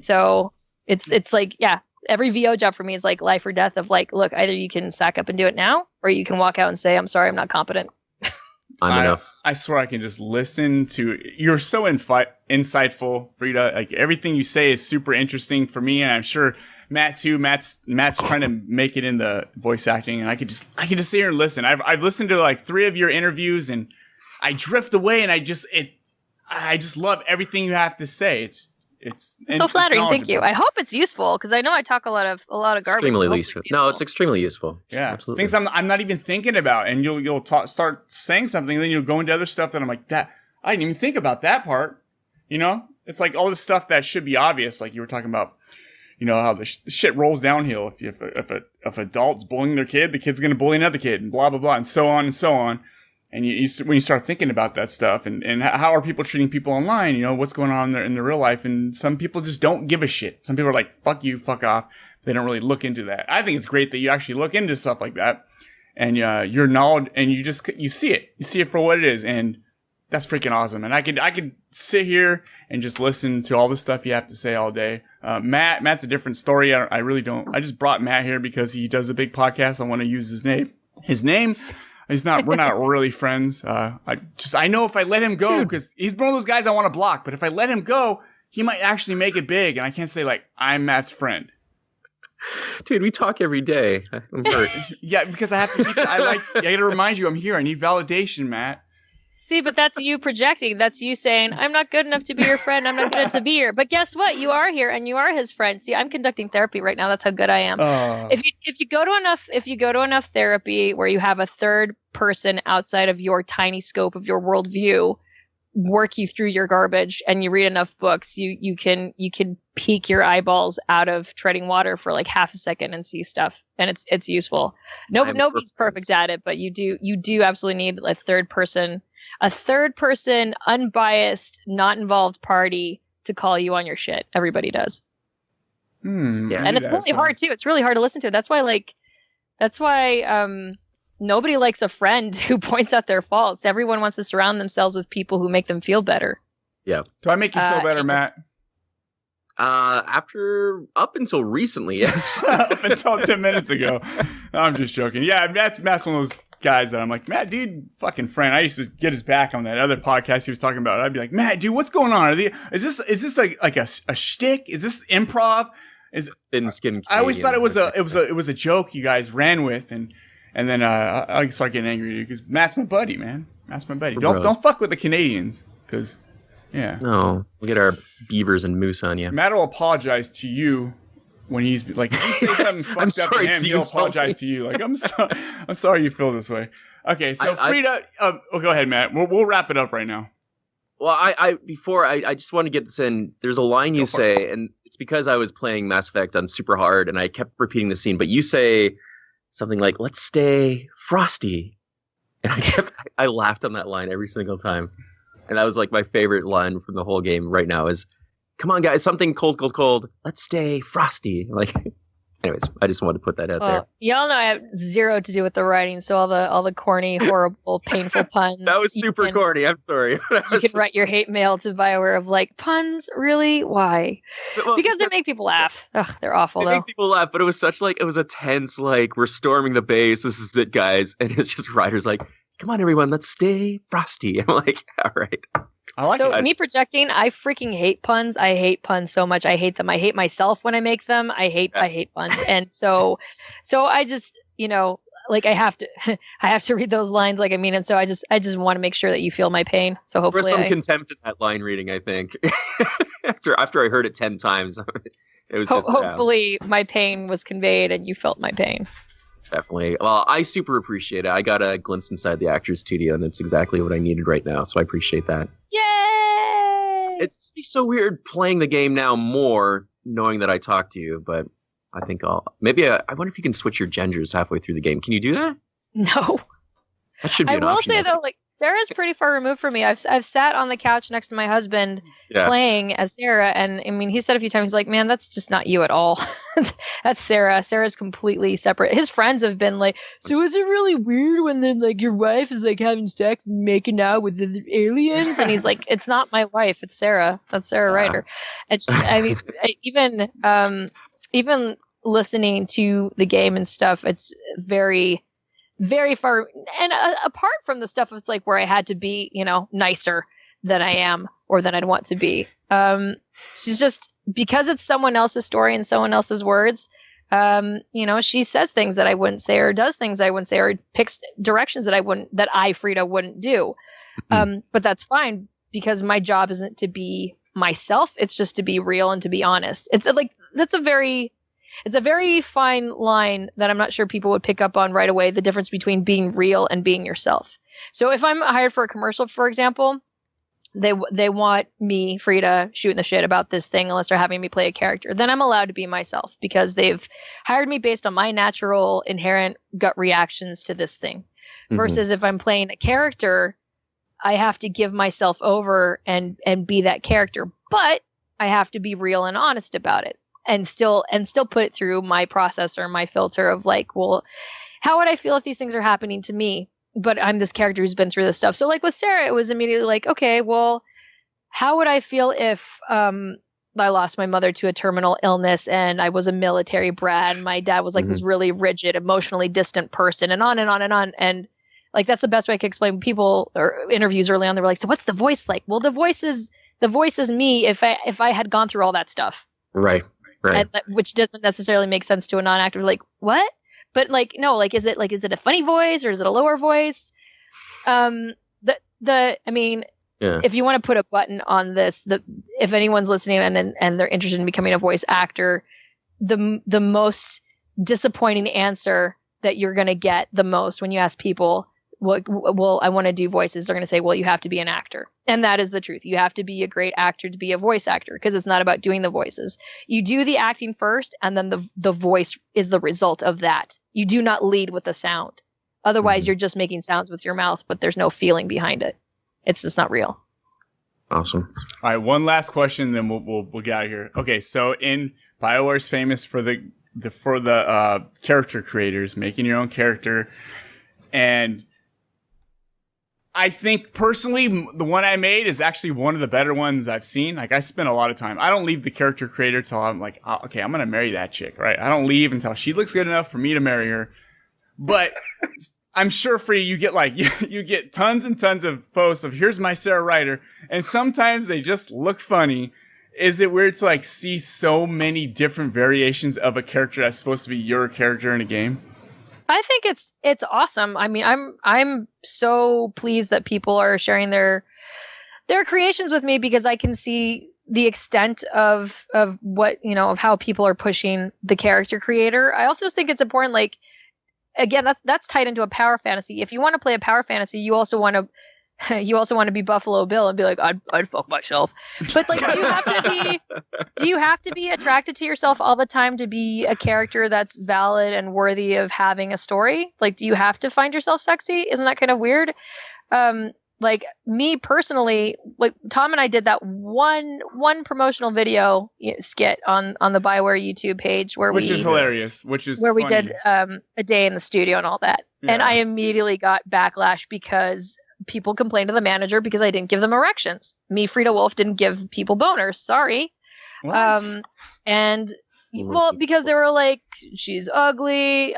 So it's like, yeah, every VO job for me is like life or death of like, look, either you can sack up and do it now, or you can walk out and say, I'm sorry, I'm not competent. I swear I can just listen to you're so insightful, Fryda. Like everything you say is super interesting for me, and I'm sure Matt too. Matt's trying to make it in the voice acting, and I can just sit here and listen. I've listened to like 3 of your interviews, and I drift away, and I just love everything you have to say. It's so flattering. Thank you. I hope it's useful because I know I talk a lot of garbage. Extremely useful. No, it's extremely useful. Yeah, absolutely. Things I'm not even thinking about, and you'll start saying something, and then you'll go into other stuff that I'm like, that I didn't even think about that part. It's like all this stuff that should be obvious, like you were talking about. How the shit rolls downhill if adults bullying their kid, the kid's gonna bully another kid, and blah blah blah, and so on and so on. And when you start thinking about that stuff and how are people treating people online, what's going on in their real life, and some people just don't give a shit. Some people are like, fuck you, fuck off. They don't really look into that. I think it's great that you actually look into stuff like that, and your knowledge, and you see it for what it is, and that's freaking awesome. And I could sit here and just listen to all the stuff you have to say all day. Matt's a different story. I really don't. I just brought Matt here because he does a big podcast. I want to use his name. We're not really friends. I know if I let him go, because he's one of those guys I want to block, but if I let him go, he might actually make it big, and I can't say like, I'm Matt's friend. Dude, we talk every day. I'm hurt. Yeah, because I have to I gotta remind you I'm here. I need validation, Matt. See, but that's you projecting. That's you saying, I'm not good enough to be your friend. I'm not good enough to be here. But guess what? You are here and you are his friend. See, I'm conducting therapy right now. That's how good I am. If you go to enough therapy where you have a third person outside of your tiny scope of your worldview work you through your garbage, and you read enough books, you can peek your eyeballs out of treading water for like half a second and see stuff, and it's useful. Nobody's perfect at it, but you do absolutely need a third person, unbiased, not involved party to call you on your shit. Everybody does. Yeah, and it's really hard too. It's really hard to listen to. That's why nobody likes a friend who points out their faults. Everyone wants to surround themselves with people who make them feel better. Yeah. Do I make you feel better, Matt? Up until recently, yes. Up until 10 minutes ago. I'm just joking. Yeah, Matt's one of those guys that I'm like, Matt, dude, fucking friend. I used to get his back on that other podcast he was talking about. I'd be like, Matt, dude, what's going on? Is this like a shtick? Is this improv? Thin skin. I always thought it was a joke you guys ran with, and then I start getting angry because Matt's my buddy, man. Matt's my buddy. Don't fuck with the Canadians, because yeah. No, we'll get our beavers and moose on you. Matt will apologize to you when he's like, if you say something fucked up to him, he'll apologize to you. Like, I'm sorry you feel this way. Okay, so Fryda, go ahead, Matt. We'll wrap it up right now. Well, I just want to get this in. There's a line you say, and it's because I was playing Mass Effect on super hard, and I kept repeating the scene. But you say something like, "Let's stay frosty," and I laughed on that line every single time, and that was like my favorite line from the whole game right now. Is, "Come on, guys, something cold, cold, cold. Let's stay frosty." Like. Anyways, I just wanted to put that out there. Y'all know I have zero to do with the writing, so all the corny, horrible, painful puns. That was super corny. I'm sorry. You can write your hate mail to BioWare of like, puns? Really? Why? Well, because they make people laugh. Ugh, they're awful, though. They make people laugh, but it was such like, it was a tense, like, we're storming the base. This is it, guys. And it's just Ryder's like, come on, everyone, let's stay frosty. I'm like, all right. I like so it. Me projecting, I freaking hate puns. I hate puns so much. I hate them. I hate myself when I make them. I hate puns. And so I just, like I have to read those lines like I mean it. So I just want to make sure that you feel my pain. So There was hopefully some contempt in that line reading, I think. after I heard it 10 times, it was just, hopefully my pain was conveyed and you felt my pain. Definitely. Well, I super appreciate it. I got a glimpse inside the actor's studio, and it's exactly what I needed right now. So I appreciate that. Yay! It's so weird playing the game now more, knowing that I talked to you, but I think I wonder if you can switch your genders halfway through the game. Can you do that? No. That should be an I will option. say though, like Sarah's pretty far removed from me. I've sat on the couch next to my husband playing as Sarah, and I mean, he said a few times, he's like, "Man, that's just not you at all. That's Sarah. Sarah's completely separate." His friends have been like, "So is it really weird when then like your wife is like having sex and making out with the aliens?" And he's like, "It's not my wife. It's Sarah. That's Sara Ryder." And I mean, even listening to the game and stuff, it's very, very far. And apart from the stuff, it's like where I had to be, nicer than I am or than I'd want to be. She's just, because it's someone else's story and someone else's words, she says things that I wouldn't say, or does things I wouldn't say, or picks directions that I, Fryda, wouldn't do. But that's fine, because my job isn't to be myself. It's just to be real and to be honest. It's like, it's a very fine line that I'm not sure people would pick up on right away, the difference between being real and being yourself. So if I'm hired for a commercial, for example, they want me, Fryda, shooting the shit about this thing unless they're having me play a character. Then I'm allowed to be myself, because they've hired me based on my natural, inherent gut reactions to this thing. Versus if I'm playing a character, I have to give myself over and be that character. But I have to be real and honest about it. And still put it through my process or my filter of like, well, how would I feel if these things are happening to me? But I'm this character who's been through this stuff. So like with Sarah, it was immediately like, okay, well, how would I feel if I lost my mother to a terminal illness and I was a military brat and my dad was like this really rigid, emotionally distant person, and on and on and on. And like, that's the best way I could explain. People or interviews early on, they were like, so what's the voice like? Well, the voice is me if I had gone through all that stuff. Right. And, which doesn't necessarily make sense to a non-actor. Like, what? But like, no, like, is it a funny voice or is it a lower voice? I mean, if you want to put a button on this, if anyone's listening and they're interested in becoming a voice actor, the most disappointing answer that you're going to get the most when you ask people, well, I want to do voices, they're going to say, well, you have to be an actor. And that is the truth. You have to be a great actor to be a voice actor, because it's not about doing the voices. You do the acting first, and then the voice is the result of that. You do not lead with the sound. Otherwise, you're just making sounds with your mouth, but there's no feeling behind it. It's just not real. Awesome. All right, one last question, then we'll get out of here. Okay, so BioWare's famous for the character creators, making your own character, and I think personally, the one I made is actually one of the better ones I've seen. Like, I spent a lot of time. I don't leave the character creator till I'm like, oh, okay, I'm going to marry that chick, right? I don't leave until she looks good enough for me to marry her. But I'm sure for you get like, you get tons and tons of posts of, here's my Sara Ryder. And sometimes they just look funny. Is it weird to like see so many different variations of a character that's supposed to be your character in a game? I think it's awesome. I mean, I'm so pleased that people are sharing their creations with me, because I can see the extent of what, of how people are pushing the character creator. I also think it's important, like, again, that's tied into a power fantasy. If you want to play a power fantasy, you also want to be Buffalo Bill and be like, I'd fuck myself. But like, do you have to be attracted to yourself all the time to be a character that's valid and worthy of having a story? Like, do you have to find yourself sexy? Isn't that kind of weird? Like, me personally, like, Tom and I did that one promotional video skit on the BioWare YouTube page which is hilarious, where funny. We did a day in the studio and all that. Yeah. And I immediately got backlash because people complained to the manager because I didn't give them erections. Me, Fryda Wolff, didn't give people boners. Sorry. What? And Well, because they were like, she's ugly,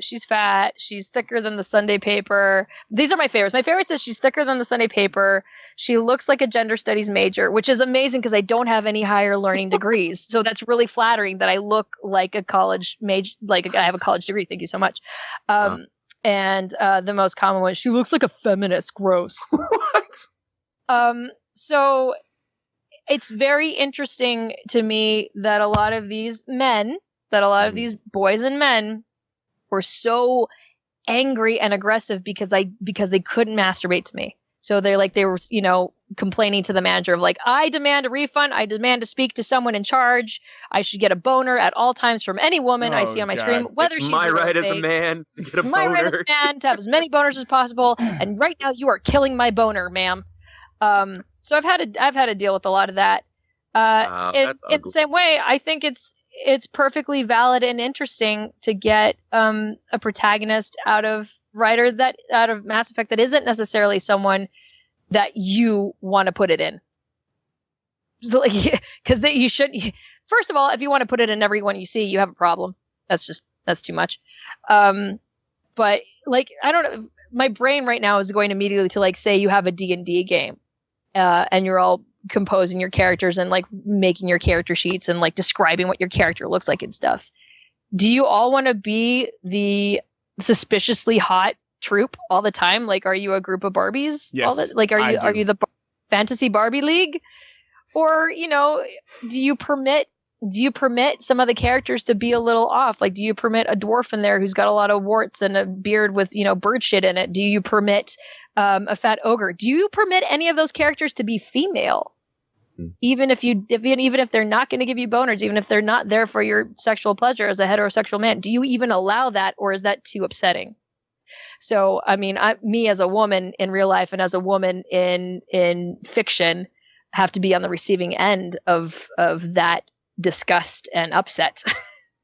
she's fat, she's thicker than the Sunday paper. These are my favorites. My favorite is she's thicker than the Sunday paper. She looks like a gender studies major, which is amazing because I don't have any higher learning degrees. So that's really flattering that I look like a college major, like I have a college degree. Thank you so much. And the most common one, she looks like a feminist. Gross. What? So it's very interesting to me that a lot of these these boys and men were so angry and aggressive because they couldn't masturbate to me. So they were, complaining to the manager of like, I demand a refund. I demand to speak to someone in charge. I should get a boner at all times from any woman I see on my screen, whether she's my right as a man to get a boner. My right as a man to have as many boners as possible. And right now you are killing my boner, ma'am. So I've had to deal with a lot of that. In the same way, I think it's perfectly valid and interesting to get a protagonist out of Mass Effect that isn't necessarily someone that you want to put it in. Because you should. First of all, if you want to put it in everyone you see, you have a problem. That's too much. But like, I don't know. My brain right now is going immediately to like say you have a D&D game, and you're all composing your characters and like making your character sheets and like describing what your character looks like and stuff. Do you all want to be the suspiciously hot troop all the time? Like, are you a group of Barbies? Yes, are you the fantasy Barbie league? Or, do you permit some of the characters to be a little off? Like, do you permit a dwarf in there who's got a lot of warts and a beard with, bird shit in it? Do you permit a fat ogre? Do you permit any of those characters to be female? Even if they're not going to give you boners, even if they're not there for your sexual pleasure as a heterosexual man, do you even allow that, or is that too upsetting? So, I mean, me as a woman in real life and as a woman in fiction have to be on the receiving end of that disgust and upset.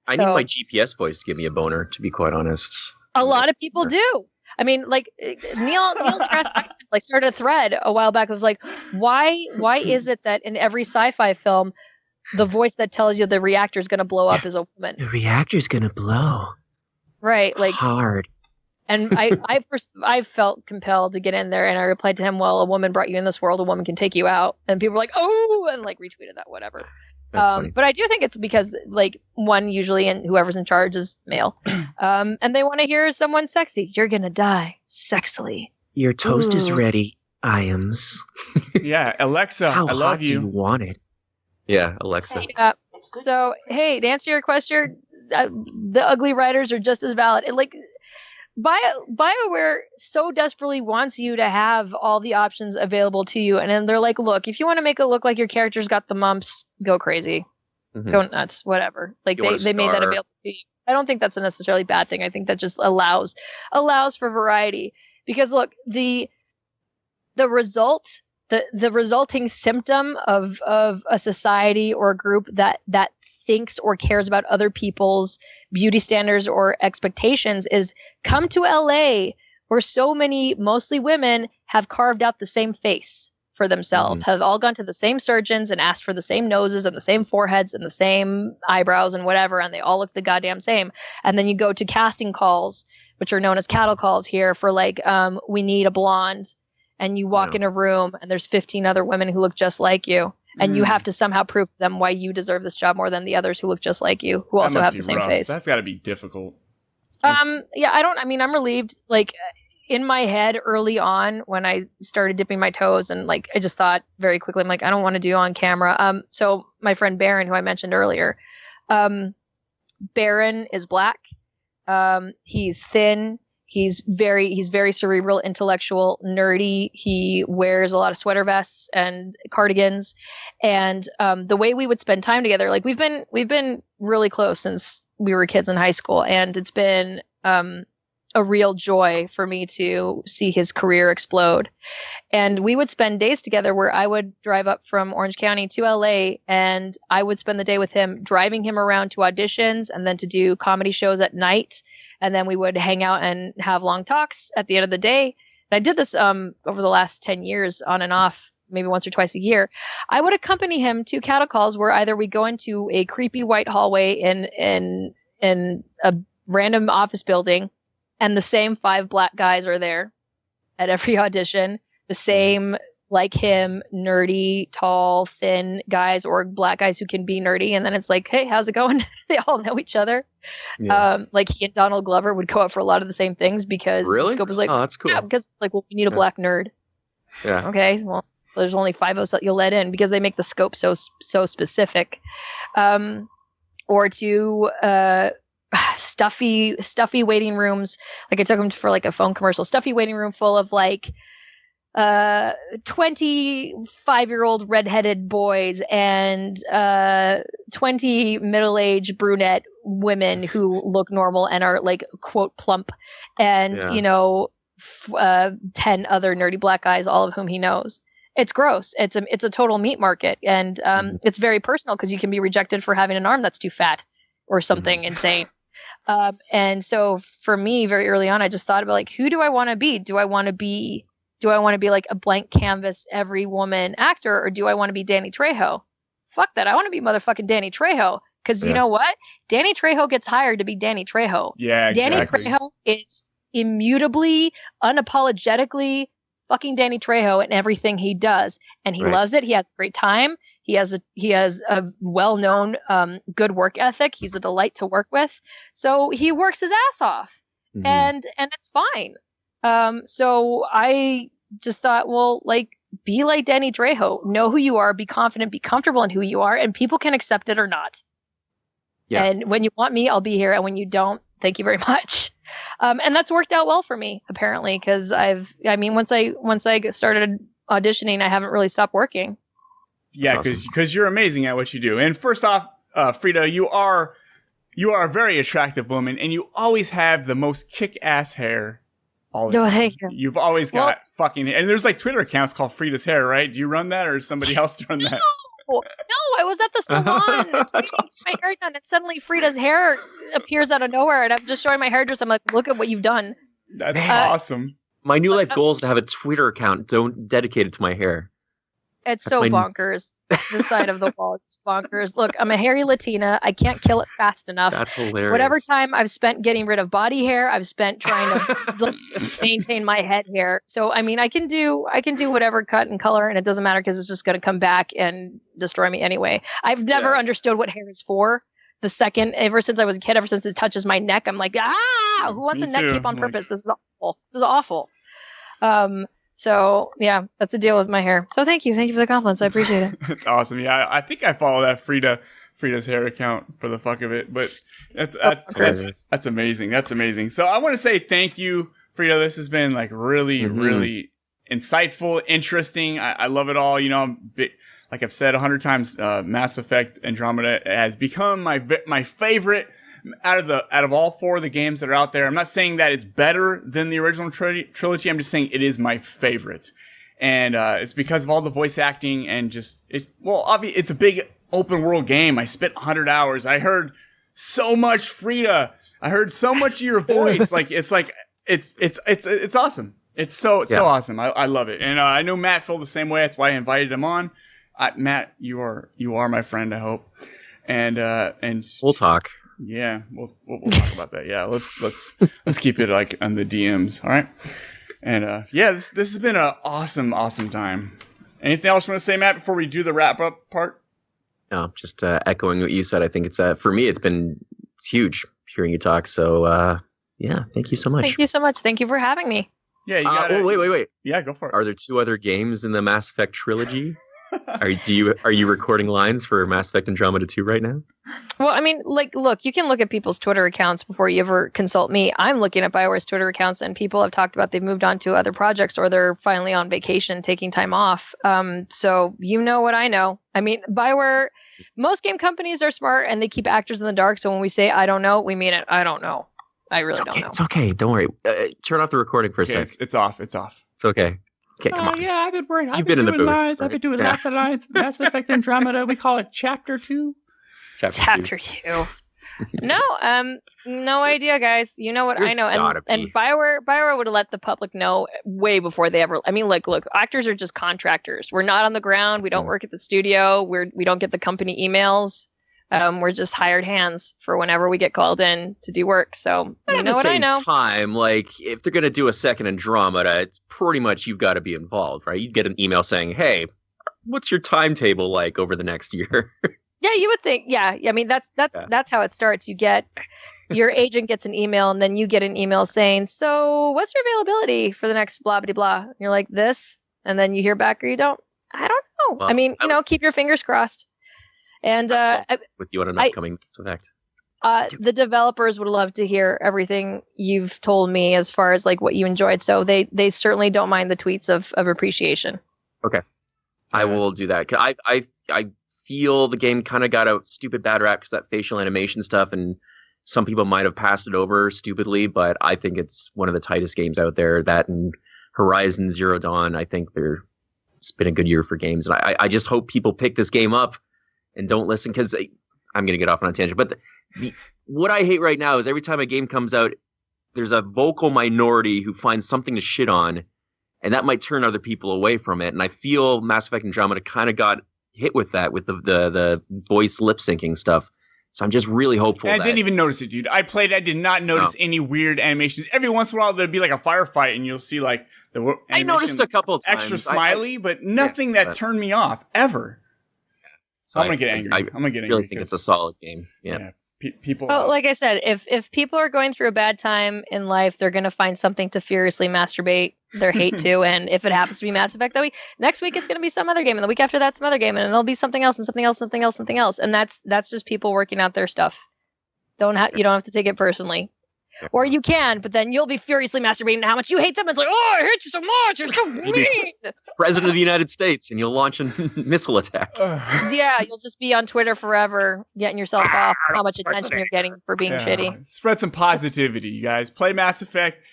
I need my GPS voice to give me a boner, to be quite honest. A lot of people do. I mean, like Neil deGrasse Tyson started a thread a while back. It was like, why is it that in every sci-fi film, the voice that tells you the reactor is going to blow up is a woman? The reactor's going to blow. Right, like hard. And I felt compelled to get in there, and I replied to him, "Well, a woman brought you in this world. A woman can take you out." And people were like, "Oh," and like retweeted that, whatever. But I do think it's because like one usually, and whoever's in charge is male, and they want to hear someone sexy. You're gonna die sexily. Your toast is ready, Iams. Yeah, Alexa, How I hot love you. Do you want it? Yeah, Alexa. So hey, to answer your question, the ugly writers are just as valid. And like BioWare so desperately wants you to have all the options available to you, and then they're like, look, if you want to make it look like your character's got the mumps, go crazy, go nuts, whatever. Like they made that available to you. I don't think that's a necessarily bad thing. I think that just allows for variety, because look, the resulting symptom of a society or a group that thinks or cares about other people's beauty standards or expectations is come to LA, where so many, mostly women, have carved out the same face for themselves, have all gone to the same surgeons and asked for the same noses and the same foreheads and the same eyebrows and whatever, and they all look the goddamn same. And then you go to casting calls, which are known as cattle calls here, for like, we need a blonde, and you walk in a room and there's 15 other women who look just like you. And you have to somehow prove to them why you deserve this job more than the others who look just like you, who also have the same face. That's got to be difficult. I'm relieved. Like in my head early on when I started dipping my toes, and like I just thought very quickly, I'm like, I don't want to do on camera. So my friend Baron, who I mentioned earlier, Baron is black. He's thin. He's very cerebral, intellectual, nerdy. He wears a lot of sweater vests and cardigans. And the way we would spend time together, like we've been really close since we were kids in high school, and it's been a real joy for me to see his career explode. And we would spend days together where I would drive up from Orange County to LA, and I would spend the day with him, driving him around to auditions and then to do comedy shows at night. And then we would hang out and have long talks at the end of the day. And I did this over the last 10 years on and off maybe once or twice a year, I would accompany him to cattle calls where either we go into a creepy white hallway in a random office building, and the same 5 black guys are there at every audition, the same like him, nerdy, tall, thin guys, or black guys who can be nerdy. And then it's like, hey, how's it going? They all know each other. Yeah. Like he and Donald Glover would go out for a lot of the same things because the scope was like, oh, that's cool. Yeah, because like, well, we need a black nerd. Yeah. Okay. Well, there's only 5 of us that you'll let in because they make the scope so specific. Or to stuffy waiting rooms. Like I took him for like a phone commercial, stuffy waiting room full of like 25-year-old redheaded boys and 20 middle-aged brunette women who look normal and are like quote plump, and 10 other nerdy black guys, all of whom he knows. It's gross. It's a total meat market, and it's very personal because you can be rejected for having an arm that's too fat or something insane. And so for me, very early on, I just thought about like, who do I want to be? Do I want to be like a blank canvas, every woman actor, or do I want to be Danny Trejo? Fuck that. I want to be motherfucking Danny Trejo. Because you know what? Danny Trejo gets hired to be Danny Trejo. Yeah, exactly. Danny Trejo is immutably, unapologetically fucking Danny Trejo in everything he does. And he loves it. He has a great time. He has a well-known good work ethic. He's a delight to work with. So he works his ass off. Mm-hmm. And it's fine. So I just thought, well, like, be like Danny Trejo, know who you are, be confident, be comfortable in who you are, and people can accept it or not. Yeah. And when you want me, I'll be here. And when you don't, thank you very much. And that's worked out well for me, apparently, because once I started auditioning, I haven't really stopped working. Yeah, because you're amazing at what you do. And first off, Fryda, you are a very attractive woman, and you always have the most kick-ass hair. Thank you. You've always got fucking hair. And there's like Twitter accounts called Fryda's Hair, right? Do you run that, or is somebody else run that? No, I was at the salon getting my hair done, and suddenly Fryda's hair appears out of nowhere, and I'm just showing my hairdresser. I'm like, look at what you've done. That's awesome. My new life goal is to have a Twitter account dedicated to my hair. It's so bonkers. This side of the wall is bonkers. Look, I'm a hairy Latina. I can't kill it fast enough. That's hilarious. Whatever time I've spent getting rid of body hair, I've spent trying to maintain my head hair. So, I mean, I can do whatever cut and color, and it doesn't matter because it's just going to come back and destroy me anyway. I've never understood what hair is for. Ever since I was a kid, ever since it touches my neck, I'm like, who wants a neck cape on purpose? This is awful. This is awful. So yeah, that's the deal with my hair. So thank you for the compliments. I appreciate it. That's awesome. Yeah, I think I follow that Fryda's hair account for the fuck of it. But that's amazing. That's amazing. So I want to say thank you, Fryda. This has been like really, really insightful, interesting. I love it all. You know, like I've said 100 times, Mass Effect Andromeda has become my favorite. Out of all 4 of the games that are out there, I'm not saying that it's better than the original trilogy. I'm just saying it is my favorite, and it's because of all the voice acting and just it's a big open world game. I spent 100 hours. I heard so much Fryda. I heard so much of your voice. It's awesome. It's so awesome. I love it, and I know Matt felt the same way. That's why I invited him on. Matt, you are my friend. I hope, and we'll talk. Yeah, we'll talk about that. Yeah, let's keep it like on the DMs, all right? And this has been an awesome time. Anything else you want to say, Matt, before we do the wrap up part? No, just echoing what you said. I think it's for me, it's huge hearing you talk. So thank you so much. Thank you so much. Thank you for having me. Yeah, you got wait. Yeah, go for it. Are there 2 other games in the Mass Effect trilogy? Are you recording lines for Mass Effect Andromeda 2 right now? Well, I mean, look, you can look at people's Twitter accounts before you ever consult me. I'm looking at BioWare's Twitter accounts, and people have talked about they've moved on to other projects or they're finally on vacation, taking time off. So you know what I know. I mean, BioWare, most game companies are smart and they keep actors in the dark. So when we say I don't know, we mean it. I don't know. I really don't know. It's okay. Don't worry. Turn off the recording for a sec. It's off. It's okay. Okay, come on. Yeah, I've been working. You've been in the booth. Lines. I've been doing lots of lines. Mass Effect Andromeda. We call it Chapter 2. Chapter 2. No, no idea, guys. You know what I know, and Bioware would have let the public know way before they ever. I mean, like, look, actors are just contractors. We're not on the ground. We don't work at the studio. We don't get the company emails. We're just hired hands for whenever we get called in to do work. So you know what I know. At the same time, like, if they're gonna do a second Andromeda, it's pretty much you've got to be involved, right? You'd get an email saying, "Hey, what's your timetable like over the next year?" Yeah, you would think. Yeah, I mean that's how it starts. You get your agent gets an email, and then you get an email saying, "So, what's your availability for the next blah blah blah?" And you're like, "This," and then you hear back or you don't. I don't know. Well, I mean, keep your fingers crossed. And with you on an upcoming Mass Effect. The developers would love to hear everything you've told me as far as like what you enjoyed. So they certainly don't mind the tweets of appreciation. Okay, I will do that. 'Cause I feel the game kind of got a stupid bad rap because that facial animation stuff, and some people might have passed it over stupidly, but I think it's one of the tightest games out there. That and Horizon Zero Dawn, I think it's been a good year for games, and I just hope people pick this game up and don't listen, because I'm going to get off on a tangent. But what I hate right now is every time a game comes out, there's a vocal minority who finds something to shit on, and that might turn other people away from it. And I feel Mass Effect Andromeda kind of got hit with that, with the voice lip syncing stuff. So I'm just really hopeful. I didn't even notice it, dude. I did not notice any weird animations. Every once in a while, there'd be like a firefight, and you'll see like the I noticed a couple of times. Extra smiley, but nothing that turned me off ever. So I'm gonna get angry. I'm gonna get angry. I really think it's a solid game. Yeah. People. Well, like I said, if people are going through a bad time in life, they're gonna find something to furiously masturbate their hate to. And if it happens to be Mass Effect that week, next week it's gonna be some other game, and the week after that some other game, and it'll be something else and something else, something else, something else. And that's just people working out their stuff. You don't have to take it personally. Or you can, but then you'll be furiously masturbating how much you hate them. It's like, oh, I hate you so much. You're so mean. President of the United States, and you'll launch a missile attack. Yeah, you'll just be on Twitter forever, getting yourself off how much attention you're getting for being shitty. Spread some positivity, you guys. Play Mass Effect.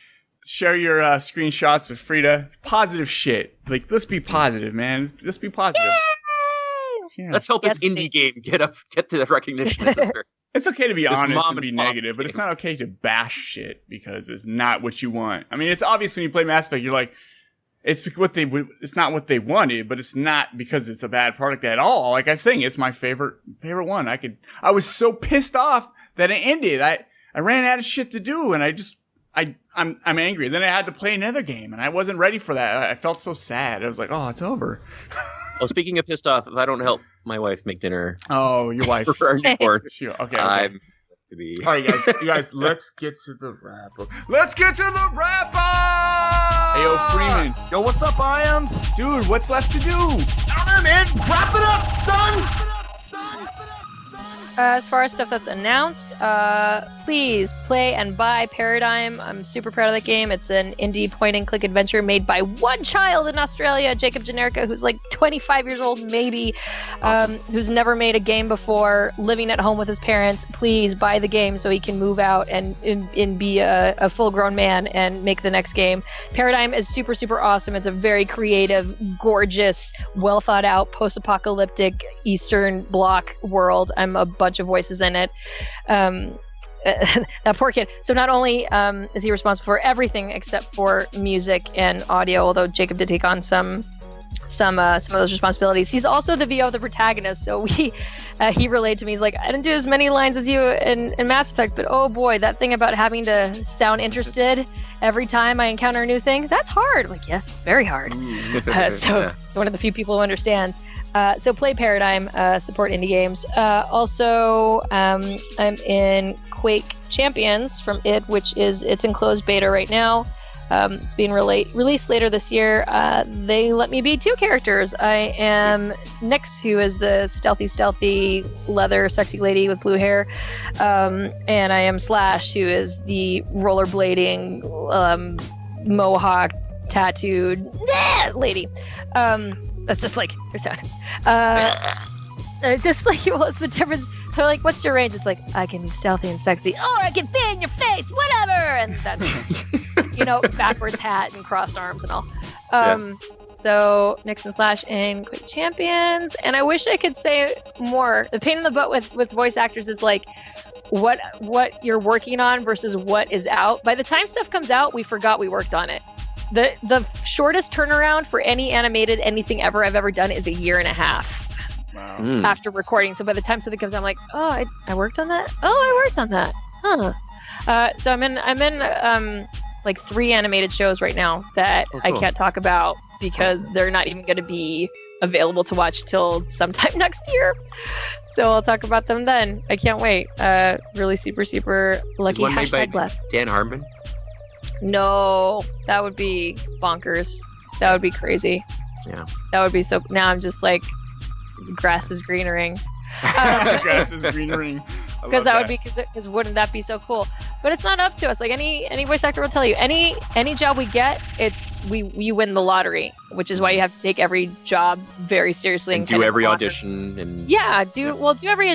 Share your screenshots with Fryda. Positive shit. Like, let's be positive, man. Let's be positive. Yeah. Let's help this indie game get the recognition it deserves. It's okay to be honest and be negative, but it's not okay to bash shit because it's not what you want. I mean, it's obvious when you play Mass Effect, you're like, it's not what they wanted, but it's not because it's a bad product at all. Like I was saying, it's my favorite one. I was so pissed off that it ended. I ran out of shit to do, and I'm angry. Then I had to play another game, and I wasn't ready for that. I felt so sad. I was like, oh, it's over. Well, speaking of pissed off, if I don't help my wife make dinner. Oh, your wife. Okay. I'm to be. All right, you guys, let's get to the wrap up. Let's get to the wrap up! Hey, yo, Freeman. Yo, what's up, Iams? Dude, what's left to do? I don't know, man. Wrap it up, son! As far as stuff that's announced, please play and buy Paradigm. I'm super proud of that game. It's an indie point-and-click adventure made by one child in Australia, Jacob Generica, who's like 25 years old, maybe, awesome. Who's never made a game before, living at home with his parents. Please buy the game so he can move out and be a full-grown man and make the next game. Paradigm is super, super awesome. It's a very creative, gorgeous, well-thought-out, post-apocalyptic Eastern Bloc world. I'm a bunch of voices in it. That poor kid. So not only is he responsible for everything except for music and audio, although Jacob did take on some of those responsibilities. He's also the VO of the protagonist. So he relayed to me. He's like, I didn't do as many lines as you in Mass Effect, but oh boy, that thing about having to sound interested every time I encounter a new thing, that's hard. I'm like, yes, it's very hard. So it's one of the few people who understands. So play Paradigm, support indie games. Also, I'm in Quake Champions from id, it's in closed beta right now. It's being released later this year. They let me be two characters. I am Nyx, who is the stealthy leather sexy lady with blue hair, and I am Slash, who is the rollerblading mohawk tattooed lady. That's just like her sound. It's just like, well, it's the difference. They're like, what's your range? It's like, I can be stealthy and sexy, or I can fit in your face, whatever. And that's, backwards hat and crossed arms and all. So Nyx and Slash in Quake Champions. And I wish I could say more. The pain in the butt with voice actors is like, what you're working on versus what is out. By the time stuff comes out, we forgot we worked on it. The shortest turnaround for any animated anything ever I've ever done is a year and a half. Wow. After recording. So by the time something comes out, I'm like, oh, I worked on that. Oh, I worked on that. Huh. So I'm in like 3 animated shows right now that I can't talk about because they're not even going to be available to watch till sometime next year. So I'll talk about them then. I can't wait. Really super, super lucky. Is one made by #blessed. Dan Harmon? No, that would be bonkers. That would be crazy. Yeah. That would be so. Now I'm just like, grass is greenering. Grass is greenering. Because that would be because wouldn't that be so cool? But it's not up to us. Like any voice actor will tell you, any job we get, you win the lottery, which is why you have to take every job very seriously and do every audition and do every.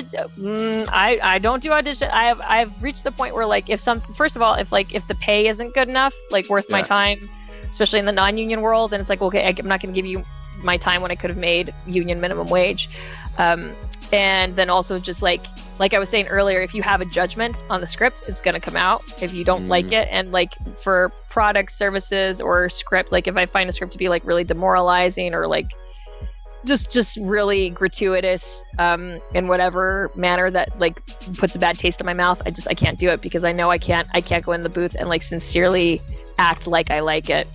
I don't do audition. I've reached the point where like if the pay isn't good enough, like worth my time, especially in the non-union world, and it's like, okay, I'm not going to give you my time when I could have made union minimum wage. And then also just like I was saying earlier, if you have a judgment on the script, it's going to come out if you don't like it. And like for products, services, or script, like if I find a script to be like really demoralizing or like just really gratuitous in whatever manner that like puts a bad taste in my mouth, I can't do it because I know I can't go in the booth and like sincerely act like I like it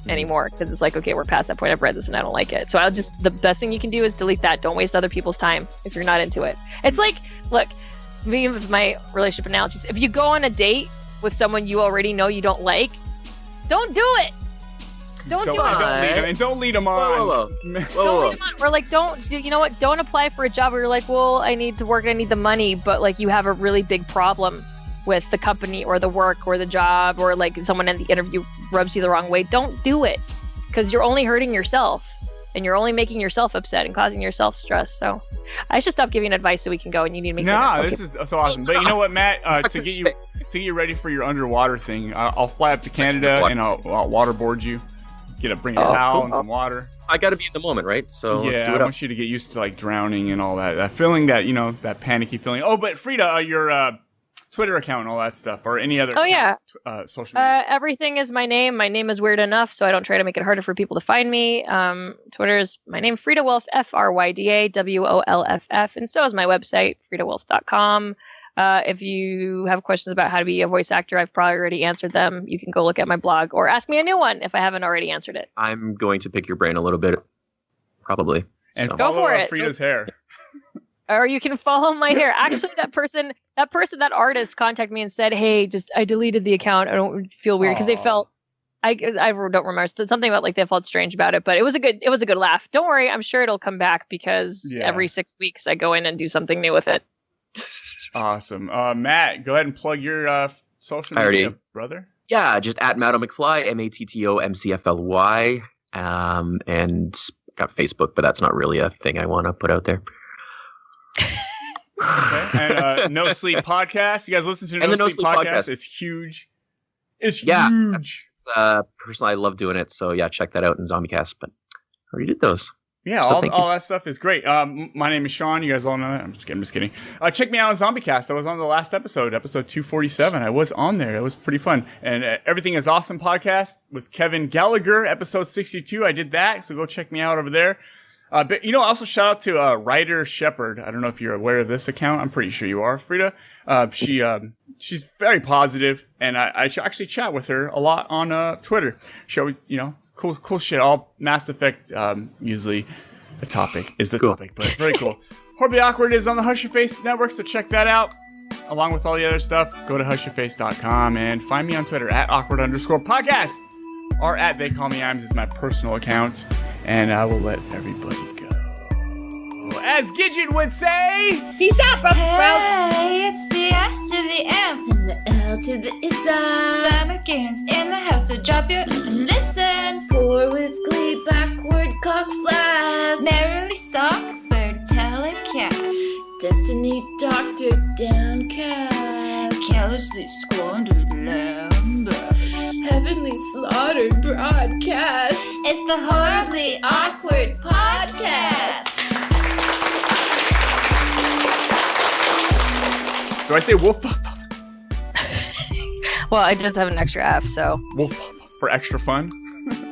anymore, because it's like, okay, we're past that point. I've read this and I don't like it. So the best thing you can do is delete that. Don't waste other people's time if you're not into it. It's like, look, me with my relationship analogies, if you go on a date with someone you already know you don't like, don't do it. Don't do it. Don't lead them on. Don't lead them on. Or like, you know what? Don't apply for a job where you're like, well, I need to work, I need the money, but like you have a really big problem with the company or the work or the job, or like someone in the interview rubs you the wrong way. Don't do it, because you're only hurting yourself and you're only making yourself upset and causing yourself stress. So I should stop giving advice so we can go, and you need to make this is so awesome. But you know what, Matt, to get you ready for your underwater thing, I'll fly up to Canada and I'll waterboard you. Bring a towel and some water. I got to be in the moment, right? So let's do it. I want you to get used to like drowning and all that feeling, that that panicky feeling. Oh, but Fryda, your Twitter account and all that stuff, or any other social media? Everything is my name. My name is weird enough, so I don't try to make it harder for people to find me. Twitter is my name, Fryda Wolff, Fryda Wolff, and so is my website, frydawolff.com. If you have questions about how to be a voice actor, I've probably already answered them. You can go look at my blog or ask me a new one if I haven't already answered it. I'm going to pick your brain a little bit, probably. And go for it. Fryda's hair. Or you can follow my hair. Actually, that artist contacted me and said, hey, I deleted the account. I don't feel weird, because they felt, I don't remember, something about like they felt strange about it, but it was a good laugh. Don't worry. I'm sure it'll come back, because every 6 weeks I go in and do something new with it. Awesome. Matt, go ahead and plug your social media, brother. Yeah, just at Matto McFly, MattoMcFly. And got Facebook, but that's not really a thing I want to put out there. Okay. And No Sleep Podcast. You guys listen to No Sleep Podcast. It's huge. It's huge. Personally, I love doing it. So yeah, check that out in ZombieCast. But I already did those. Yeah, so all that stuff is great. My name is Sean. You guys all know that. I'm just kidding. Check me out on ZombieCast. I was on the last episode 247. I was on there. It was pretty fun. And Everything is Awesome podcast with Kevin Gallagher, episode 62. I did that, so go check me out over there. But also shout out to Ryder Shepherd. I don't know if you're aware of this account. I'm pretty sure you are, Fryda. She's very positive, and I actually chat with her a lot on Twitter. Cool shit. All Mass Effect, usually the topic is the topic, but very cool. Horribly Awkward is on the Hush Your Face network, so check that out. Along with all the other stuff, go to hushyourface.com and find me on Twitter at awkward_podcast, or at They Call Me Imes is my personal account, and I will let everybody go. As Gidget would say, peace out, bro. Hey, it's the S to the M and the L to the Isa. Slammerkins in the house, so drop your and listen. Pour with glee, backward cock flash. Merrily Sockbird telecast. Destiny Doctor downcast. Callously squandered lamb. Heavenly slaughtered broadcast. It's the Horribly Awkward Podcast. Do I say wolf? Well, I just have an extra F, so. Wolf for extra fun?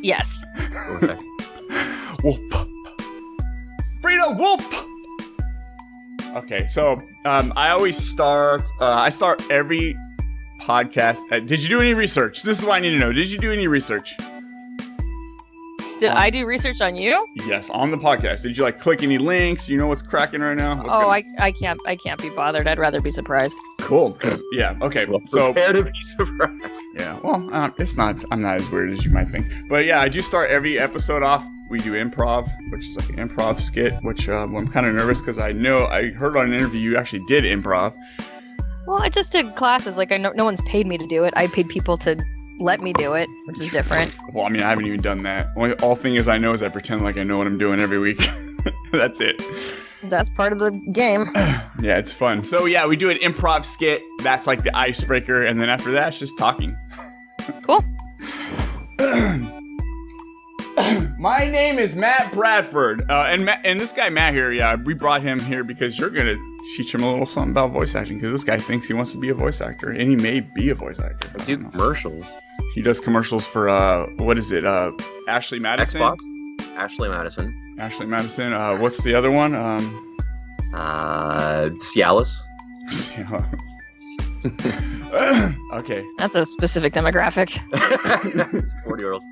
Yes. Okay. Wolf. Fryda Wolff! Okay, so I always start, I start every podcast did you do any research? This is what I need to know. Did you do any research? Did I do research on you? Yes, on the podcast. Did you like click any links? Do you know what's cracking right now? I can't be bothered. I'd rather be surprised. Cool. Yeah. Okay. Well, so prepare to be surprised. Yeah. Well, it's not. I'm not as weird as you might think. But yeah, I do start every episode off. We do improv, which is like an improv skit. Which I'm kind of nervous because I heard on an interview you actually did improv. Well, I just did classes. Like no one's paid me to do it. I paid people to let me do it, which is different. Well, I mean, I haven't even done that. All thing is I know is I pretend like I know what I'm doing every week. That's it. That's part of the game. Yeah, it's fun. So yeah, we do an improv skit. That's like the icebreaker, and then after that, it's just talking. Cool. My name is Matt Bradford, and this guy Matt here. Yeah, we brought him here because you're gonna teach him a little something about voice acting. Because this guy thinks he wants to be a voice actor, and he may be a voice actor. I do commercials. He does commercials for what is it? Ashley Madison. Xbox. Ashley Madison. Ashley Madison. What's the other one? Cialis. Okay. That's a specific demographic. 40-year-olds.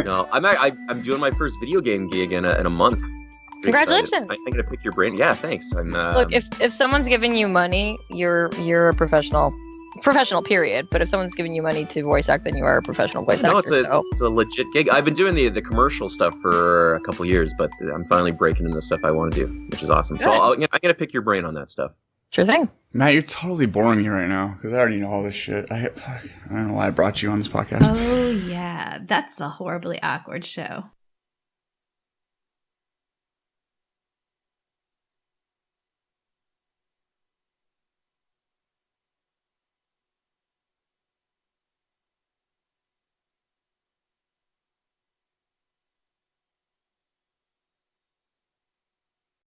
No, I'm doing my first video game gig in a month. Pretty Congratulations! excited. I'm gonna pick your brain. Yeah, thanks. Look, if someone's giving you money, you're a professional. Professional, period. But if someone's giving you money to voice act, then you are a professional voice actor. No, it's a legit gig. I've been doing the commercial stuff for a couple years, but I'm finally breaking into the stuff I want to do, which is awesome. Good. So I'm gonna pick your brain on that stuff. Sure thing. Matt, you're totally boring me right now because I already know all this shit. I don't know why I brought you on this podcast. Oh, yeah. That's a horribly awkward show.